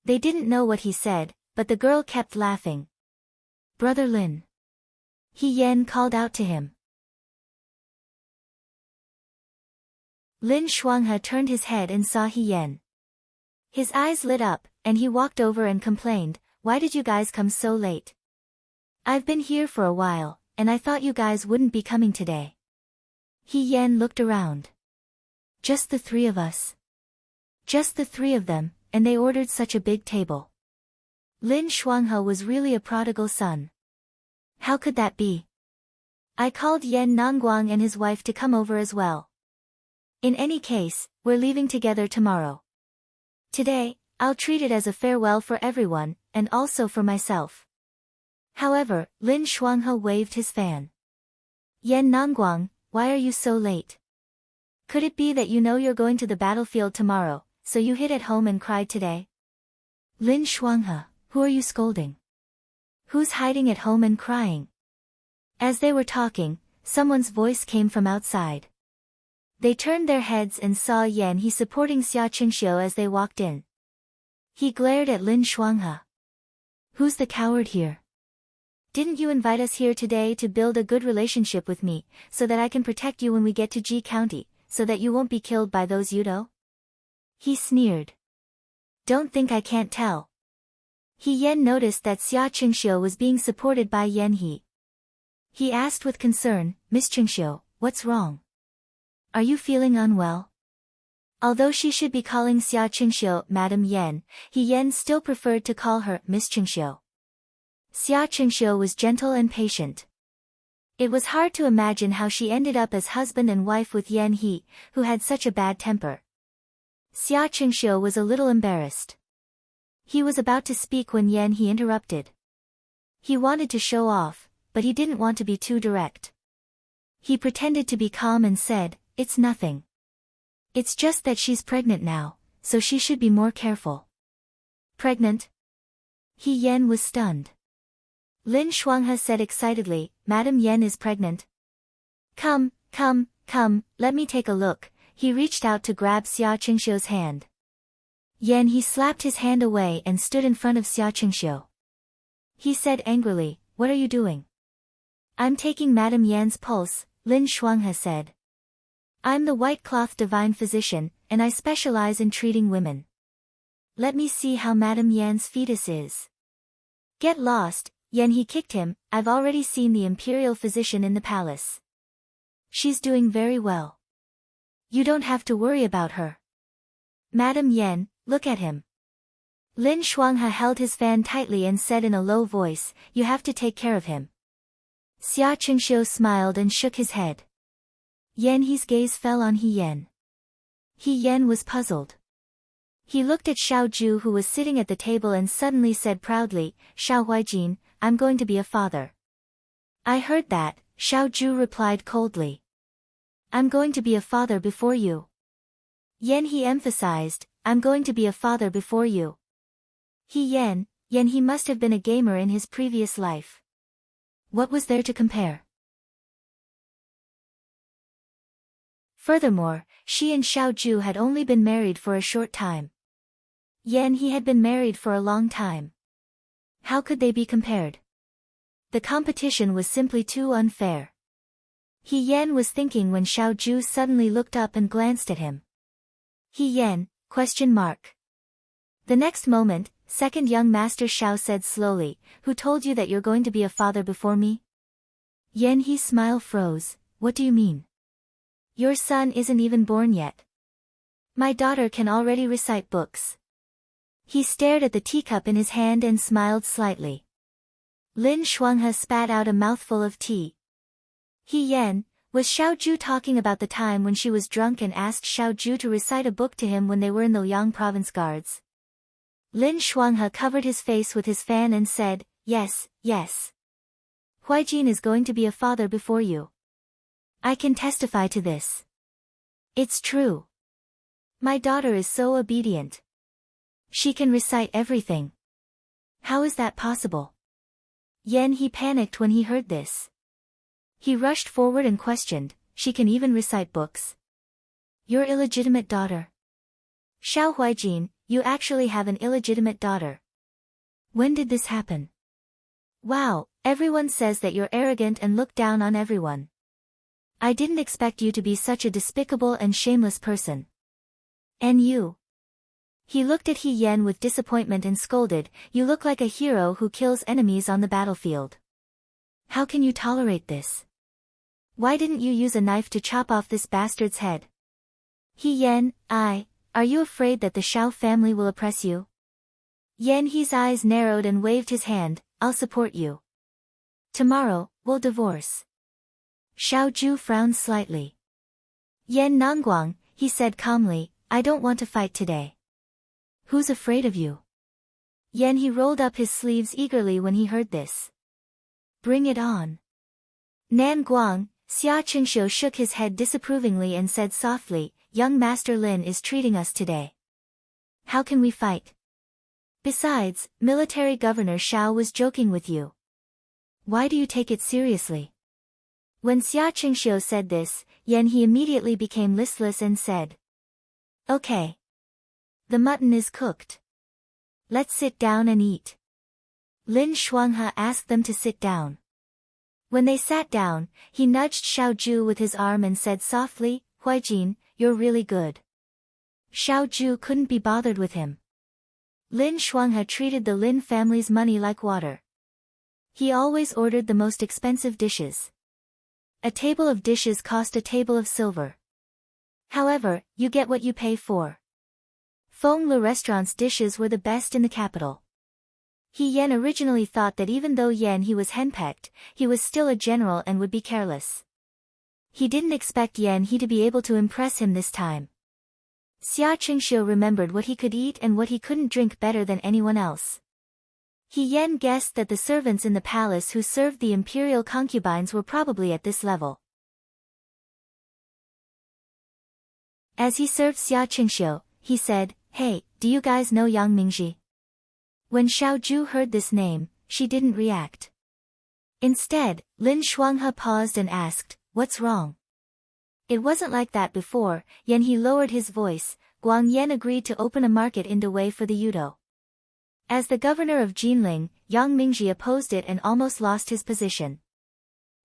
They didn't know what he said, but the girl kept laughing. "Brother Lin." He Yan called out to him. Lin Shuanghe turned his head and saw He Yan. His eyes lit up, and he walked over and complained, "Why did you guys come so late? I've been here for a while, and I thought you guys wouldn't be coming today." He Yan looked around. "Just the three of us." Just the three of them, and they ordered such a big table. Lin Shuanghe was really a prodigal son. How could that be? I called Yan Nongguang and his wife to come over as well. In any case, we're leaving together tomorrow. Today, I'll treat it as a farewell for everyone, and also for myself. However, Lin Shuanghe waved his fan. "Yan Nongguang, why are you so late? Could it be that you know you're going to the battlefield tomorrow, so you hid at home and cried today?" "Lin Shuanghe, who are you scolding? Who's hiding at home and crying?" As they were talking, someone's voice came from outside. They turned their heads and saw Yan He supporting Xia Qingxiu as they walked in. He glared at Lin Shuanghe. "Who's the coward here? Didn't you invite us here today to build a good relationship with me, so that I can protect you when we get to Ji County, so that you won't be killed by those Yudo?" He sneered. "Don't think I can't tell." He Yan noticed that Xia Qingxiu was being supported by Yan He. He asked with concern, "Miss Qingxiu, what's wrong? Are you feeling unwell?" Although she should be calling Xia Qingxiu Madam Yan, He Yan still preferred to call her Miss Qingxiu. Xia Qingxiu was gentle and patient. It was hard to imagine how she ended up as husband and wife with Yan He, who had such a bad temper. Xia Qingxiu was a little embarrassed. He was about to speak when Yan He interrupted. He wanted to show off, but he didn't want to be too direct. He pretended to be calm and said, "It's nothing. It's just that she's pregnant now, so she should be more careful." "Pregnant?" He Yan was stunned. Lin Shuanghe said excitedly, "Madam Yan is pregnant? Come, let me take a look." He reached out to grab Xia Qingxiu's hand. Yan He slapped his hand away and stood in front of Xia Qingxiu. He said angrily, "What are you doing?" "I'm taking Madam Yan's pulse," Lin Shuanghe said. "I'm the white cloth divine physician, and I specialize in treating women. Let me see how Madam Yan's fetus is." "Get lost," Yan He kicked him. "I've already seen the imperial physician in the palace. She's doing very well. You don't have to worry about her." "Madam Yan, look at him." Lin Shuanghe held his fan tightly and said in a low voice, "You have to take care of him." Xia Qingxiu smiled and shook his head. Yan He's gaze fell on He Yan. He Yan was puzzled. He looked at Xiao Zhu who was sitting at the table and suddenly said proudly, "Xiao Huijin, I'm going to be a father." "I heard that," Xiao Zhu replied coldly. "I'm going to be a father before you." Yan He emphasized, "I'm going to be a father before you." Yan He must have been a gamer in his previous life. What was there to compare? Furthermore, she and Xiao Zhu had only been married for a short time. Yan He had been married for a long time. How could they be compared? The competition was simply too unfair. He Yan was thinking when Xiao Zhu suddenly looked up and glanced at him. He Yan? The next moment, second young master Xiao said slowly, "Who told you that you're going to be a father before me?" Yan He's smile froze. "What do you mean? Your son isn't even born yet. My daughter can already recite books." He stared at the teacup in his hand and smiled slightly. Lin Shuanghe spat out a mouthful of tea. He Yan, was Xiao Zhu talking about the time when she was drunk and asked Xiao Zhu to recite a book to him when they were in the Liang province guards? Lin Shuanghe covered his face with his fan and said, yes. Huijin is going to be a father before you. I can testify to this. It's true. My daughter is so obedient. She can recite everything. How is that possible? Yan He panicked when he heard this. He rushed forward and questioned, she can even recite books. Your illegitimate daughter. Xiao Huijin, you actually have an illegitimate daughter. When did this happen? Wow, everyone says that you're arrogant and look down on everyone. I didn't expect you to be such a despicable and shameless person. And you? He looked at He Yan with disappointment and scolded, you look like a hero who kills enemies on the battlefield. How can you tolerate this? Why didn't you use a knife to chop off this bastard's head? He Yan, are you afraid that the Xiao family will oppress you? Yan He's eyes narrowed and waved his hand, I'll support you. Tomorrow, we'll divorce. Xiao Ju frowned slightly. Yan Nangguang, he said calmly, I don't want to fight today. Who's afraid of you? Yan He rolled up his sleeves eagerly when he heard this. Bring it on. Nan Guang, Xia Qingxiu shook his head disapprovingly and said softly, young Master Lin is treating us today. How can we fight? Besides, Military Governor Xiao was joking with you. Why do you take it seriously? When Xia Qingxiu said this, Yan He immediately became listless and said, Okay. The mutton is cooked. Let's sit down and eat. Lin Shuanghe asked them to sit down. When they sat down, he nudged Xiao Ju with his arm and said softly, Huijin, you're really good. Xiao Ju couldn't be bothered with him. Lin Shuanghe treated the Lin family's money like water. He always ordered the most expensive dishes. A table of dishes cost a table of silver. However, you get what you pay for. Feng Le restaurant's dishes were the best in the capital. He Yan originally thought that even though He was henpecked, he was still a general and would be careless. He didn't expect He to be able to impress him this time. Xia Qingxiu remembered what he could eat and what he couldn't drink better than anyone else. He Yan guessed that the servants in the palace who served the imperial concubines were probably at this level. As he served Xia Qingxiu, he said, Hey, do you guys know Yang Mingji? When Xiao Ju heard this name, she didn't react. Instead, Lin Shuanghe paused and asked, What's wrong? It wasn't like that before. Yan He lowered his voice. Guang Yan agreed to open a market in Dawei for the Yudo. As the governor of Jinling, Yang Mingji opposed it and almost lost his position.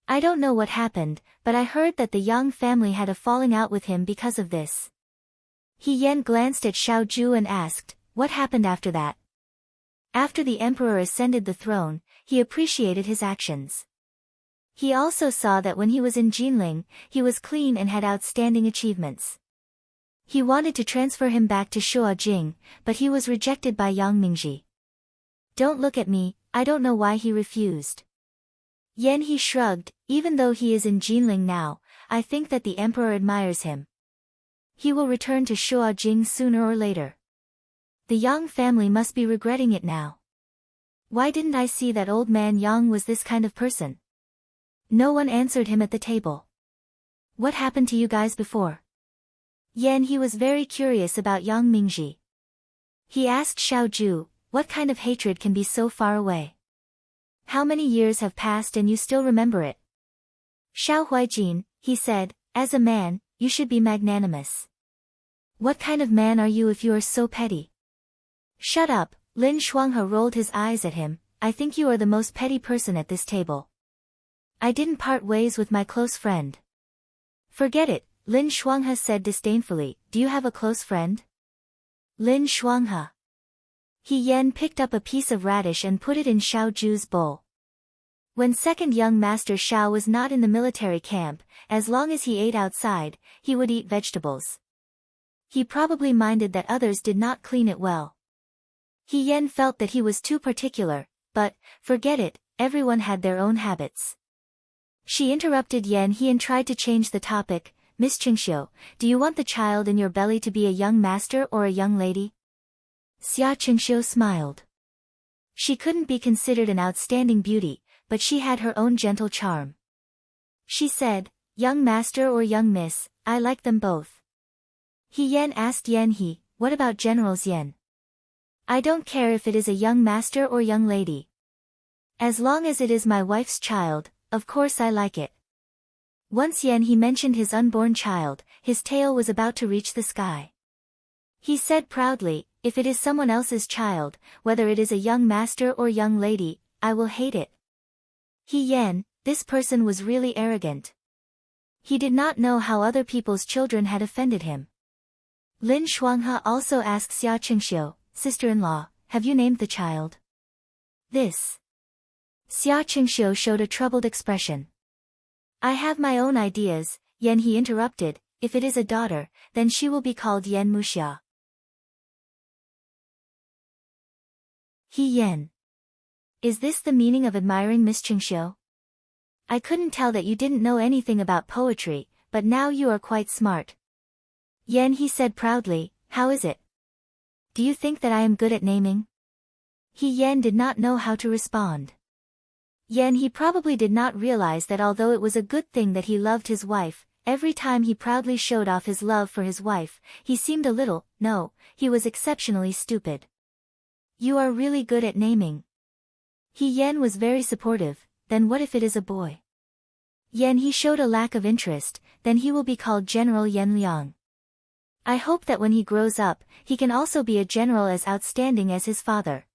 I don't know what happened, but I heard that the Yang family had a falling out with him because of this. He Yan glanced at Xiao Ju and asked, What happened after that? After the emperor ascended the throne, he appreciated his actions. He also saw that when he was in Jinling, he was clean and had outstanding achievements. He wanted to transfer him back to Shuajing, but he was rejected by Yang Mingji. Don't look at me, I don't know why he refused. Yan He shrugged, even though he is in Jinling now, I think that the emperor admires him. He will return to Shuajing sooner or later. The Yang family must be regretting it now. Why didn't I see that old man Yang was this kind of person? No one answered him at the table. What happened to you guys before? Yan He was very curious about Yang Mingji. He asked Xiao Ju, what kind of hatred can be so far away? How many years have passed and you still remember it? Xiao Huijin, he said, as a man, you should be magnanimous. What kind of man are you if you are so petty? Shut up, Lin Shuanghe rolled his eyes at him, I think you are the most petty person at this table. I didn't part ways with my close friend. Forget it, Lin Shuanghe said disdainfully, do you have a close friend? Lin Shuanghe. He Yan picked up a piece of radish and put it in Xiao Ju's bowl. When second young master Xiao was not in the military camp, as long as he ate outside, he would eat vegetables. He probably minded that others did not clean it well. He Yan felt that he was too particular, but, forget it, everyone had their own habits. She interrupted Yan He and tried to change the topic, Miss Qingxiu, do you want the child in your belly to be a young master or a young lady? Xia Qingxiu smiled. She couldn't be considered an outstanding beauty, but she had her own gentle charm. She said, young master or young miss, I like them both. He Yan asked Yan He, what about General's Yan? I don't care if it is a young master or young lady. As long as it is my wife's child, of course I like it. Once he mentioned his unborn child, his tail was about to reach the sky. He said proudly, if it is someone else's child, whether it is a young master or young lady, I will hate it. This person was really arrogant. He did not know how other people's children had offended him. Lin Shuanghe also asked Xia Qingxiu, sister-in-law, have you named the child? This. Xia Qingxiu showed a troubled expression. I have my own ideas, he interrupted, if it is a daughter, then she will be called Yan Muxia. Is this the meaning of admiring Miss Qingxiu? I couldn't tell that you didn't know anything about poetry, but now you are quite smart. He said proudly, how is it? Do you think that I am good at naming? Did not know how to respond. He probably did not realize that although it was a good thing that he loved his wife, every time he proudly showed off his love for his wife, he seemed he was exceptionally stupid. You are really good at naming. He was very supportive, then what if it is a boy? He showed a lack of interest, then he will be called General Yan Liang. I hope that when he grows up, he can also be a general as outstanding as his father.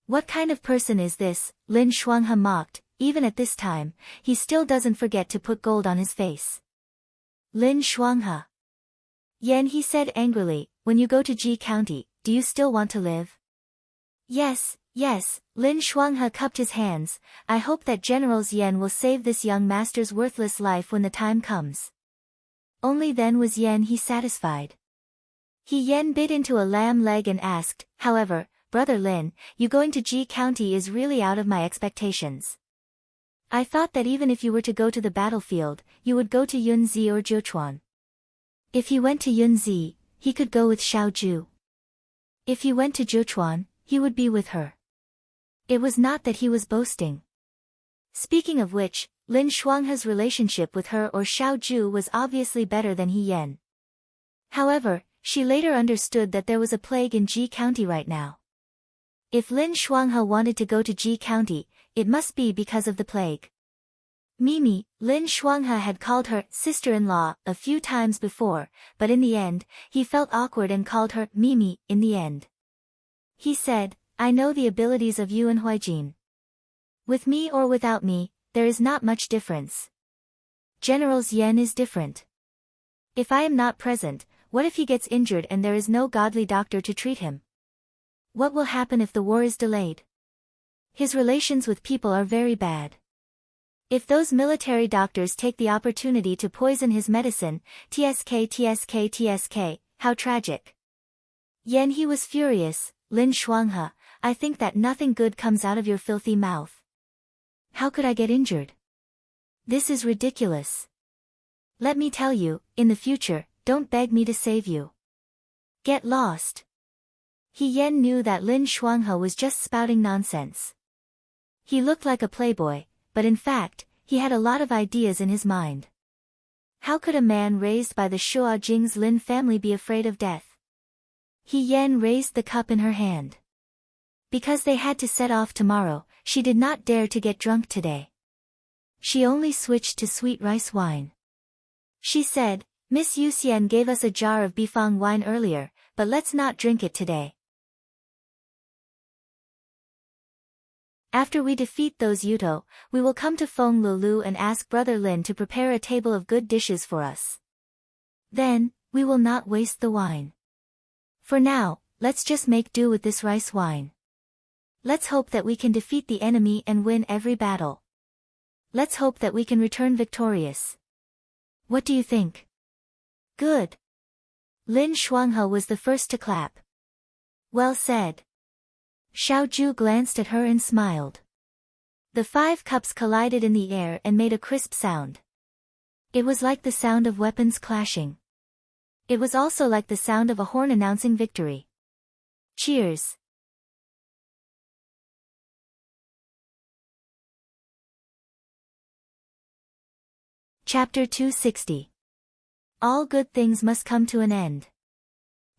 What kind of person is this? Lin Shuanghe mocked, even at this time, he still doesn't forget to put gold on his face. Lin Shuanghe. He said angrily, when you go to Ji County, do you still want to live? Yes, Lin Shuanghe cupped his hands, I hope that General Yan will save this young master's worthless life when the time comes. Only then was he satisfied. He bit into a lamb leg and asked, however, Brother Lin, you going to Ji County is really out of my expectations. I thought that even if you were to go to the battlefield, you would go to Yunzi or Zhechuan. If he went to Yunzi, he could go with Xiao Zhu. If he went to Zhechuan, he would be with her. It was not that he was boasting. Speaking of which, Lin Shuanghe's relationship with her or Xiao Zhu was obviously better than He. However, she later understood that there was a plague in Ji County right now. If Lin Shuanghe wanted to go to Ji County, it must be because of the plague. Mimi, Lin Shuanghe had called her sister-in-law a few times before, but in the end, he felt awkward and called her Mimi in the end. He said, I know the abilities of you and Huijin. With me or without me, there is not much difference. General Yan is different. If I am not present, what if he gets injured and there is no godly doctor to treat him? What will happen if the war is delayed? His relations with people are very bad. If those military doctors take the opportunity to poison his medicine, tsk, how tragic. He was furious, Lin Shuanghe, I think that nothing good comes out of your filthy mouth. How could I get injured? This is ridiculous. Let me tell you, in the future, don't beg me to save you. Get lost. He knew that Lin Shuanghe was just spouting nonsense. He looked like a playboy, but in fact, he had a lot of ideas in his mind. How could a man raised by the Shua Jing's Lin family be afraid of death? He raised the cup in her hand. Because they had to set off tomorrow, she did not dare to get drunk today. She only switched to sweet rice wine. She said, Miss Yuxian gave us a jar of bifang wine earlier, but let's not drink it today. After we defeat those Yuto, we will come to Feng Lulu and ask Brother Lin to prepare a table of good dishes for us. Then, we will not waste the wine. For now, let's just make do with this rice wine. Let's hope that we can defeat the enemy and win every battle. Let's hope that we can return victorious. What do you think? Good. Lin Shuanghe was the first to clap. Well said. Xiao Zhu glanced at her and smiled. The 5 cups collided in the air and made a crisp sound. It was like the sound of weapons clashing. It was also like the sound of a horn announcing victory. Cheers. Chapter 260. All good things must come to an end.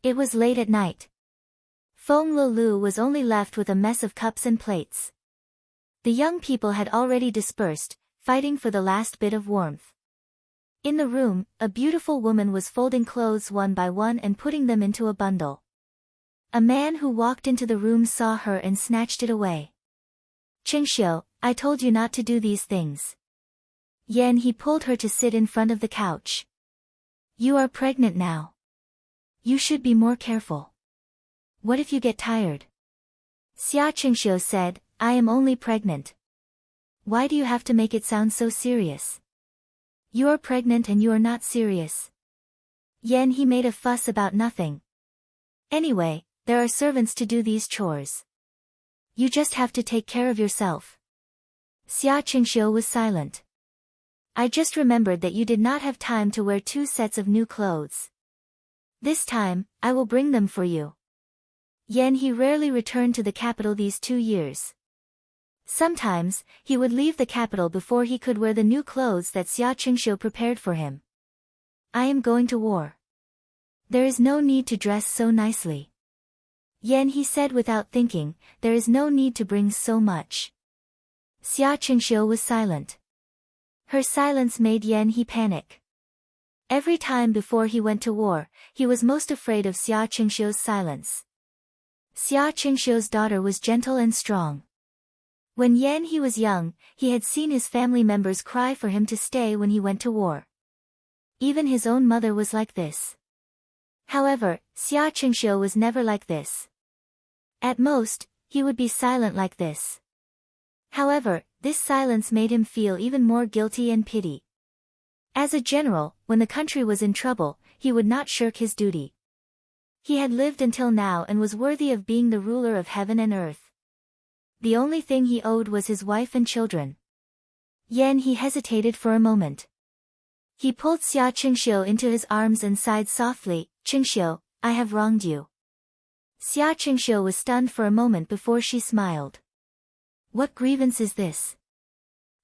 It was late at night. Feng Lulu was only left with a mess of cups and plates. The young people had already dispersed, fighting for the last bit of warmth. In the room, a beautiful woman was folding clothes one by one and putting them into a bundle. A man who walked into the room saw her and snatched it away. "Qingxiu, I told you not to do these things." He pulled her to sit in front of the couch. "You are pregnant now. You should be more careful. What if you get tired?" Qingxiu said, "I am only pregnant. Why do you have to make it sound so serious? You are pregnant and you are not serious." He made a fuss about nothing. "Anyway, there are servants to do these chores. You just have to take care of yourself." Qingxiu was silent. "I just remembered that you did not have time to wear 2 sets of new clothes. This time, I will bring them for you." He rarely returned to the capital these 2 years. Sometimes, he would leave the capital before he could wear the new clothes that Qingxiu prepared for him. "I am going to war. There is no need to dress so nicely." He said without thinking, "There is no need to bring so much." Qingxiu was silent. Her silence made he panic. Every time before he went to war, he was most afraid of Qingxiu's silence. Qingxiu's daughter was gentle and strong. When he was young, he had seen his family members cry for him to stay when he went to war. Even his own mother was like this. However, Qingxiu was never like this. At most, he would be silent like this. However, this silence made him feel even more guilty and pity. As a general, when the country was in trouble, he would not shirk his duty. He had lived until now and was worthy of being the ruler of heaven and earth. The only thing he owed was his wife and children. He hesitated for a moment. He pulled Qingxiu into his arms and sighed softly, "Qingxiu, I have wronged you." Qingxiu was stunned for a moment before she smiled. "What grievance is this?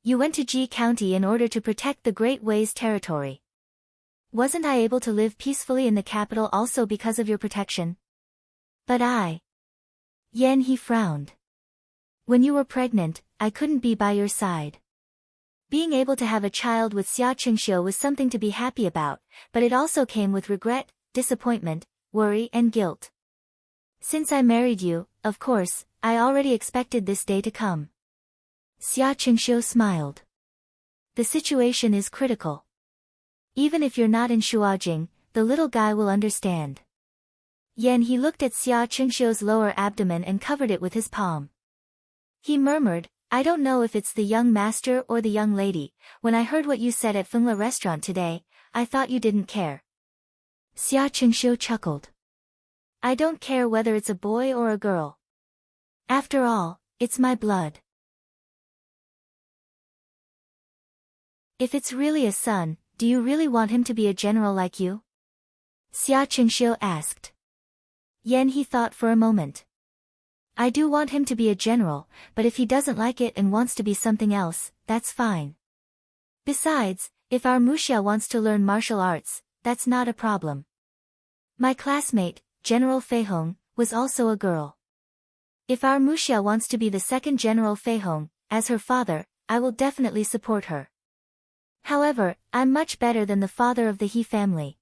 You went to Ji County in order to protect the Great Wei's territory. Wasn't I able to live peacefully in the capital also because of your protection?" "But I..." He frowned. "When you were pregnant, I couldn't be by your side." Being able to have a child with Qingxiu was something to be happy about, but it also came with regret, disappointment, worry and guilt. "Since I married you, of course, I already expected this day to come." Qingxiu smiled. "The situation is critical. Even if you're not in Shuajing, the little guy will understand." He looked at Qingxiu's lower abdomen and covered it with his palm. He murmured, "I don't know if it's the young master or the young lady. When I heard what you said at Fengla restaurant today, I thought you didn't care." Qingxiu chuckled. "I don't care whether it's a boy or a girl. After all, it's my blood. If it's really a son, do you really want him to be a general like you?" Qingxiu asked. He thought for a moment. "I do want him to be a general, but if he doesn't like it and wants to be something else, that's fine. Besides, if our Muxia wants to learn martial arts, that's not a problem. My classmate, General Feihong, was also a girl. If our Muxia wants to be the second General Feihong, as her father, I will definitely support her. However, I'm much better than the father of the He family.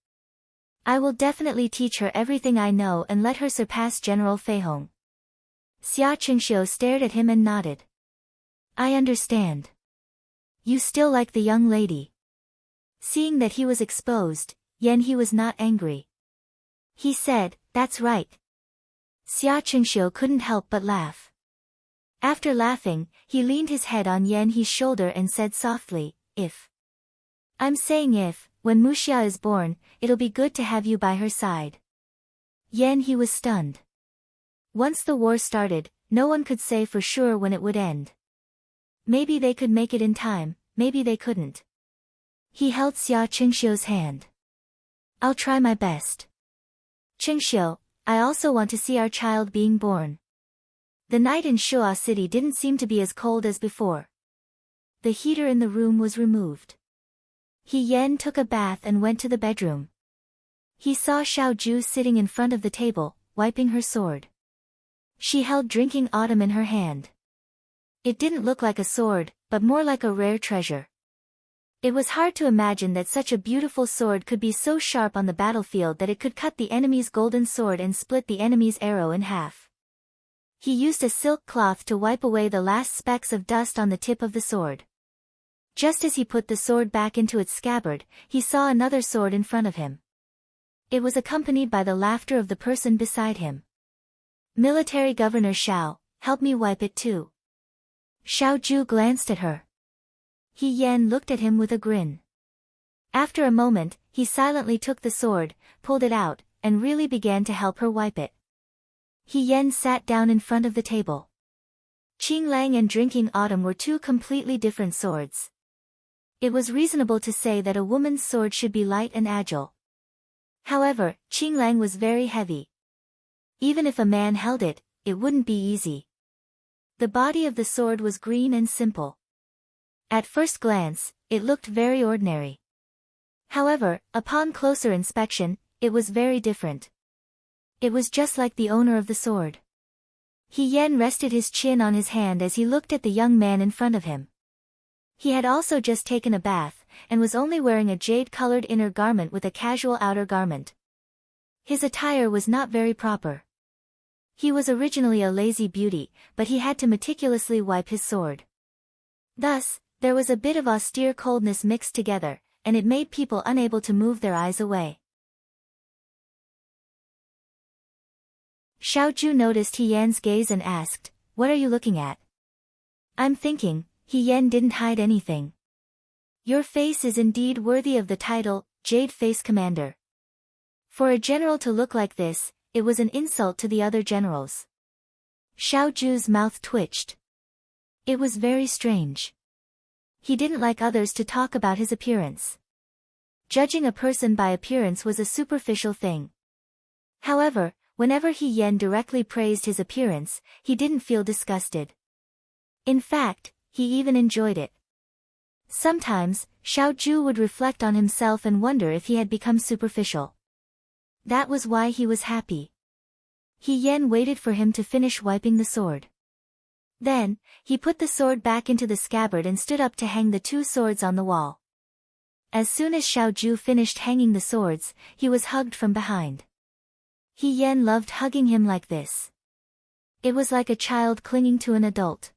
I will definitely teach her everything I know and let her surpass General Feihong." Qingxiu stared at him and nodded. "I understand. You still like the young lady." Seeing that he was exposed, he was not angry. He said, "That's right." Qingxiu couldn't help but laugh. After laughing, he leaned his head on He's shoulder and said softly, "If. I'm saying if, when Muxia is born, it'll be good to have you by her side." He was stunned. Once the war started, no one could say for sure when it would end. Maybe they could make it in time, maybe they couldn't. He held Qingxiu's hand. "I'll try my best. Qingxiu, I also want to see our child being born." The night in Shua City didn't seem to be as cold as before. The heater in the room was removed. He took a bath and went to the bedroom. He saw Xiaoju sitting in front of the table, wiping her sword. She held drinking autumn in her hand. It didn't look like a sword, but more like a rare treasure. It was hard to imagine that such a beautiful sword could be so sharp on the battlefield that it could cut the enemy's golden sword and split the enemy's arrow in half. He used a silk cloth to wipe away the last specks of dust on the tip of the sword. Just as he put the sword back into its scabbard, he saw another sword in front of him. It was accompanied by the laughter of the person beside him. "Military Governor Xiao, help me wipe it too." Xiao Ju glanced at her. He Yan looked at him with a grin. After a moment, he silently took the sword, pulled it out, and really began to help her wipe it. He Yan sat down in front of the table. Qing Lang and Drinking Autumn were two completely different swords. It was reasonable to say that a woman's sword should be light and agile. However, Qing Lang was very heavy. Even if a man held it, it wouldn't be easy. The body of the sword was green and simple. At first glance, it looked very ordinary. However, upon closer inspection, it was very different. It was just like the owner of the sword. He Yan rested his chin on his hand as he looked at the young man in front of him. He had also just taken a bath, and was only wearing a jade-colored inner garment with a casual outer garment. His attire was not very proper. He was originally a lazy beauty, but he had to meticulously wipe his sword. Thus, there was a bit of austere coldness mixed together, and it made people unable to move their eyes away. Xiao Ju noticed He Yan's gaze and asked, "What are you looking at?" "I'm thinking." He Yan didn't hide anything. "Your face is indeed worthy of the title, Jade Face Commander." For a general to look like this, it was an insult to the other generals. Xiao Ju's mouth twitched. It was very strange. He didn't like others to talk about his appearance. Judging a person by appearance was a superficial thing. However, whenever He Yan directly praised his appearance, he didn't feel disgusted. In fact, he even enjoyed it. Sometimes, Xiao Ju would reflect on himself and wonder if he had become superficial. That was why he was happy. He Yan waited for him to finish wiping the sword. Then, he put the sword back into the scabbard and stood up to hang the two swords on the wall. As soon as Xiao Ju finished hanging the swords, he was hugged from behind. He Yan loved hugging him like this. It was like a child clinging to an adult.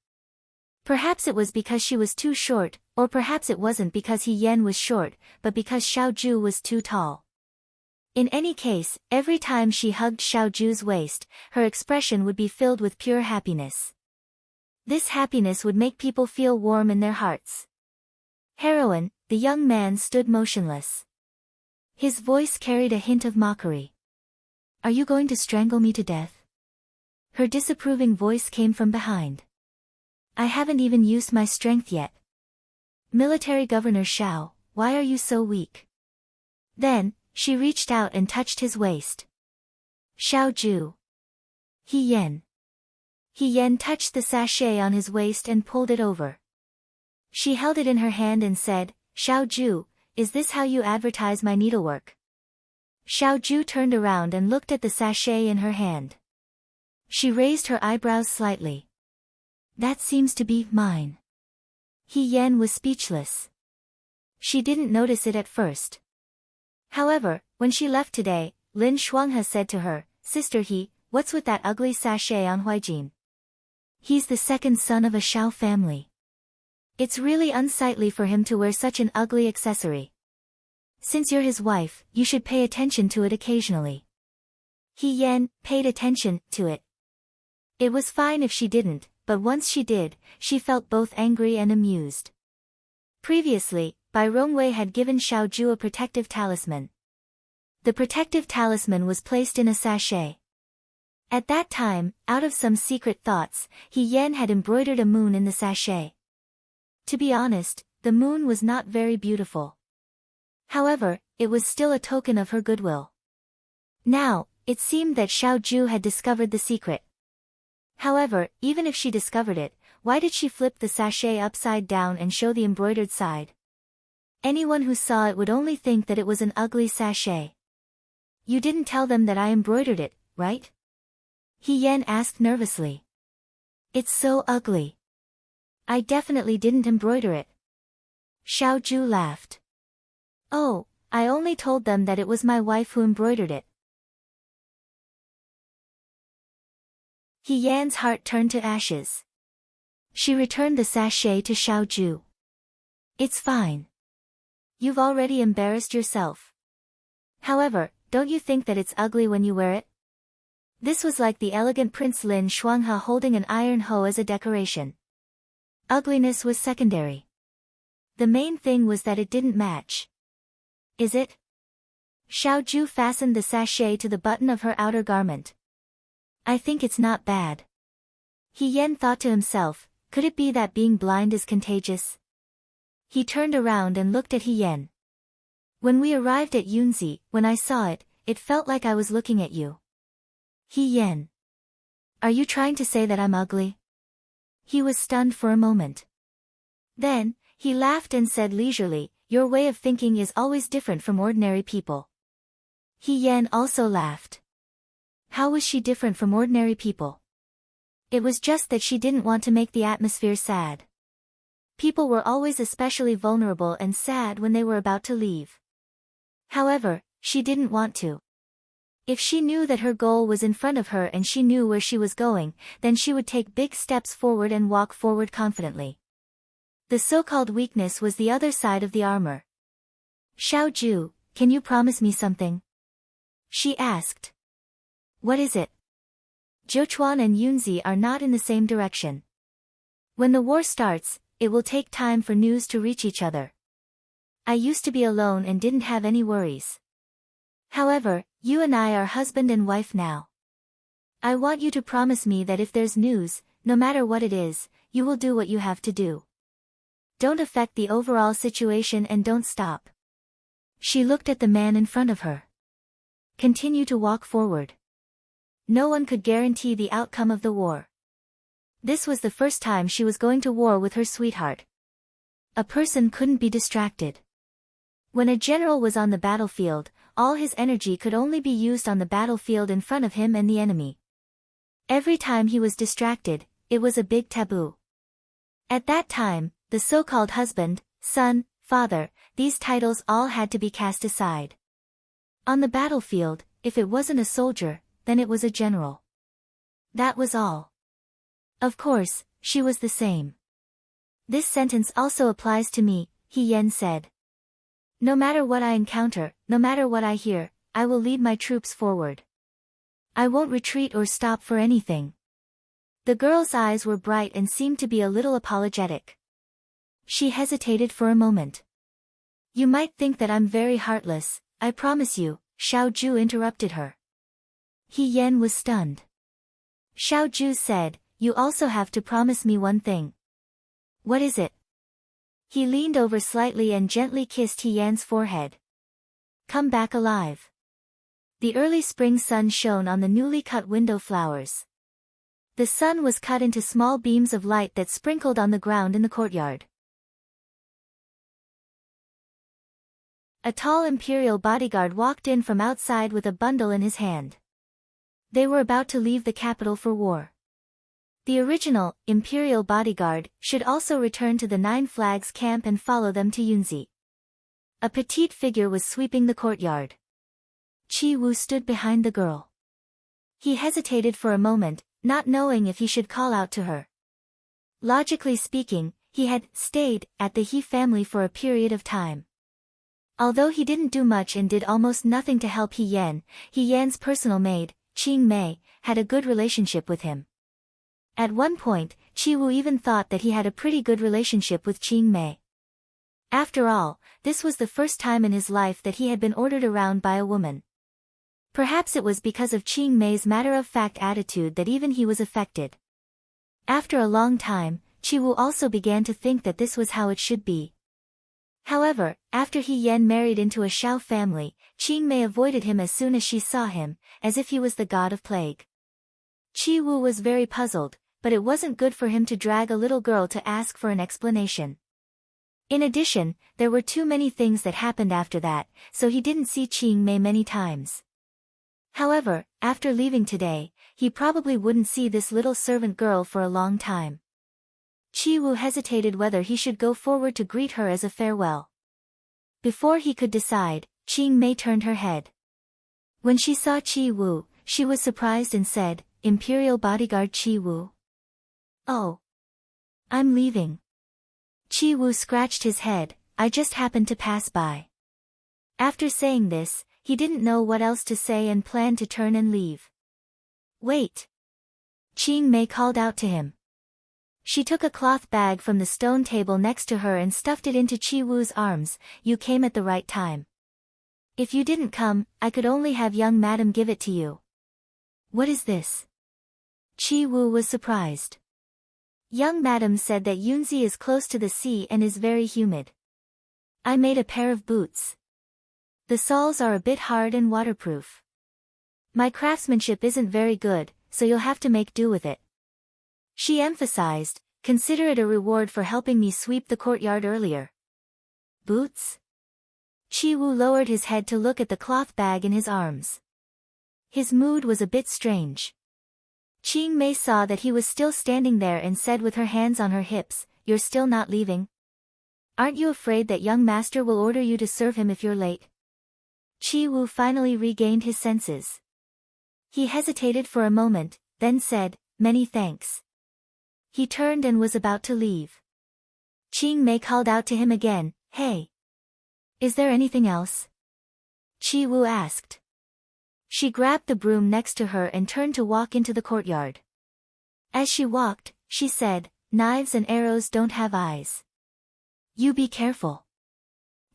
Perhaps it was because she was too short, or perhaps it wasn't because He Yan was short, but because Xiao Ju was too tall. In any case, every time she hugged Xiao Ju's waist, her expression would be filled with pure happiness. This happiness would make people feel warm in their hearts. "Heroine," the young man stood motionless. His voice carried a hint of mockery. "Are you going to strangle me to death?" Her disapproving voice came from behind. "I haven't even used my strength yet." "Military Governor Xiao, why are you so weak?" Then, she reached out and touched his waist. "Xiao Ju." He Yan. He Yan touched the sachet on his waist and pulled it over. She held it in her hand and said, "Xiao Ju, is this how you advertise my needlework?" Xiao Ju turned around and looked at the sachet in her hand. She raised her eyebrows slightly. "That seems to be mine." He Yan was speechless. She didn't notice it at first. However, when she left today, Lin Shuanghe said to her, "Sister He, what's with that ugly sachet on Huijin? He's the second son of a Shao family. It's really unsightly for him to wear such an ugly accessory. Since you're his wife, you should pay attention to it occasionally." He Yan paid attention to it. It was fine if she didn't, but once she did, she felt both angry and amused. Previously, Bai Rongwei had given Xiao Ju a protective talisman. The protective talisman was placed in a sachet. At that time, out of some secret thoughts, He Yan had embroidered a moon in the sachet. To be honest, the moon was not very beautiful. However, it was still a token of her goodwill. Now, it seemed that Xiao Ju had discovered the secret. However, even if she discovered it, why did she flip the sachet upside down and show the embroidered side? Anyone who saw it would only think that it was an ugly sachet. "You didn't tell them that I embroidered it, right?" He Yan asked nervously. "It's so ugly." "I definitely didn't embroider it." Xiao Zhu laughed. Oh, I only told them that it was my wife who embroidered it. He Yan's heart turned to ashes. She returned the sachet to Xiao Zhu. It's fine. You've already embarrassed yourself. However, don't you think that it's ugly when you wear it? This was like the elegant Prince Lin Shuanghe holding an iron hoe as a decoration. Ugliness was secondary. The main thing was that it didn't match. Is it? Xiao Zhu fastened the sachet to the button of her outer garment. I think it's not bad. He Yan thought to himself, could it be that being blind is contagious? He turned around and looked at He Yan. When we arrived at Yunzi, when I saw it, it felt like I was looking at you. He Yan. Are you trying to say that I'm ugly? He was stunned for a moment. Then, he laughed and said leisurely, your way of thinking is always different from ordinary people. He Yan also laughed. How was she different from ordinary people? It was just that she didn't want to make the atmosphere sad. People were always especially vulnerable and sad when they were about to leave. However, she didn't want to. If she knew that her goal was in front of her and she knew where she was going, then she would take big steps forward and walk forward confidently. The so-called weakness was the other side of the armor. Xiao Zhu, can you promise me something? She asked. What is it? Zhouchuan and Yunzi are not in the same direction. When the war starts, it will take time for news to reach each other. I used to be alone and didn't have any worries. However, you and I are husband and wife now. I want you to promise me that if there's news, no matter what it is, you will do what you have to do. Don't affect the overall situation and don't stop. She looked at the man in front of her. Continue to walk forward. No one could guarantee the outcome of the war. This was the first time she was going to war with her sweetheart. A person couldn't be distracted. When a general was on the battlefield, all his energy could only be used on the battlefield in front of him and the enemy. Every time he was distracted, it was a big taboo. At that time, the so-called husband, son, father, these titles all had to be cast aside. On the battlefield, if it wasn't a soldier, then it was a general. That was all. Of course, she was the same. This sentence also applies to me, He Yan said. No matter what I encounter, no matter what I hear, I will lead my troops forward. I won't retreat or stop for anything. The girl's eyes were bright and seemed to be a little apologetic. She hesitated for a moment. You might think that I'm very heartless, I promise you, Xiao Zhu interrupted her. He Yan was stunned. Xiao Zhu said, you also have to promise me one thing. What is it? He leaned over slightly and gently kissed He Yan's forehead. Come back alive. The early spring sun shone on the newly cut window flowers. The sun was cut into small beams of light that sprinkled on the ground in the courtyard. A tall imperial bodyguard walked in from outside with a bundle in his hand. They were about to leave the capital for war. The original, imperial bodyguard, should also return to the Nine Flags camp and follow them to Yunzi. A petite figure was sweeping the courtyard. Qi Wu stood behind the girl. He hesitated for a moment, not knowing if he should call out to her. Logically speaking, he had stayed at the He family for a period of time. Although he didn't do much and did almost nothing to help He Yan's personal maid, Qing Mei, had a good relationship with him. At one point, Qi Wu even thought that he had a pretty good relationship with Qing Mei. After all, this was the first time in his life that he had been ordered around by a woman. Perhaps it was because of Qing Mei's matter-of-fact attitude that even he was affected. After a long time, Qi Wu also began to think that this was how it should be. However, after He Yan married into a Xiao family, Qing Mei avoided him as soon as she saw him, as if he was the god of plague. Qi Wu was very puzzled, but it wasn't good for him to drag a little girl to ask for an explanation. In addition, there were too many things that happened after that, so he didn't see Qing Mei many times. However, after leaving today, he probably wouldn't see this little servant girl for a long time. Chi Wu hesitated whether he should go forward to greet her as a farewell. Before he could decide, Qing Mei turned her head. When she saw Chi Wu, she was surprised and said, "Imperial bodyguard Chi Wu? Oh. I'm leaving." Chi Wu scratched his head, "I just happened to pass by." After saying this, he didn't know what else to say and planned to turn and leave. "Wait." Qing Mei called out to him. She took a cloth bag from the stone table next to her and stuffed it into Chi Wu's arms. "You came at the right time. If you didn't come, I could only have young madam give it to you." "What is this?" Chi Wu was surprised. "Young madam said that Yunzi is close to the sea and is very humid. I made a pair of boots. The soles are a bit hard and waterproof. My craftsmanship isn't very good, so you'll have to make do with it." She emphasized, "Consider it a reward for helping me sweep the courtyard earlier." "Boots?" Chi Wu lowered his head to look at the cloth bag in his arms. His mood was a bit strange. Qing Mei saw that he was still standing there and said with her hands on her hips, "You're still not leaving? Aren't you afraid that young master will order you to serve him if you're late?" Chi Wu finally regained his senses. He hesitated for a moment, then said, "Many thanks." He turned and was about to leave. Qing Mei called out to him again, "Hey! Is there anything else?" Chi Wu asked. She grabbed the broom next to her and turned to walk into the courtyard. As she walked, she said, "Knives and arrows don't have eyes. You be careful."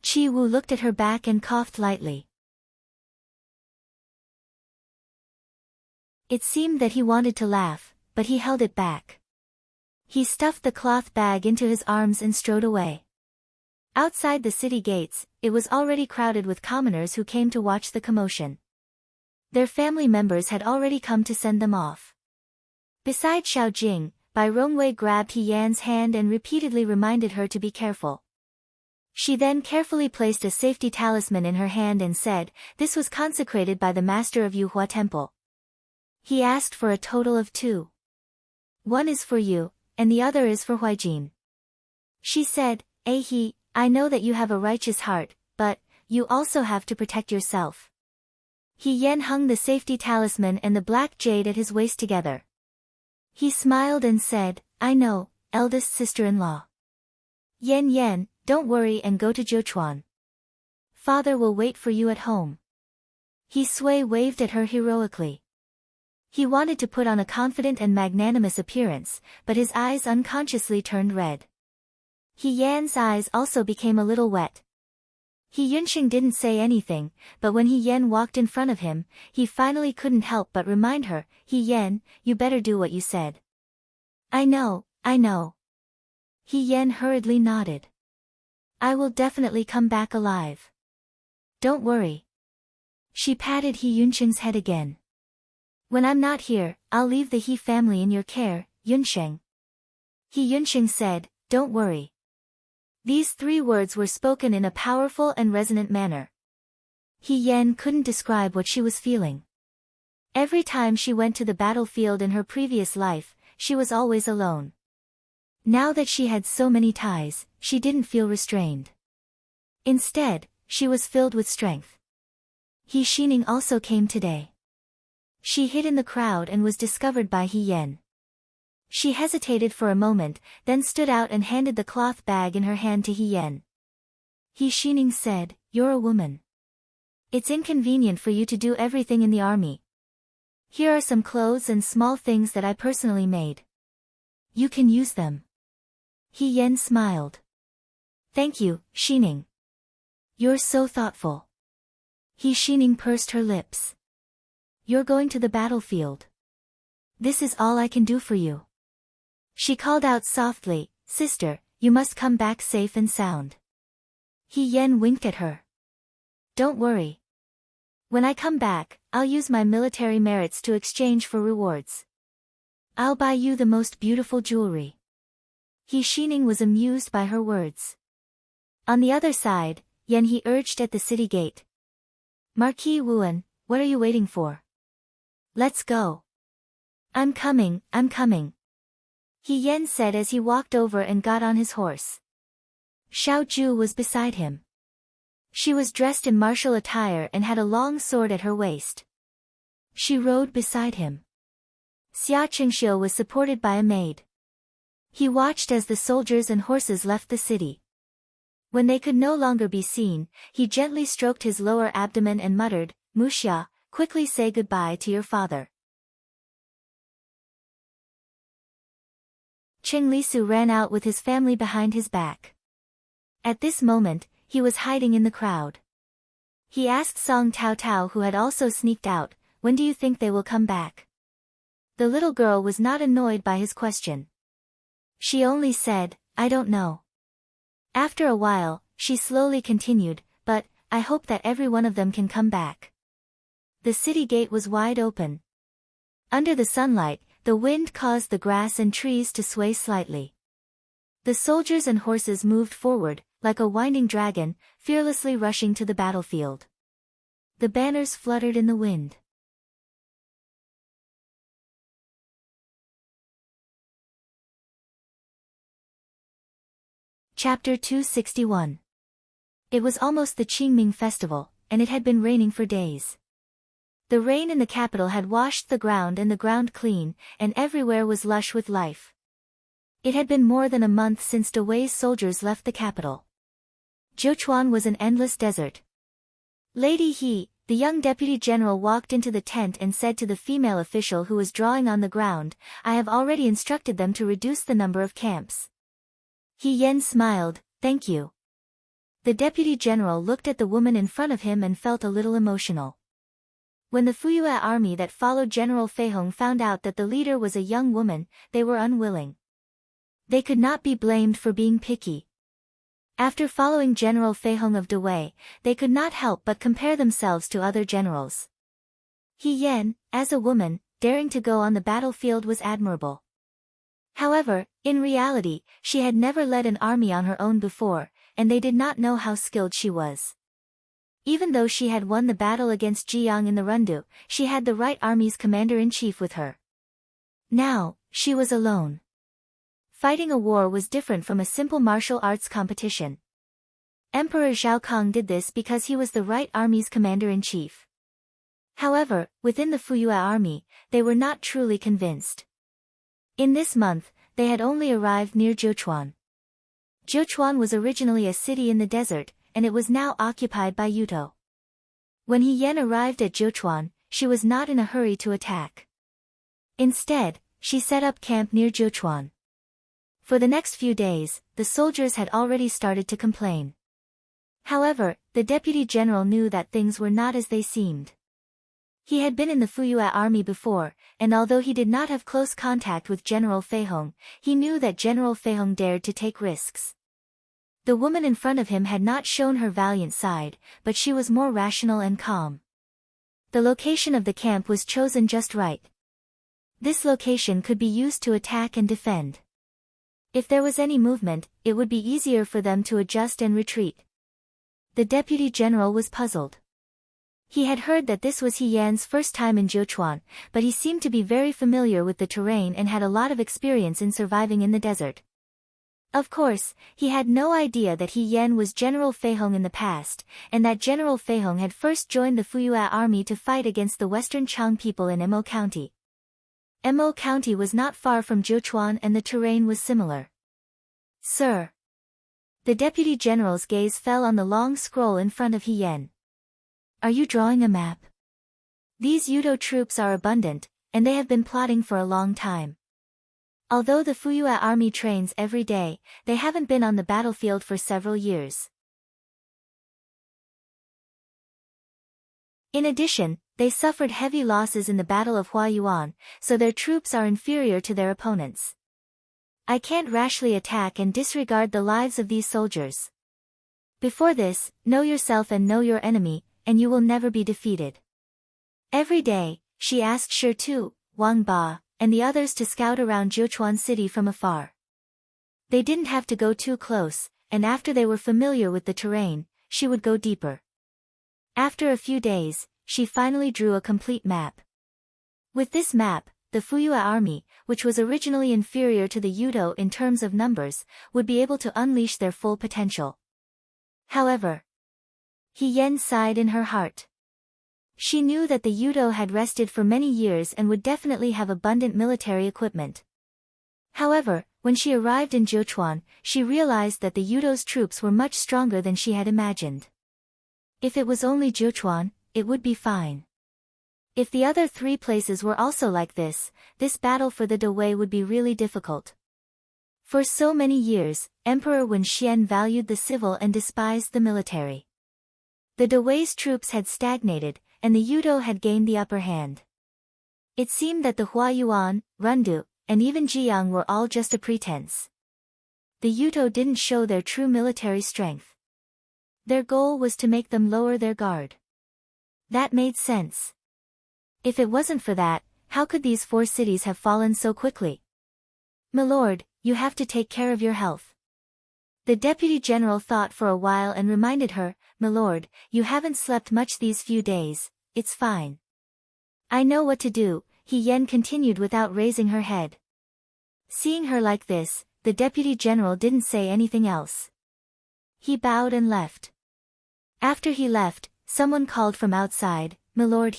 Chi Wu looked at her back and coughed lightly. It seemed that he wanted to laugh, but he held it back. He stuffed the cloth bag into his arms and strode away. Outside the city gates, it was already crowded with commoners who came to watch the commotion. Their family members had already come to send them off. Beside Xiao Jing, Bai Rongwei grabbed He Yan's hand and repeatedly reminded her to be careful. She then carefully placed a safety talisman in her hand and said, "This was consecrated by the master of Yuhua Temple. He asked for a total of 2. One is for you, and the other is for Huijin." She said, "He, I know that you have a righteous heart, but you also have to protect yourself." He Yan hung the safety talisman and the black jade at his waist together. He smiled and said, "I know, eldest sister-in-law. Yan, don't worry and go to Jiuchuan. Father will wait for you at home." He Sui waved at her heroically. He wanted to put on a confident and magnanimous appearance, but his eyes unconsciously turned red. He Yan's eyes also became a little wet. He Yunxing didn't say anything, but when He Yan walked in front of him, he finally couldn't help but remind her, "He Yan, you better do what you said." I know. He Yan hurriedly nodded. "I will definitely come back alive. Don't worry." She patted He Yunxing's head again. "When I'm not here, I'll leave the He family in your care, Yunxing." He Yunxing said, "Don't worry." These 3 words were spoken in a powerful and resonant manner. He Yan couldn't describe what she was feeling. Every time she went to the battlefield in her previous life, she was always alone. Now that she had so many ties, she didn't feel restrained. Instead, she was filled with strength. He Xining also came today. She hid in the crowd and was discovered by He Yan. She hesitated for a moment, then stood out and handed the cloth bag in her hand to He Yan. He Xining said, "You're a woman. It's inconvenient for you to do everything in the army. Here are some clothes and small things that I personally made. You can use them." He Yan smiled. "Thank you, Xining. You're so thoughtful." He Xining pursed her lips. "You're going to the battlefield. This is all I can do for you." She called out softly, "Sister, you must come back safe and sound." He Yan winked at her. "Don't worry. When I come back, I'll use my military merits to exchange for rewards. I'll buy you the most beautiful jewelry." He Xining was amused by her words. On the other side, Yan He urged at the city gate. "Marquis Wuan, what are you waiting for? Let's go." I'm coming. He Yan said as he walked over and got on his horse. Xiao Ju was beside him. She was dressed in martial attire and had a long sword at her waist. She rode beside him. Xia Qingxiu was supported by a maid. He watched as the soldiers and horses left the city. When they could no longer be seen, he gently stroked his lower abdomen and muttered, "Muxia, quickly say goodbye to your father." Qing Lisu ran out with his family behind his back. At this moment, he was hiding in the crowd. He asked Song Tao Tao, who had also sneaked out, "When do you think they will come back?" The little girl was not annoyed by his question. She only said, "I don't know." After a while, she slowly continued, "But, I hope that every one of them can come back." The city gate was wide open. Under the sunlight, the wind caused the grass and trees to sway slightly. The soldiers and horses moved forward, like a winding dragon, fearlessly rushing to the battlefield. The banners fluttered in the wind. Chapter 261. It was almost the Qingming festival, and it had been raining for days. The rain in the capital had washed the ground clean, and everywhere was lush with life. It had been more than a month since Dawei's soldiers left the capital. Jiuquan was an endless desert. Lady He, the young deputy general, walked into the tent and said to the female official who was drawing on the ground, "I have already instructed them to reduce the number of camps." He Yan smiled, "Thank you." The deputy general looked at the woman in front of him and felt a little emotional. When the Fuyue army that followed General Feihong found out that the leader was a young woman, they were unwilling. They could not be blamed for being picky. After following General Feihong of Dawei, they could not help but compare themselves to other generals. He Yan, as a woman, daring to go on the battlefield was admirable. However, in reality, she had never led an army on her own before, and they did not know how skilled she was. Even though she had won the battle against Jiang in the Rundu, she had the right army's commander-in-chief with her. Now, she was alone. Fighting a war was different from a simple martial arts competition. Emperor Zhao Kang did this because he was the right army's commander-in-chief. However, within the Fuyue army, they were not truly convinced. In this month, they had only arrived near Jiuquan. Jiuquan was originally a city in the desert, and it was now occupied by Yuto. When He Yan arrived at Jiuquan, she was not in a hurry to attack. Instead, she set up camp near Jiuquan. For the next few days, the soldiers had already started to complain. However, the deputy general knew that things were not as they seemed. He had been in the Fuyue army before, and although he did not have close contact with General Feihong, he knew that General Feihong dared to take risks. The woman in front of him had not shown her valiant side, but she was more rational and calm. The location of the camp was chosen just right. This location could be used to attack and defend. If there was any movement, it would be easier for them to adjust and retreat. The deputy general was puzzled. He had heard that this was He Yan's first time in Jiuquan, but he seemed to be very familiar with the terrain and had a lot of experience in surviving in the desert. Of course, he had no idea that He Yan was General Feihong in the past, and that General Feihong had first joined the Fuyue army to fight against the Western Chang people in Mo County. Mo County was not far from Jiuquan and the terrain was similar. "Sir." The deputy general's gaze fell on the long scroll in front of He Yan. "Are you drawing a map?" These Yudo troops are abundant, and they have been plotting for a long time. Although the Fuyue army trains every day, they haven't been on the battlefield for several years. In addition, they suffered heavy losses in the Battle of Huayuan, so their troops are inferior to their opponents. I can't rashly attack and disregard the lives of these soldiers. Before this, know yourself and know your enemy, and you will never be defeated. Every day, she asked Shi Tu, Wang Ba, and the others to scout around Jiuquan city from afar. They didn't have to go too close, and after they were familiar with the terrain, she would go deeper. After a few days, she finally drew a complete map. With this map, the Fuyua army, which was originally inferior to the Yudo in terms of numbers, would be able to unleash their full potential. However, Hien sighed in her heart. She knew that the Yudo had rested for many years and would definitely have abundant military equipment. However, when she arrived in Jiuquan, she realized that the Yudo's troops were much stronger than she had imagined. If it was only Jiuquan, it would be fine. If the other 3 places were also like this battle for the Dawei would be really difficult. For so many years, Emperor Wen Xian valued the civil and despised the military. The Dawei's troops had stagnated, and the Yudo had gained the upper hand. It seemed that the Huayuan, Rundu, and even Jiang were all just a pretense. The Yudo didn't show their true military strength. Their goal was to make them lower their guard. That made sense. If it wasn't for that, how could these 4 cities have fallen so quickly? "Milord, you have to take care of your health." The deputy general thought for a while and reminded her, "Milord, you haven't slept much these few days, it's fine." "I know what to do," Hien continued without raising her head. Seeing her like this, the deputy general didn't say anything else. He bowed and left. After he left, someone called from outside, "Milord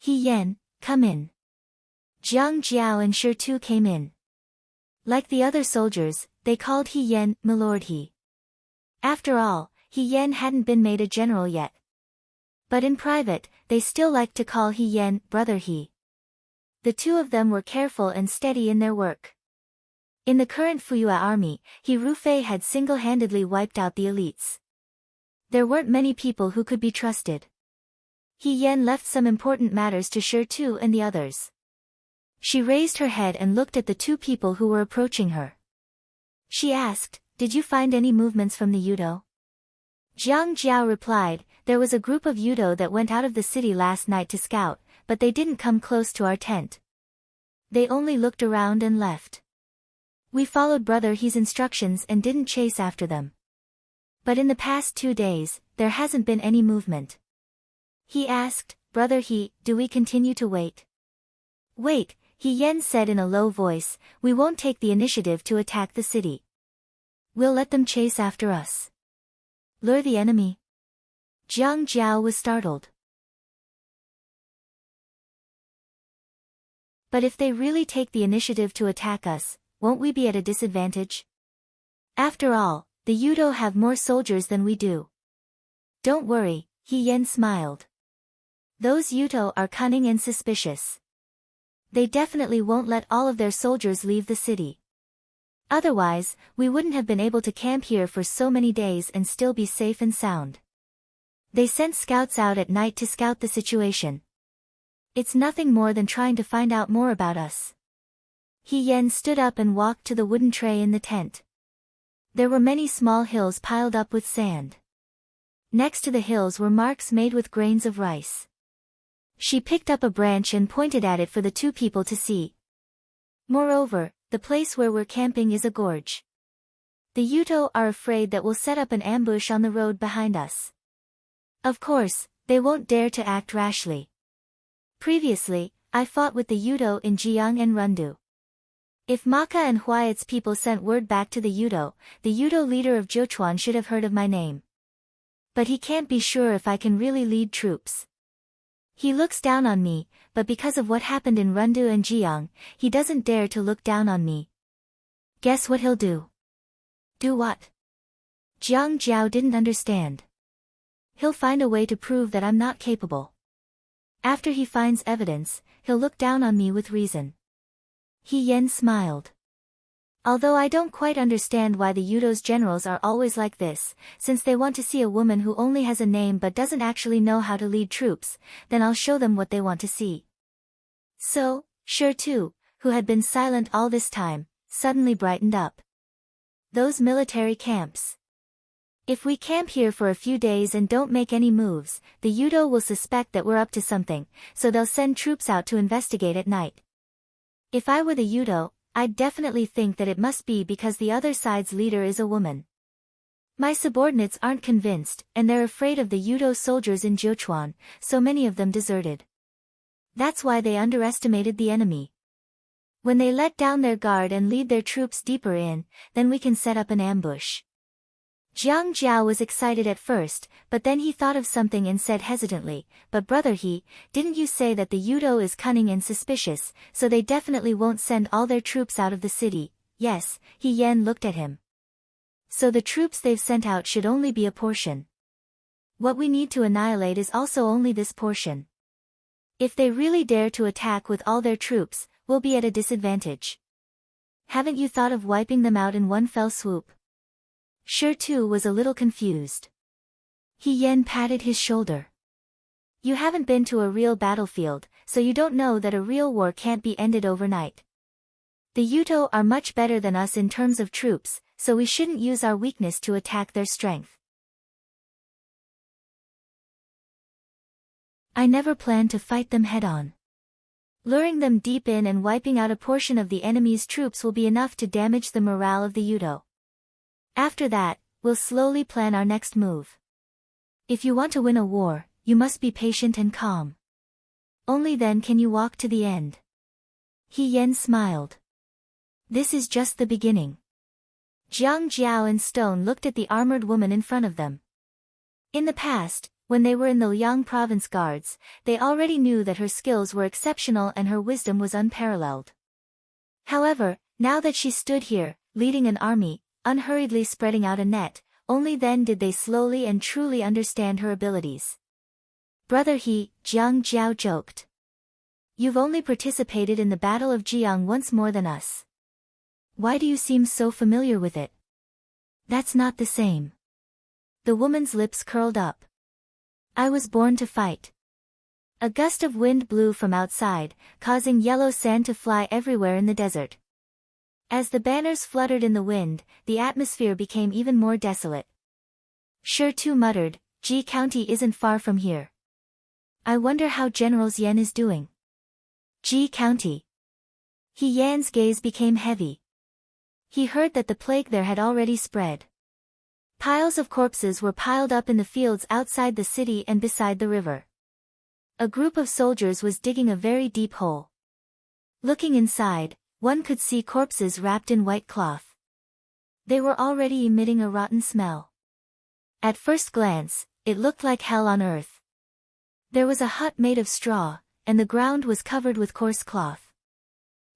Hien, come in." Jiang Jiao and Shi Tu came in. Like the other soldiers, they called Hien, "Milord He." After all, Hien hadn't been made a general yet. But in private, they still liked to call Hien, "Brother He." The 2 of them were careful and steady in their work. In the current Fuyua army, He Rufei had single-handedly wiped out the elites. There weren't many people who could be trusted. Hien left some important matters to Shi Tu and the others. She raised her head and looked at the 2 people who were approaching her. She asked, "Did you find any movements from the Yudo?" Jiang Jiao replied, "There was a group of Yudo that went out of the city last night to scout, but they didn't come close to our tent. They only looked around and left. We followed Brother He's instructions and didn't chase after them. But in the past 2 days, there hasn't been any movement." He asked, "Brother He, do we continue to wait?" "Wait," Hien said in a low voice, "we won't take the initiative to attack the city. We'll let them chase after us. Lure the enemy." Jiang Jiao was startled. "But if they really take the initiative to attack us, won't we be at a disadvantage? After all, the Yudo have more soldiers than we do." "Don't worry," Hien smiled. "Those Yudo are cunning and suspicious. They definitely won't let all of their soldiers leave the city. Otherwise, we wouldn't have been able to camp here for so many days and still be safe and sound. They sent scouts out at night to scout the situation. It's nothing more than trying to find out more about us." Hien stood up and walked to the wooden tray in the tent. There were many small hills piled up with sand. Next to the hills were marks made with grains of rice. She picked up a branch and pointed at it for the 2 people to see. "Moreover, the place where we're camping is a gorge. The Yudo are afraid that we'll set up an ambush on the road behind us. Of course, they won't dare to act rashly. Previously, I fought with the Yudo in Jiang and Rundu. If Maka and Huayat's people sent word back to the Yudo leader of Jiuquan should have heard of my name. But he can't be sure if I can really lead troops. He looks down on me, but because of what happened in Rundu and Jiang, he doesn't dare to look down on me. Guess what he'll do?" "Do what?" Jiang Jiao didn't understand. "He'll find a way to prove that I'm not capable. After he finds evidence, he'll look down on me with reason." Hien smiled. "Although I don't quite understand why the Yudo's generals are always like this, since they want to see a woman who only has a name but doesn't actually know how to lead troops, then I'll show them what they want to see." So, Shi Tu, who had been silent all this time, suddenly brightened up. "Those military camps. If we camp here for a few days and don't make any moves, the Yudo will suspect that we're up to something, so they'll send troops out to investigate at night. If I were the Yudo, I'd definitely think that it must be because the other side's leader is a woman. My subordinates aren't convinced, and they're afraid of the Yudo soldiers in Jiuquan, so many of them deserted. That's why they underestimated the enemy. When they let down their guard and lead their troops deeper in, then we can set up an ambush. Jiang Jiao was excited at first, but then he thought of something and said hesitantly, "But brother He, didn't you say that the Yudo is cunning and suspicious, so they definitely won't send all their troops out of the city?" "Yes," He Yan looked at him. "So the troops they've sent out should only be a portion. What we need to annihilate is also only this portion. If they really dare to attack with all their troops, we'll be at a disadvantage. Haven't you thought of wiping them out in one fell swoop?" Shi Tu was a little confused. He Yan patted his shoulder. "You haven't been to a real battlefield, so you don't know that a real war can't be ended overnight. The Yudo are much better than us in terms of troops, so we shouldn't use our weakness to attack their strength. I never planned to fight them head-on. Luring them deep in and wiping out a portion of the enemy's troops will be enough to damage the morale of the Yudo. After that, we'll slowly plan our next move. If you want to win a war, you must be patient and calm. Only then can you walk to the end." He Yan smiled. "This is just the beginning." Jiang Jiao and Stone looked at the armored woman in front of them. In the past, when they were in the Liang province guards, they already knew that her skills were exceptional and her wisdom was unparalleled. However, now that she stood here, leading an army, unhurriedly spreading out a net, only then did they slowly and truly understand her abilities. "Brother He," Jiang Jiao joked. "You've only participated in the Battle of Jiang once more than us. Why do you seem so familiar with it?" "That's not the same." The woman's lips curled up. "I was born to fight." A gust of wind blew from outside, causing yellow sand to fly everywhere in the desert. As the banners fluttered in the wind, the atmosphere became even more desolate. Shi Tu muttered, "Ji County isn't far from here. I wonder how General Yan is doing." Ji County. He Yan's gaze became heavy. He heard that the plague there had already spread. Piles of corpses were piled up in the fields outside the city and beside the river. A group of soldiers was digging a very deep hole. Looking inside, one could see corpses wrapped in white cloth. They were already emitting a rotten smell. At first glance, it looked like hell on earth. There was a hut made of straw, and the ground was covered with coarse cloth.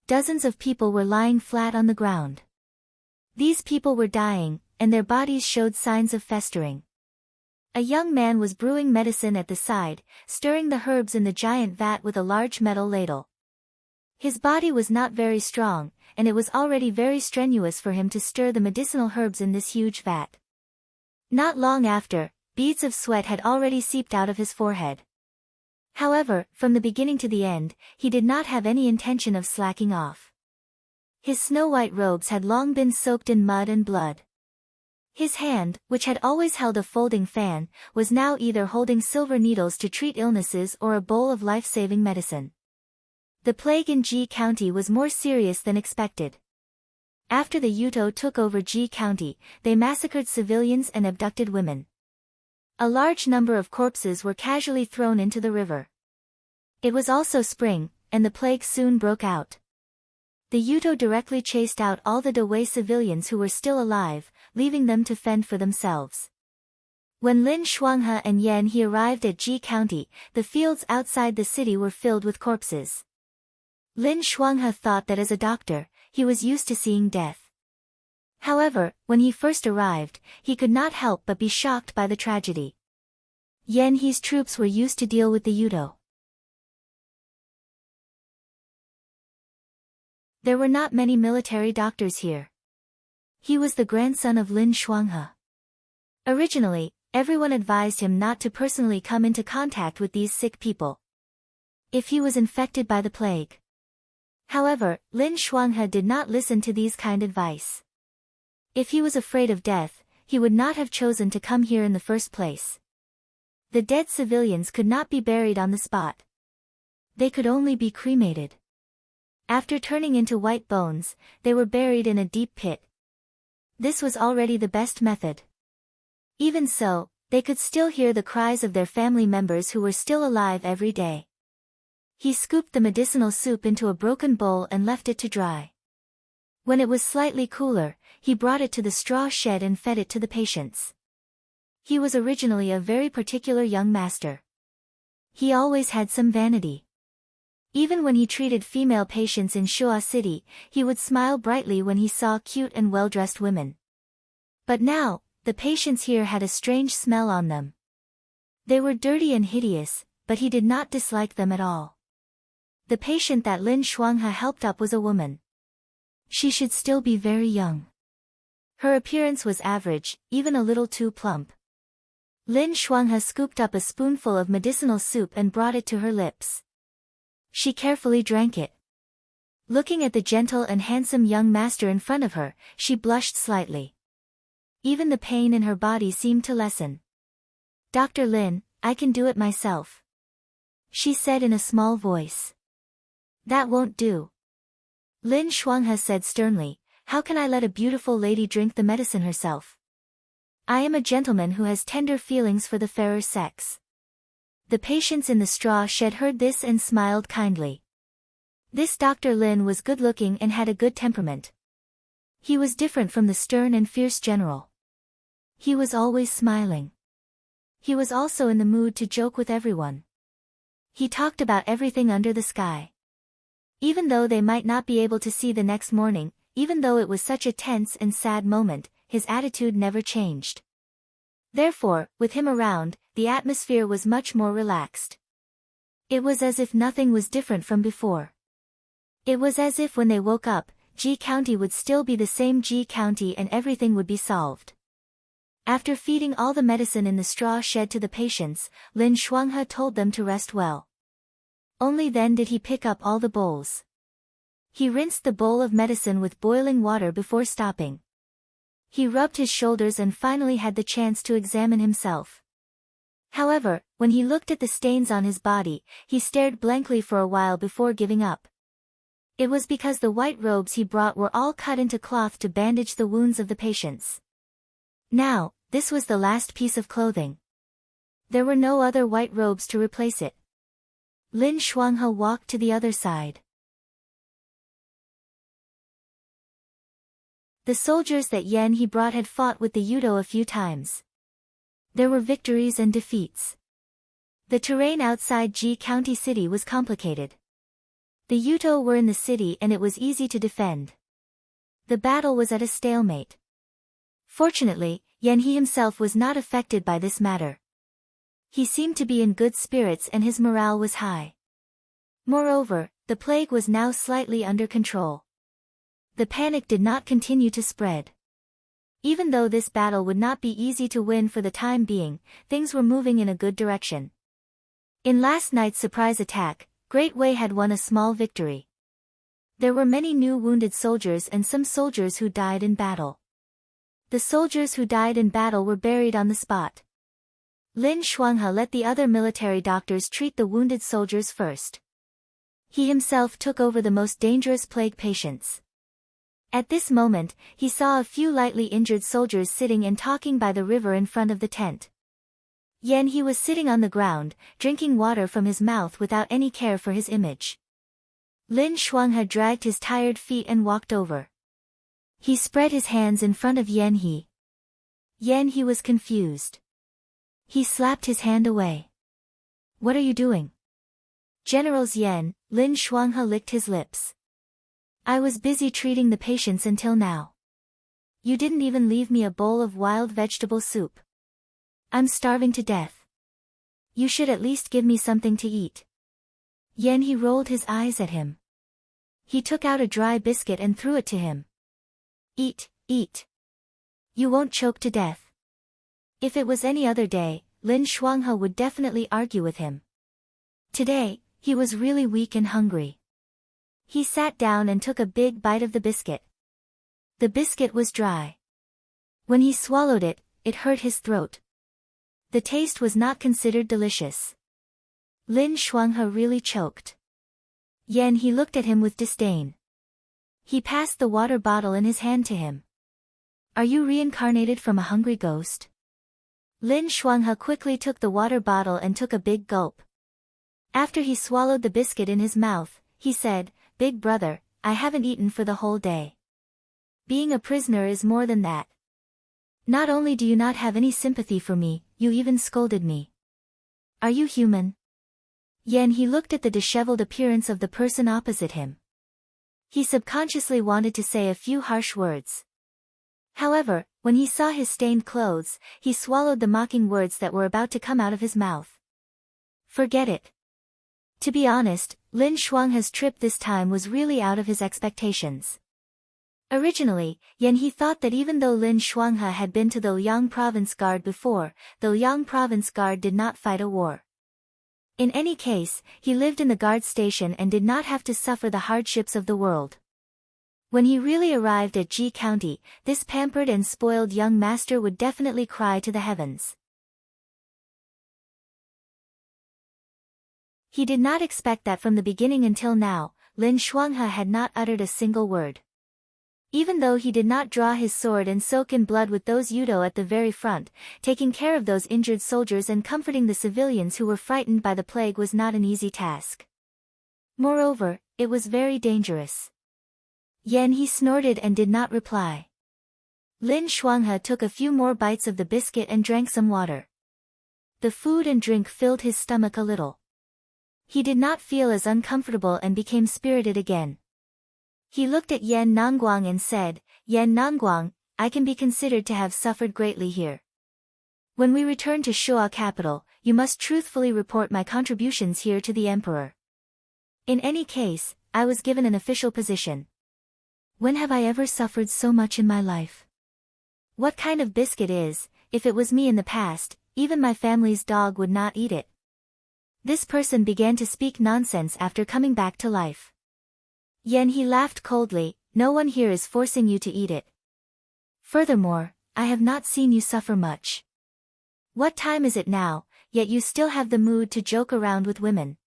Dozens of people were lying flat on the ground. These people were dying, and their bodies showed signs of festering. A young man was brewing medicine at the side, stirring the herbs in the giant vat with a large metal ladle. His body was not very strong, and it was already very strenuous for him to stir the medicinal herbs in this huge vat. Not long after, beads of sweat had already seeped out of his forehead. However, from the beginning to the end, he did not have any intention of slacking off. His snow-white robes had long been soaked in mud and blood. His hand, which had always held a folding fan, was now either holding silver needles to treat illnesses or a bowl of life-saving medicine. The plague in Ji County was more serious than expected. After the Yudo took over Ji County, they massacred civilians and abducted women. A large number of corpses were casually thrown into the river. It was also spring, and the plague soon broke out. The Yudo directly chased out all the Dawei civilians who were still alive, leaving them to fend for themselves. When Lin Shuanghe and Yan He arrived at Ji County, the fields outside the city were filled with corpses. Lin Shuanghe thought that as a doctor, he was used to seeing death. However, when he first arrived, he could not help but be shocked by the tragedy. Yan He's troops were used to deal with the Yudo. There were not many military doctors here. He was the grandson of Lin Shuanghe. Originally, everyone advised him not to personally come into contact with these sick people, if he was infected by the plague. However, Lin Shuanghe did not listen to these kind advice. If he was afraid of death, he would not have chosen to come here in the first place. The dead civilians could not be buried on the spot. They could only be cremated. After turning into white bones, they were buried in a deep pit. This was already the best method. Even so, they could still hear the cries of their family members who were still alive every day. He scooped the medicinal soup into a broken bowl and left it to dry. When it was slightly cooler, he brought it to the straw shed and fed it to the patients. He was originally a very particular young master. He always had some vanity. Even when he treated female patients in Shoa City, he would smile brightly when he saw cute and well-dressed women. But now, the patients here had a strange smell on them. They were dirty and hideous, but he did not dislike them at all. The patient that Lin Shuanghe helped up was a woman. She should still be very young. Her appearance was average, even a little too plump. Lin Shuanghe scooped up a spoonful of medicinal soup and brought it to her lips. She carefully drank it. Looking at the gentle and handsome young master in front of her, she blushed slightly. Even the pain in her body seemed to lessen. "Dr. Lin, I can do it myself," she said in a small voice. "That won't do," Lin Shuanghe said sternly. "How can I let a beautiful lady drink the medicine herself? I am a gentleman who has tender feelings for the fairer sex." The patients in the straw shed heard this and smiled kindly. This Dr. Lin was good-looking and had a good temperament. He was different from the stern and fierce general. He was always smiling. He was also in the mood to joke with everyone. He talked about everything under the sky. Even though they might not be able to see the next morning, even though it was such a tense and sad moment, his attitude never changed. Therefore, with him around, the atmosphere was much more relaxed. It was as if nothing was different from before. It was as if when they woke up, Ji County would still be the same Ji County and everything would be solved. After feeding all the medicine in the straw shed to the patients, Lin Shuanghe told them to rest well. Only then did he pick up all the bowls. He rinsed the bowl of medicine with boiling water before stopping. He rubbed his shoulders and finally had the chance to examine himself. However, when he looked at the stains on his body, he stared blankly for a while before giving up. It was because the white robes he brought were all cut into cloth to bandage the wounds of the patients. Now, this was the last piece of clothing. There were no other white robes to replace it. Lin Shuanghe walked to the other side. The soldiers that Yan he brought had fought with the Yudo a few times. There were victories and defeats. The terrain outside Ji County City was complicated. The Yudo were in the city and it was easy to defend. The battle was at a stalemate. Fortunately, Yan he himself was not affected by this matter. He seemed to be in good spirits and his morale was high. Moreover, the plague was now slightly under control. The panic did not continue to spread. Even though this battle would not be easy to win for the time being, things were moving in a good direction. In last night's surprise attack, Great Wei had won a small victory. There were many new wounded soldiers and some soldiers who died in battle. The soldiers who died in battle were buried on the spot. Lin Shuanghe let the other military doctors treat the wounded soldiers first. He himself took over the most dangerous plague patients. At this moment, he saw a few lightly injured soldiers sitting and talking by the river in front of the tent. Yan he was sitting on the ground, drinking water from his mouth without any care for his image. Lin Shuanghe dragged his tired feet and walked over. He spread his hands in front of Yan he. Yan he was confused. He slapped his hand away. "What are you doing?" "Generals Yan," Lin Shuanghe licked his lips. "I was busy treating the patients until now. You didn't even leave me a bowl of wild vegetable soup. I'm starving to death. You should at least give me something to eat." Yan he rolled his eyes at him. He took out a dry biscuit and threw it to him. "Eat, eat. You won't choke to death." If it was any other day, Lin Shuanghe would definitely argue with him. Today, he was really weak and hungry. He sat down and took a big bite of the biscuit. The biscuit was dry. When he swallowed it, it hurt his throat. The taste was not considered delicious. Lin Shuanghe really choked. Yan he looked at him with disdain. He passed the water bottle in his hand to him. "Are you reincarnated from a hungry ghost?" Lin Shuanghe quickly took the water bottle and took a big gulp. After he swallowed the biscuit in his mouth, he said, "Big brother, I haven't eaten for the whole day. Being a prisoner is more than that. Not only do you not have any sympathy for me, you even scolded me. Are you human?" He looked at the disheveled appearance of the person opposite him. He subconsciously wanted to say a few harsh words. However, when he saw his stained clothes, he swallowed the mocking words that were about to come out of his mouth. Forget it. To be honest, Lin Shuanghe's trip this time was really out of his expectations. Originally, he thought that even though Lin Shuanghe had been to the Liang Province Guard before, the Liang Province Guard did not fight a war. In any case, he lived in the guard station and did not have to suffer the hardships of the world. When he really arrived at Ji County, this pampered and spoiled young master would definitely cry to the heavens. He did not expect that from the beginning until now, Lin Shuanghe had not uttered a single word. Even though he did not draw his sword and soak in blood with those Yudo at the very front, taking care of those injured soldiers and comforting the civilians who were frightened by the plague was not an easy task. Moreover, it was very dangerous. He snorted and did not reply. Lin Shuanghe took a few more bites of the biscuit and drank some water. The food and drink filled his stomach a little. He did not feel as uncomfortable and became spirited again. He looked at Yan Nangguang and said, "Yan Nangguang, I can be considered to have suffered greatly here. When we return to Shuo capital, you must truthfully report my contributions here to the emperor. In any case, I was given an official position. When have I ever suffered so much in my life? What kind of biscuit is, if it was me in the past, even my family's dog would not eat it." This person began to speak nonsense after coming back to life. He laughed coldly, "No one here is forcing you to eat it. Furthermore, I have not seen you suffer much. What time is it now, yet you still have the mood to joke around with women?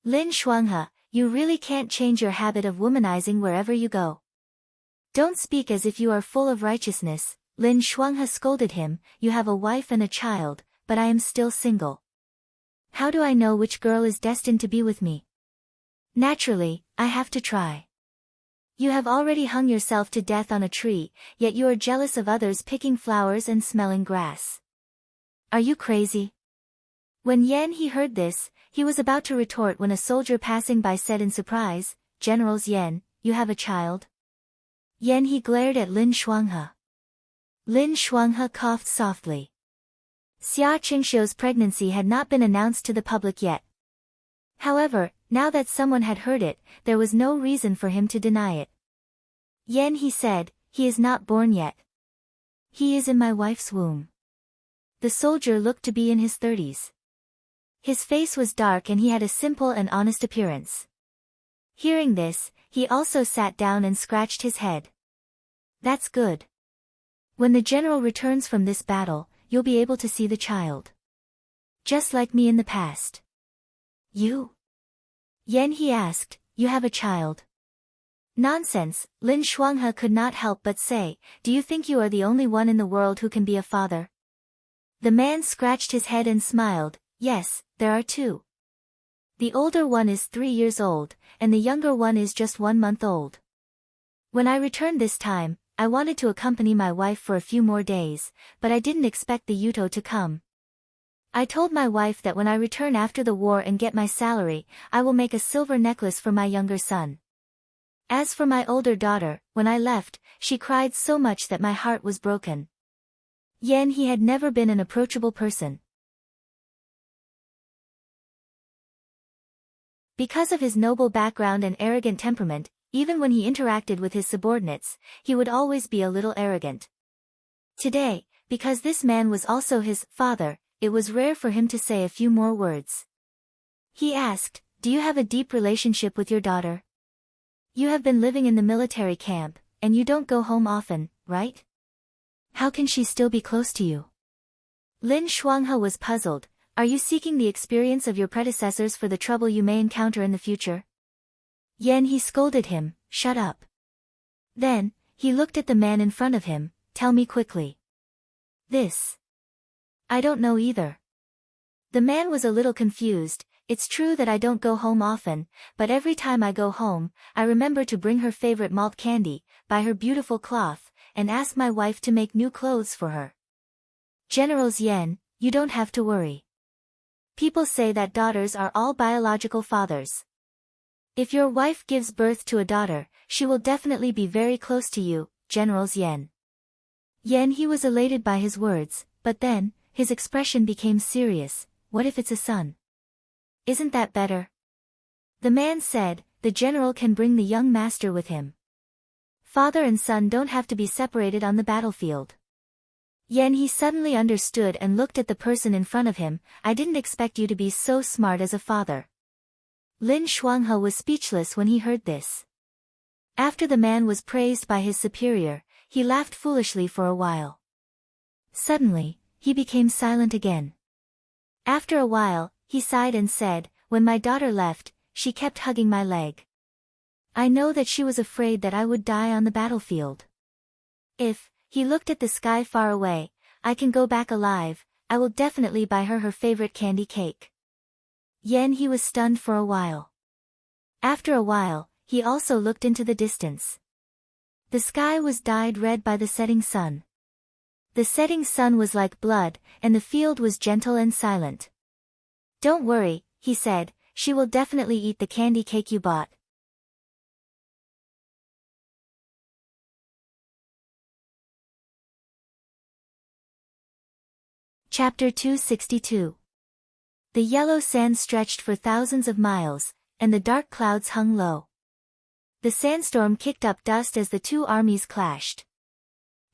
Lin Shuanghe, you really can't change your habit of womanizing wherever you go. Don't speak as if you are full of righteousness." Lin Shuanghe scolded him, "You have a wife and a child, but I am still single. How do I know which girl is destined to be with me? Naturally, I have to try. You have already hung yourself to death on a tree, yet you are jealous of others picking flowers and smelling grass. Are you crazy?" When he heard this, he was about to retort when a soldier passing by said in surprise, "Generals Yan, you have a child?" He glared at Lin Shuanghe. Lin Shuanghe coughed softly. Xia Qingxiu's pregnancy had not been announced to the public yet. However, now that someone had heard it, there was no reason for him to deny it. He said, "He is not born yet. He is in my wife's womb." The soldier looked to be in his 30s. His face was dark and he had a simple and honest appearance. Hearing this, he also sat down and scratched his head. "That's good. When the general returns from this battle, you'll be able to see the child. Just like me in the past." "You?" he asked, "You have a child?" "Nonsense," Lin Shuanghe could not help but say, "Do you think you are the only one in the world who can be a father?" The man scratched his head and smiled, "Yes, there are two. The older one is 3 years old, and the younger one is just 1 month old. When I returned this time, I wanted to accompany my wife for a few more days, but I didn't expect the Yuto to come. I told my wife that when I return after the war and get my salary, I will make a silver necklace for my younger son. As for my older daughter, when I left, she cried so much that my heart was broken." He had never been an approachable person. Because of his noble background and arrogant temperament, even when he interacted with his subordinates, he would always be a little arrogant. Today, because this man was also his father, it was rare for him to say a few more words. He asked, "Do you have a deep relationship with your daughter? You have been living in the military camp, and you don't go home often, right? How can she still be close to you?" Lin Shuanghe was puzzled. "Are you seeking the experience of your predecessors for the trouble you may encounter in the future?" He scolded him, "Shut up." Then, he looked at the man in front of him, "Tell me quickly." "This. I don't know either." The man was a little confused. it's true that I don't go home often, but every time I go home, I remember to bring her favorite malt candy, buy her beautiful cloth, and ask my wife to make new clothes for her. General Yen, you don't have to worry. People say that daughters are all biological fathers. If your wife gives birth to a daughter, she will definitely be very close to you, General Yen. He was elated by his words, but then, his expression became serious. What if it's a son? Isn't that better? The man said, the general can bring the young master with him. Father and son don't have to be separated on the battlefield. He suddenly understood and looked at the person in front of him. I didn't expect you to be so smart as a father. Lin Shuanghe was speechless when he heard this. After the man was praised by his superior, he laughed foolishly for a while. Suddenly, he became silent again. After a while, he sighed and said, when my daughter left, she kept hugging my leg. I know that she was afraid that I would die on the battlefield. If, he looked at the sky far away, I can go back alive, I will definitely buy her favorite candy cake. He was stunned for a while. After a while, he also looked into the distance. The sky was dyed red by the setting sun. The setting sun was like blood, and the field was gentle and silent. Don't worry, he said, she will definitely eat the candy cake you bought. Chapter 262. The yellow sand stretched for thousands of miles, and the dark clouds hung low. The sandstorm kicked up dust as the two armies clashed.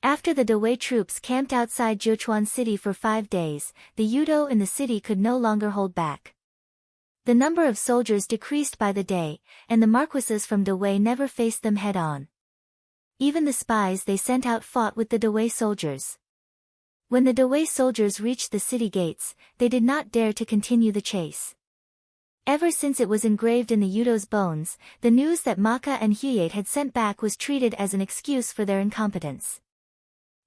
After the Dawei troops camped outside Jiuquan City for 5 days, the Yudo in the city could no longer hold back. The number of soldiers decreased by the day, and the marquises from Dawei never faced them head-on. Even the spies they sent out fought with the Dawei soldiers. When the Dawei soldiers reached the city gates, they did not dare to continue the chase. Ever since it was engraved in the Yudo's bones, the news that Maka and Huyate had sent back was treated as an excuse for their incompetence.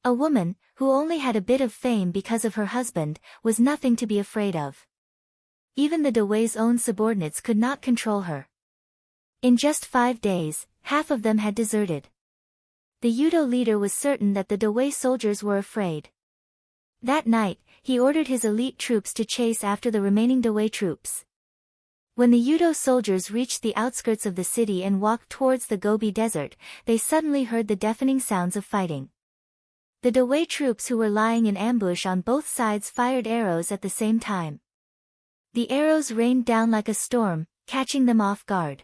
A woman, who only had a bit of fame because of her husband, was nothing to be afraid of. Even the Dawei's own subordinates could not control her. In just 5 days, half of them had deserted. The Yudo leader was certain that the Dawei soldiers were afraid. That night, he ordered his elite troops to chase after the remaining Dawei troops. When the Yudo soldiers reached the outskirts of the city and walked towards the Gobi Desert, they suddenly heard the deafening sounds of fighting. The Dawei troops who were lying in ambush on both sides fired arrows at the same time. The arrows rained down like a storm, catching them off guard.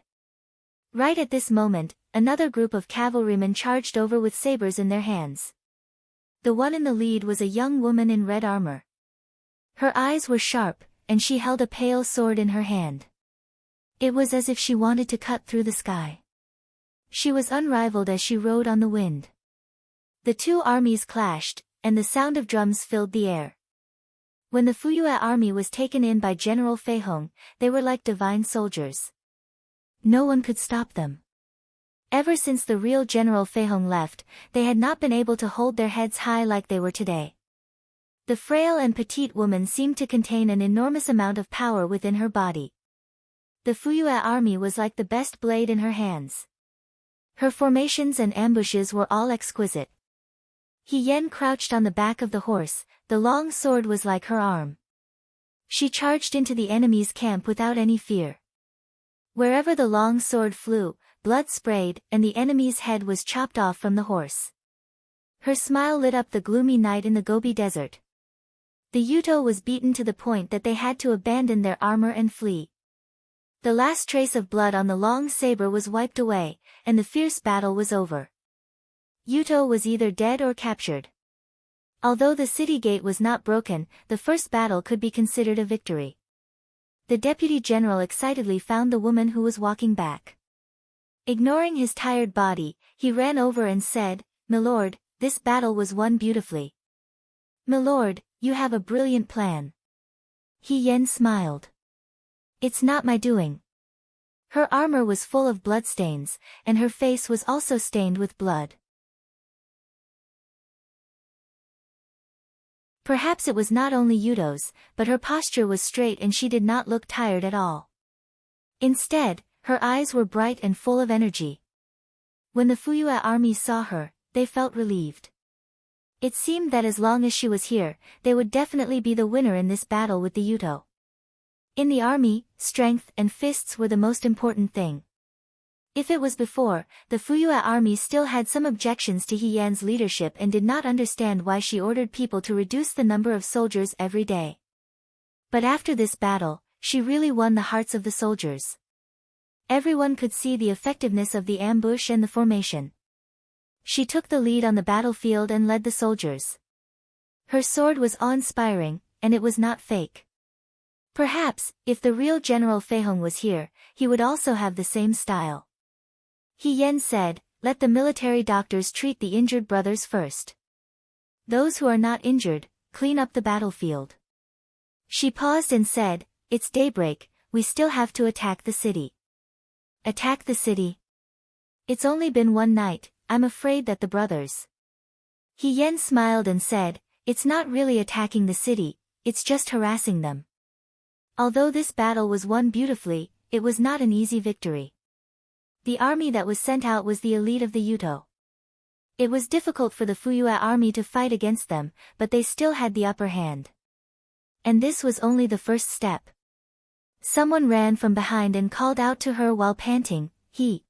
Right at this moment, another group of cavalrymen charged over with sabers in their hands. The one in the lead was a young woman in red armor. Her eyes were sharp, and she held a pale sword in her hand. It was as if she wanted to cut through the sky. She was unrivaled as she rode on the wind. The two armies clashed, and the sound of drums filled the air. When the Fuyue army was taken in by General Feihong, they were like divine soldiers. No one could stop them. Ever since the real General Feihong left, they had not been able to hold their heads high like they were today. The frail and petite woman seemed to contain an enormous amount of power within her body. The Fuyue army was like the best blade in her hands. Her formations and ambushes were all exquisite. Yen crouched on the back of the horse, the long sword was like her arm. She charged into the enemy's camp without any fear. Wherever the long sword flew, blood sprayed, and the enemy's head was chopped off from the horse. Her smile lit up the gloomy night in the Gobi Desert. The Yudo was beaten to the point that they had to abandon their armor and flee. The last trace of blood on the long saber was wiped away, and the fierce battle was over. Yudo was either dead or captured. Although the city gate was not broken, the first battle could be considered a victory. The deputy general excitedly found the woman who was walking back. Ignoring his tired body, he ran over and said, "Milord, this battle was won beautifully. Milord, you have a brilliant plan." Yen smiled. "It's not my doing." Her armor was full of bloodstains, and her face was also stained with blood. Perhaps it was not only Yudo's, but her posture was straight and she did not look tired at all. Instead, her eyes were bright and full of energy. When the Fuyue army saw her, they felt relieved. It seemed that as long as she was here, they would definitely be the winner in this battle with the Yudo. In the army, strength and fists were the most important thing. If it was before, the Fuyue army still had some objections to He Yan's leadership and did not understand why she ordered people to reduce the number of soldiers every day. But after this battle, she really won the hearts of the soldiers. Everyone could see the effectiveness of the ambush and the formation. She took the lead on the battlefield and led the soldiers. Her sword was awe-inspiring, and it was not fake. Perhaps, if the real General Feihong was here, he would also have the same style. He Yan said, "Let the military doctors treat the injured brothers first. Those who are not injured, clean up the battlefield." She paused and said, "It's daybreak, we still have to attack the city." "Attack the city? It's only been one night, I'm afraid that the brothers..." He Yan smiled and said, "It's not really attacking the city, it's just harassing them." Although this battle was won beautifully, it was not an easy victory. The army that was sent out was the elite of the Yudo. It was difficult for the Fuyue army to fight against them, but they still had the upper hand. And this was only the first step. Someone ran from behind and called out to her while panting, He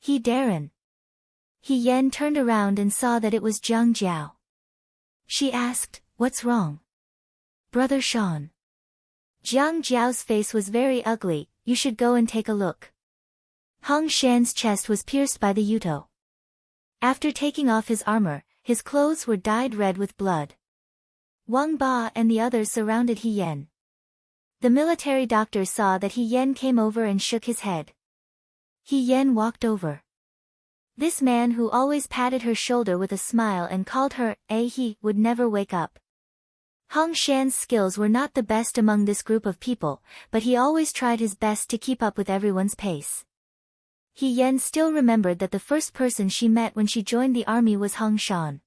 Darren." He Yan turned around and saw that it was Jiang Jiao. She asked, "What's wrong?" "Brother Sean." Jiang Jiao's face was very ugly, "You should go and take a look." Hong Shan's chest was pierced by the Yudo. After taking off his armor, his clothes were dyed red with blood. Wang Ba and the others surrounded He Yan. The military doctor saw that He Yan came over and shook his head. He Yan walked over. This man who always patted her shoulder with a smile and called her, he would never wake up. Hong Shan's skills were not the best among this group of people, but he always tried his best to keep up with everyone's pace. He Yan still remembered that the first person she met when she joined the army was Hong Shan.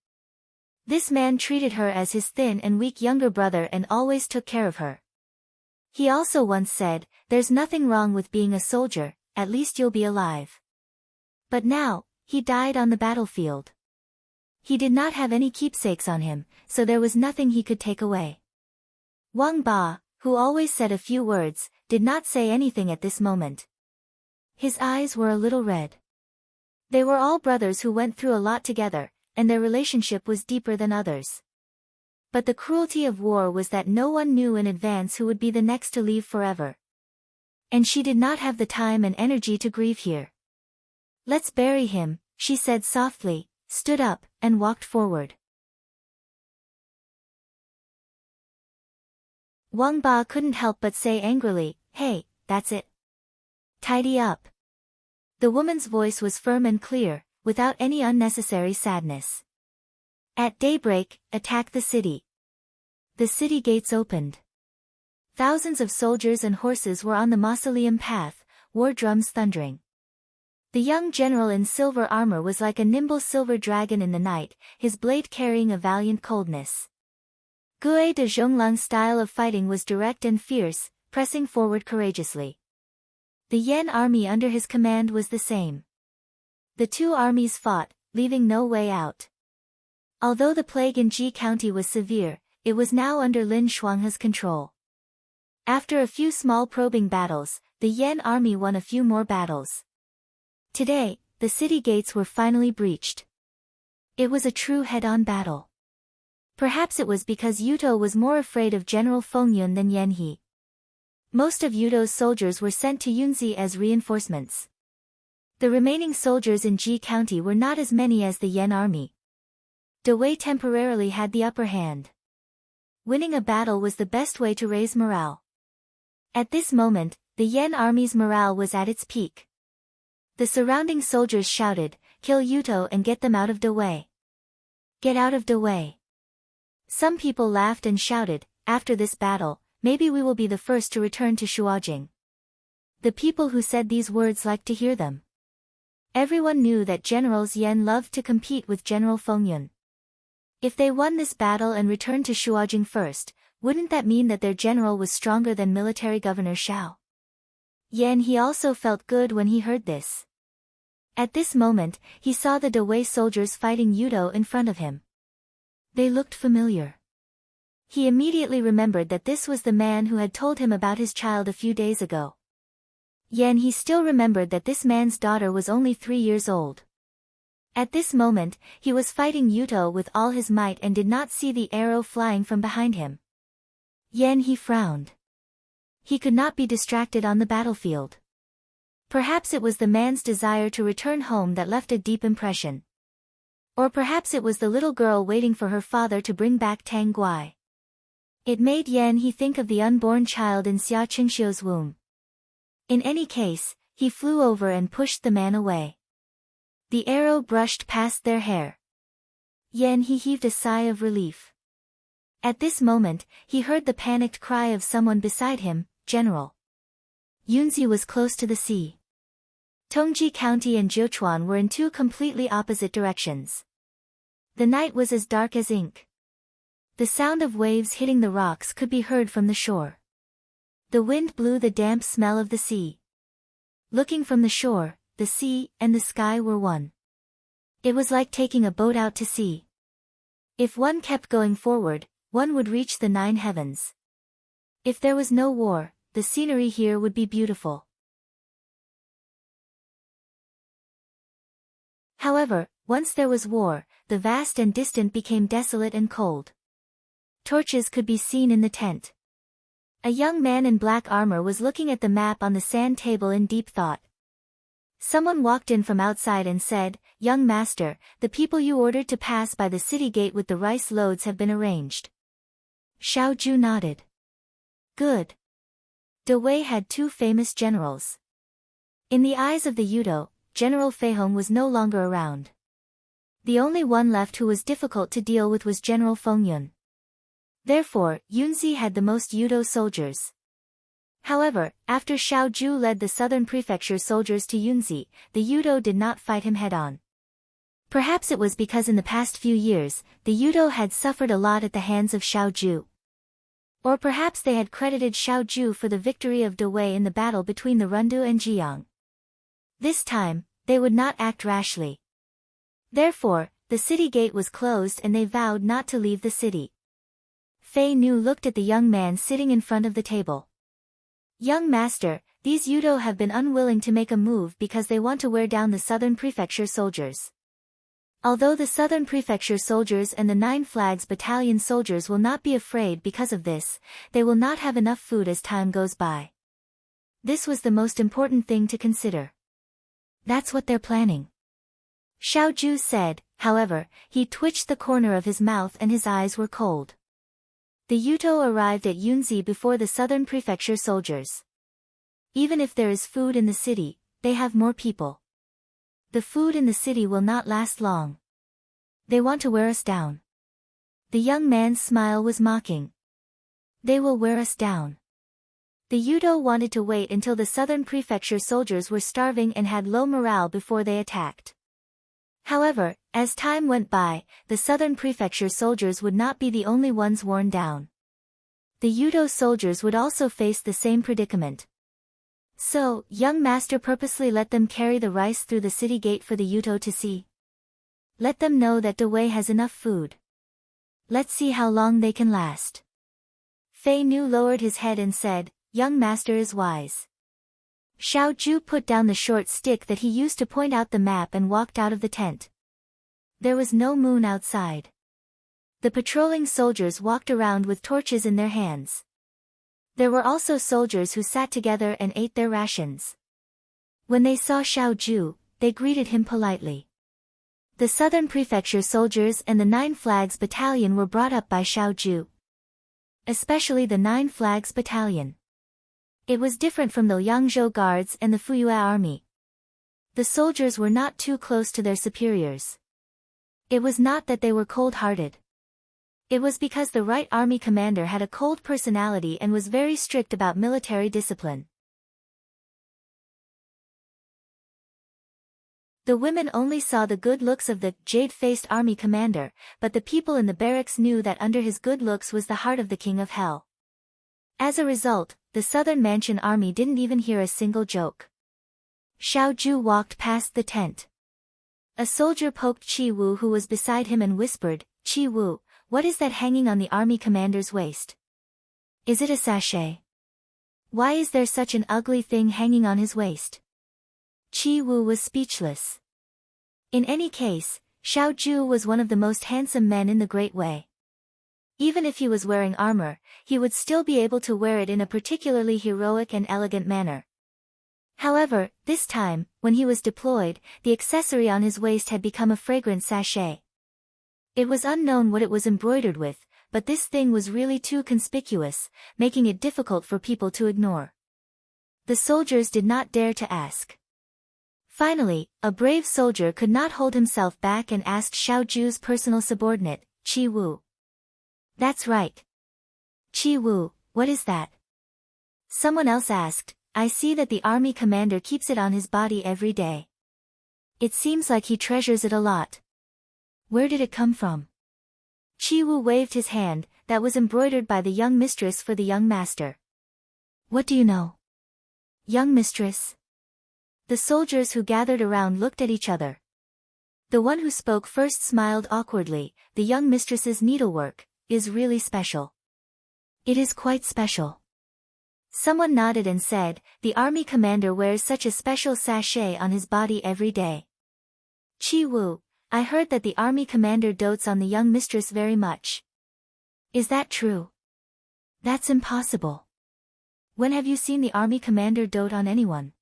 This man treated her as his thin and weak younger brother and always took care of her. He also once said, "There's nothing wrong with being a soldier, at least you'll be alive." But now, he died on the battlefield. He did not have any keepsakes on him, so there was nothing he could take away. Wang Ba, who always said a few words, did not say anything at this moment. His eyes were a little red. They were all brothers who went through a lot together, and their relationship was deeper than others. But the cruelty of war was that no one knew in advance who would be the next to leave forever. And she did not have the time and energy to grieve here. "Let's bury him," she said softly, stood up, and walked forward. Wang Ba couldn't help but say angrily, "Hey, that's it. Tidy up." The woman's voice was firm and clear, without any unnecessary sadness. "At daybreak, attack the city." The city gates opened. Thousands of soldiers and horses were on the mausoleum path, war drums thundering. The young general in silver armor was like a nimble silver dragon in the night, his blade carrying a valiant coldness. Gue de Zhonglang's style of fighting was direct and fierce, pressing forward courageously. The Yan army under his command was the same. The two armies fought, leaving no way out. Although the plague in Ji County was severe, it was now under Lin Shuanghe's control. After a few small probing battles, the Yan army won a few more battles. Today, the city gates were finally breached. It was a true head-on battle. Perhaps it was because Yuto was more afraid of General Fengyun than Yanhe. Most of Yuto's soldiers were sent to Yunzi as reinforcements. The remaining soldiers in Ji County were not as many as the Yan army. Dewey temporarily had the upper hand. Winning a battle was the best way to raise morale. At this moment, the Yan army's morale was at its peak. The surrounding soldiers shouted, "Kill Yuto and get them out of Dewey. Get out of Dewey." Some people laughed and shouted, "After this battle, maybe we will be the first to return to Shuajing." The people who said these words liked to hear them. Everyone knew that Generals Yan loved to compete with General Fengyun. If they won this battle and returned to Shuajing first, wouldn't that mean that their general was stronger than military governor Xiao? He also felt good when he heard this. At this moment, he saw the Dawei soldiers fighting Yudo in front of him. They looked familiar. He immediately remembered that this was the man who had told him about his child a few days ago. He still remembered that this man's daughter was only 3 years old. At this moment, he was fighting Yudo with all his might and did not see the arrow flying from behind him. He frowned. He could not be distracted on the battlefield. Perhaps it was the man's desire to return home that left a deep impression. Or perhaps it was the little girl waiting for her father to bring back Tang Guai. It made he think of the unborn child in Xia Qingxiu's womb. In any case, he flew over and pushed the man away. The arrow brushed past their hair. He heaved a sigh of relief. At this moment, he heard the panicked cry of someone beside him, "General." Yunzi was close to the sea. Tongji County and Jiuchuan were in two completely opposite directions. The night was as dark as ink. The sound of waves hitting the rocks could be heard from the shore. The wind blew the damp smell of the sea. Looking from the shore, the sea and the sky were one. It was like taking a boat out to sea. If one kept going forward, one would reach the 9 heavens. If there was no war, the scenery here would be beautiful. However, once there was war, the vast and distant became desolate and cold. Torches could be seen in the tent. A young man in black armor was looking at the map on the sand table in deep thought. Someone walked in from outside and said, "Young master, the people you ordered to pass by the city gate with the rice loads have been arranged." Xiao Ju nodded. Good. Dawei had 2 famous generals. In the eyes of the Yudo, General Feihong was no longer around. The only one left who was difficult to deal with was General Fengyun. Therefore, Yunzi had the most Yudo soldiers. However, after Xiao Ju led the southern prefecture soldiers to Yunzi, the Yudo did not fight him head-on. Perhaps it was because in the past few years, the Yudo had suffered a lot at the hands of Xiao Ju. Or perhaps they had credited Xiao Ju for the victory of Dawei in the battle between the Rundu and Jiang. This time, they would not act rashly. Therefore, the city gate was closed and they vowed not to leave the city. Fei Nu looked at the young man sitting in front of the table. "Young master, these Yudo have been unwilling to make a move because they want to wear down the southern prefecture soldiers. Although the southern prefecture soldiers and the 9 Flags Battalion soldiers will not be afraid because of this, they will not have enough food as time goes by. This was the most important thing to consider. That's what they're planning." Xiao Ju said. However, he twitched the corner of his mouth and his eyes were cold. The Yudo arrived at Yunzi before the southern prefecture soldiers. Even if there is food in the city, they have more people. The food in the city will not last long. They want to wear us down. The young man's smile was mocking. They will wear us down. The Yudo wanted to wait until the southern prefecture soldiers were starving and had low morale before they attacked. However, as time went by, the southern prefecture soldiers would not be the only ones worn down. The Yudo soldiers would also face the same predicament. So, young master purposely let them carry the rice through the city gate for the Yudo to see. Let them know that Dawei has enough food. Let's see how long they can last. Fei Nu lowered his head and said, "Young master is wise." Xiao Ju put down the short stick that he used to point out the map and walked out of the tent. There was no moon outside. The patrolling soldiers walked around with torches in their hands. There were also soldiers who sat together and ate their rations. When they saw Xiao Ju, they greeted him politely. The southern prefecture soldiers and the 9 Flags Battalion were brought up by Xiao Ju. Especially the 9 Flags Battalion. It was different from the Yangzhou Guards and the Fuyue Army. The soldiers were not too close to their superiors. It was not that they were cold-hearted. It was because the right army commander had a cold personality and was very strict about military discipline. The women only saw the good looks of the jade-faced army commander, but the people in the barracks knew that under his good looks was the heart of the king of hell. As a result, the southern mansion army didn't even hear a single joke. Xiao Ju walked past the tent. A soldier poked Chi Wu who was beside him and whispered, "Chi Wu, what is that hanging on the army commander's waist? Is it a sachet? Why is there such an ugly thing hanging on his waist?" Chi Wu was speechless. In any case, Xiao Ju was one of the most handsome men in the Great Way. Even if he was wearing armor, he would still be able to wear it in a particularly heroic and elegant manner. However, this time, when he was deployed, the accessory on his waist had become a fragrant sachet. It was unknown what it was embroidered with, but this thing was really too conspicuous, making it difficult for people to ignore. The soldiers did not dare to ask. Finally, a brave soldier could not hold himself back and asked Xiao Ju's personal subordinate, Chi Wu. "That's right. Chi Wu, what is that?" Someone else asked, "I see that the army commander keeps it on his body every day. It seems like he treasures it a lot. Where did it come from?" Chi Wu waved his hand, "That was embroidered by the young mistress for the young master." "What do you know?" "Young mistress?" The soldiers who gathered around looked at each other. The one who spoke first smiled awkwardly. "The young mistress's needlework is really special." "It is quite special." Someone nodded and said, "The army commander wears such a special sachet on his body every day." "Chi Wu, I heard that the army commander dotes on the young mistress very much. Is that true?" "That's impossible. When have you seen the army commander dote on anyone?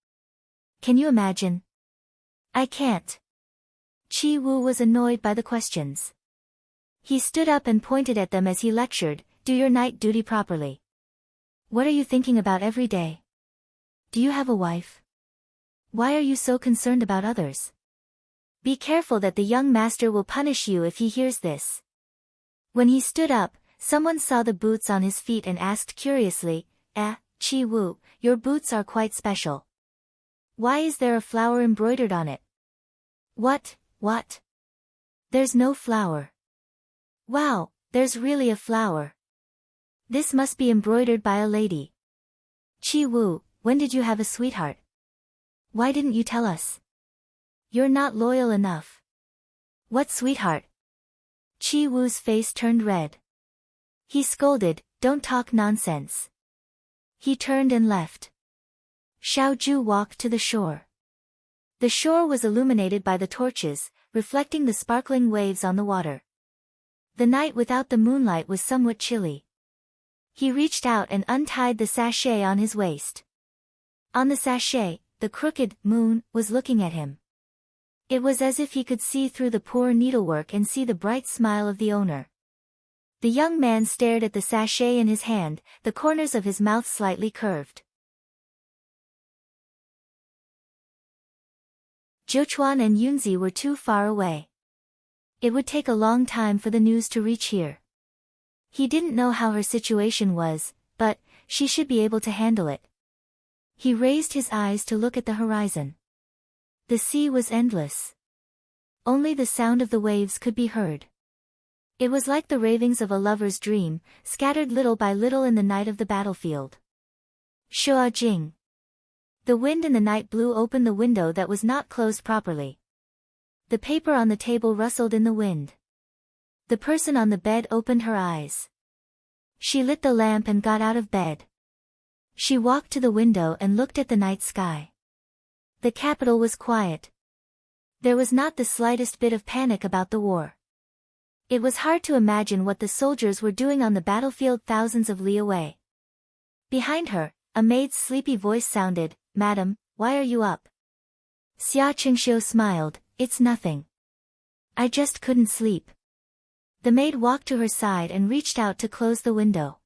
Can you imagine?" "I can't." Chi Wu was annoyed by the questions. He stood up and pointed at them as he lectured, "Do your night duty properly. What are you thinking about every day? Do you have a wife? Why are you so concerned about others? Be careful that the young master will punish you if he hears this." When he stood up, someone saw the boots on his feet and asked curiously, Chi Wu, your boots are quite special. Why is there a flower embroidered on it?" What? There's no flower." "Wow, there's really a flower. This must be embroidered by a lady. Chi Wu, when did you have a sweetheart? Why didn't you tell us? You're not loyal enough." "What sweetheart?" Chi Wu's face turned red. He scolded, "Don't talk nonsense." He turned and left. Xiao Ju walked to the shore. The shore was illuminated by the torches, reflecting the sparkling waves on the water. The night without the moonlight was somewhat chilly. He reached out and untied the sachet on his waist. On the sachet, the crooked moon was looking at him. It was as if he could see through the poor needlework and see the bright smile of the owner. The young man stared at the sachet in his hand, the corners of his mouth slightly curved. Zhouchuan and Yunzi were too far away. It would take a long time for the news to reach here. He didn't know how her situation was, but she should be able to handle it. He raised his eyes to look at the horizon. The sea was endless. Only the sound of the waves could be heard. It was like the ravings of a lover's dream, scattered little by little in the night of the battlefield. Shua Jing. The wind in the night blew open the window that was not closed properly. The paper on the table rustled in the wind. The person on the bed opened her eyes. She lit the lamp and got out of bed. She walked to the window and looked at the night sky. The capital was quiet. There was not the slightest bit of panic about the war. It was hard to imagine what the soldiers were doing on the battlefield thousands of li away. Behind her, a maid's sleepy voice sounded, "Madam, why are you up?" Xia Qingxiu smiled, "It's nothing. I just couldn't sleep." The maid walked to her side and reached out to close the window.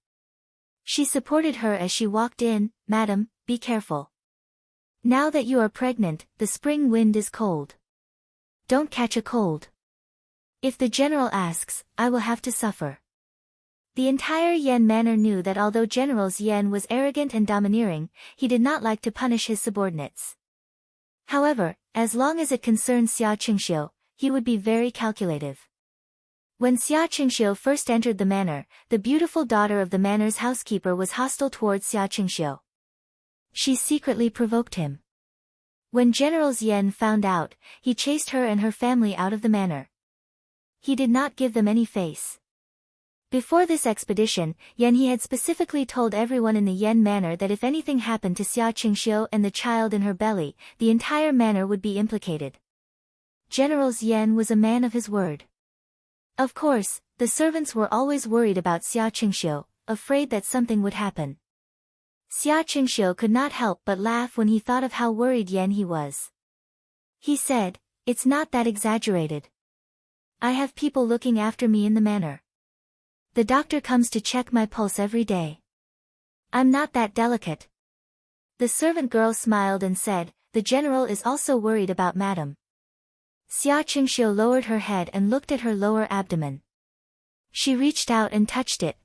She supported her as she walked in, "Madam, be careful. Now that you are pregnant, the spring wind is cold. Don't catch a cold. If the general asks, I will have to suffer." The entire Yan manor knew that although General Yan was arrogant and domineering, he did not like to punish his subordinates. However, as long as it concerned Xia Qingxiu, he would be very calculative. When Xia Qingxiu first entered the manor, the beautiful daughter of the manor's housekeeper was hostile towards Xia Qingxiu. She secretly provoked him. When General Yan found out, he chased her and her family out of the manor. He did not give them any face. Before this expedition, He had specifically told everyone in the Yan manor that if anything happened to Xia Qingxiu and the child in her belly, the entire manor would be implicated. General Yan was a man of his word. Of course, the servants were always worried about Xia Qingxiu, afraid that something would happen. Xia Qingxiu could not help but laugh when he thought of how worried he was. He said, "It's not that exaggerated. I have people looking after me in the manor. The doctor comes to check my pulse every day. I'm not that delicate." The servant girl smiled and said, "The general is also worried about madam." Xia Qingxiu lowered her head and looked at her lower abdomen. She reached out and touched it.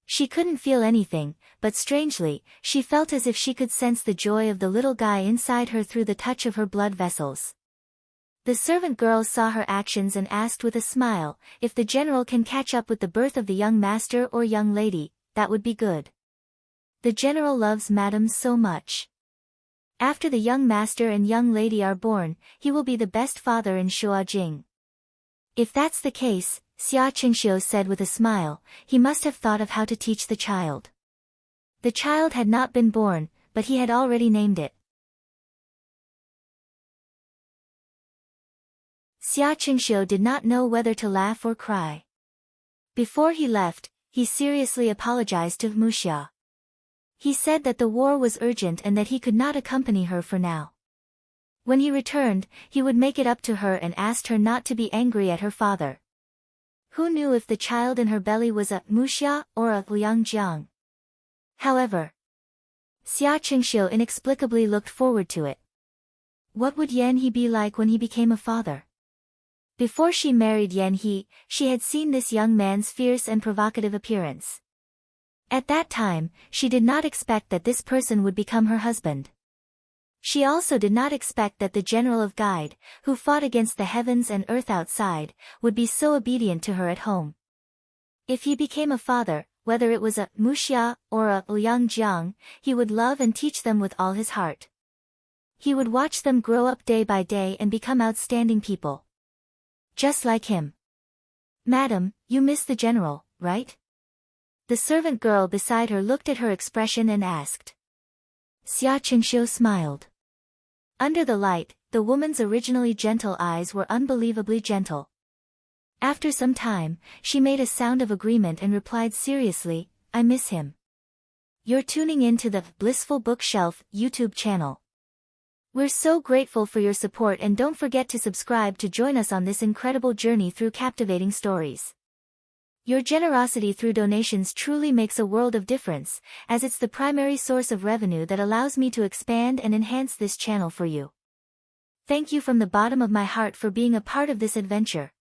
She couldn't feel anything, but strangely, she felt as if she could sense the joy of the little guy inside her through the touch of her blood vessels. The servant girl saw her actions and asked with a smile, "If the general can catch up with the birth of the young master or young lady, that would be good. The general loves madam so much. After the young master and young lady are born, he will be the best father in Shuajing." "If that's the case," Xia Qingxiu said with a smile, "he must have thought of how to teach the child." The child had not been born, but he had already named it. Xia Qingxiu did not know whether to laugh or cry. Before he left, he seriously apologized to Muxia. He said that the war was urgent and that he could not accompany her for now. When he returned, he would make it up to her and asked her not to be angry at her father. Who knew if the child in her belly was a Muxia or a Liangjiang? However, Xia Qingxiu inexplicably looked forward to it. What would He be like when he became a father? Before she married He, she had seen this young man's fierce and provocative appearance. At that time, she did not expect that this person would become her husband. She also did not expect that the general of Guide, who fought against the heavens and earth outside, would be so obedient to her at home. If he became a father, whether it was a Muxia or a Liangjiang, he would love and teach them with all his heart. He would watch them grow up day by day and become outstanding people. Just like him. "Madam, you miss the general, right?" The servant girl beside her looked at her expression and asked. Xia Qingxiu smiled. Under the light, the woman's originally gentle eyes were unbelievably gentle. After some time, she made a sound of agreement and replied seriously, "I miss him." You're tuning in to the Blissful Bookshelf YouTube channel. We're so grateful for your support, and don't forget to subscribe to join us on this incredible journey through captivating stories. Your generosity through donations truly makes a world of difference, as it's the primary source of revenue that allows me to expand and enhance this channel for you. Thank you from the bottom of my heart for being a part of this adventure.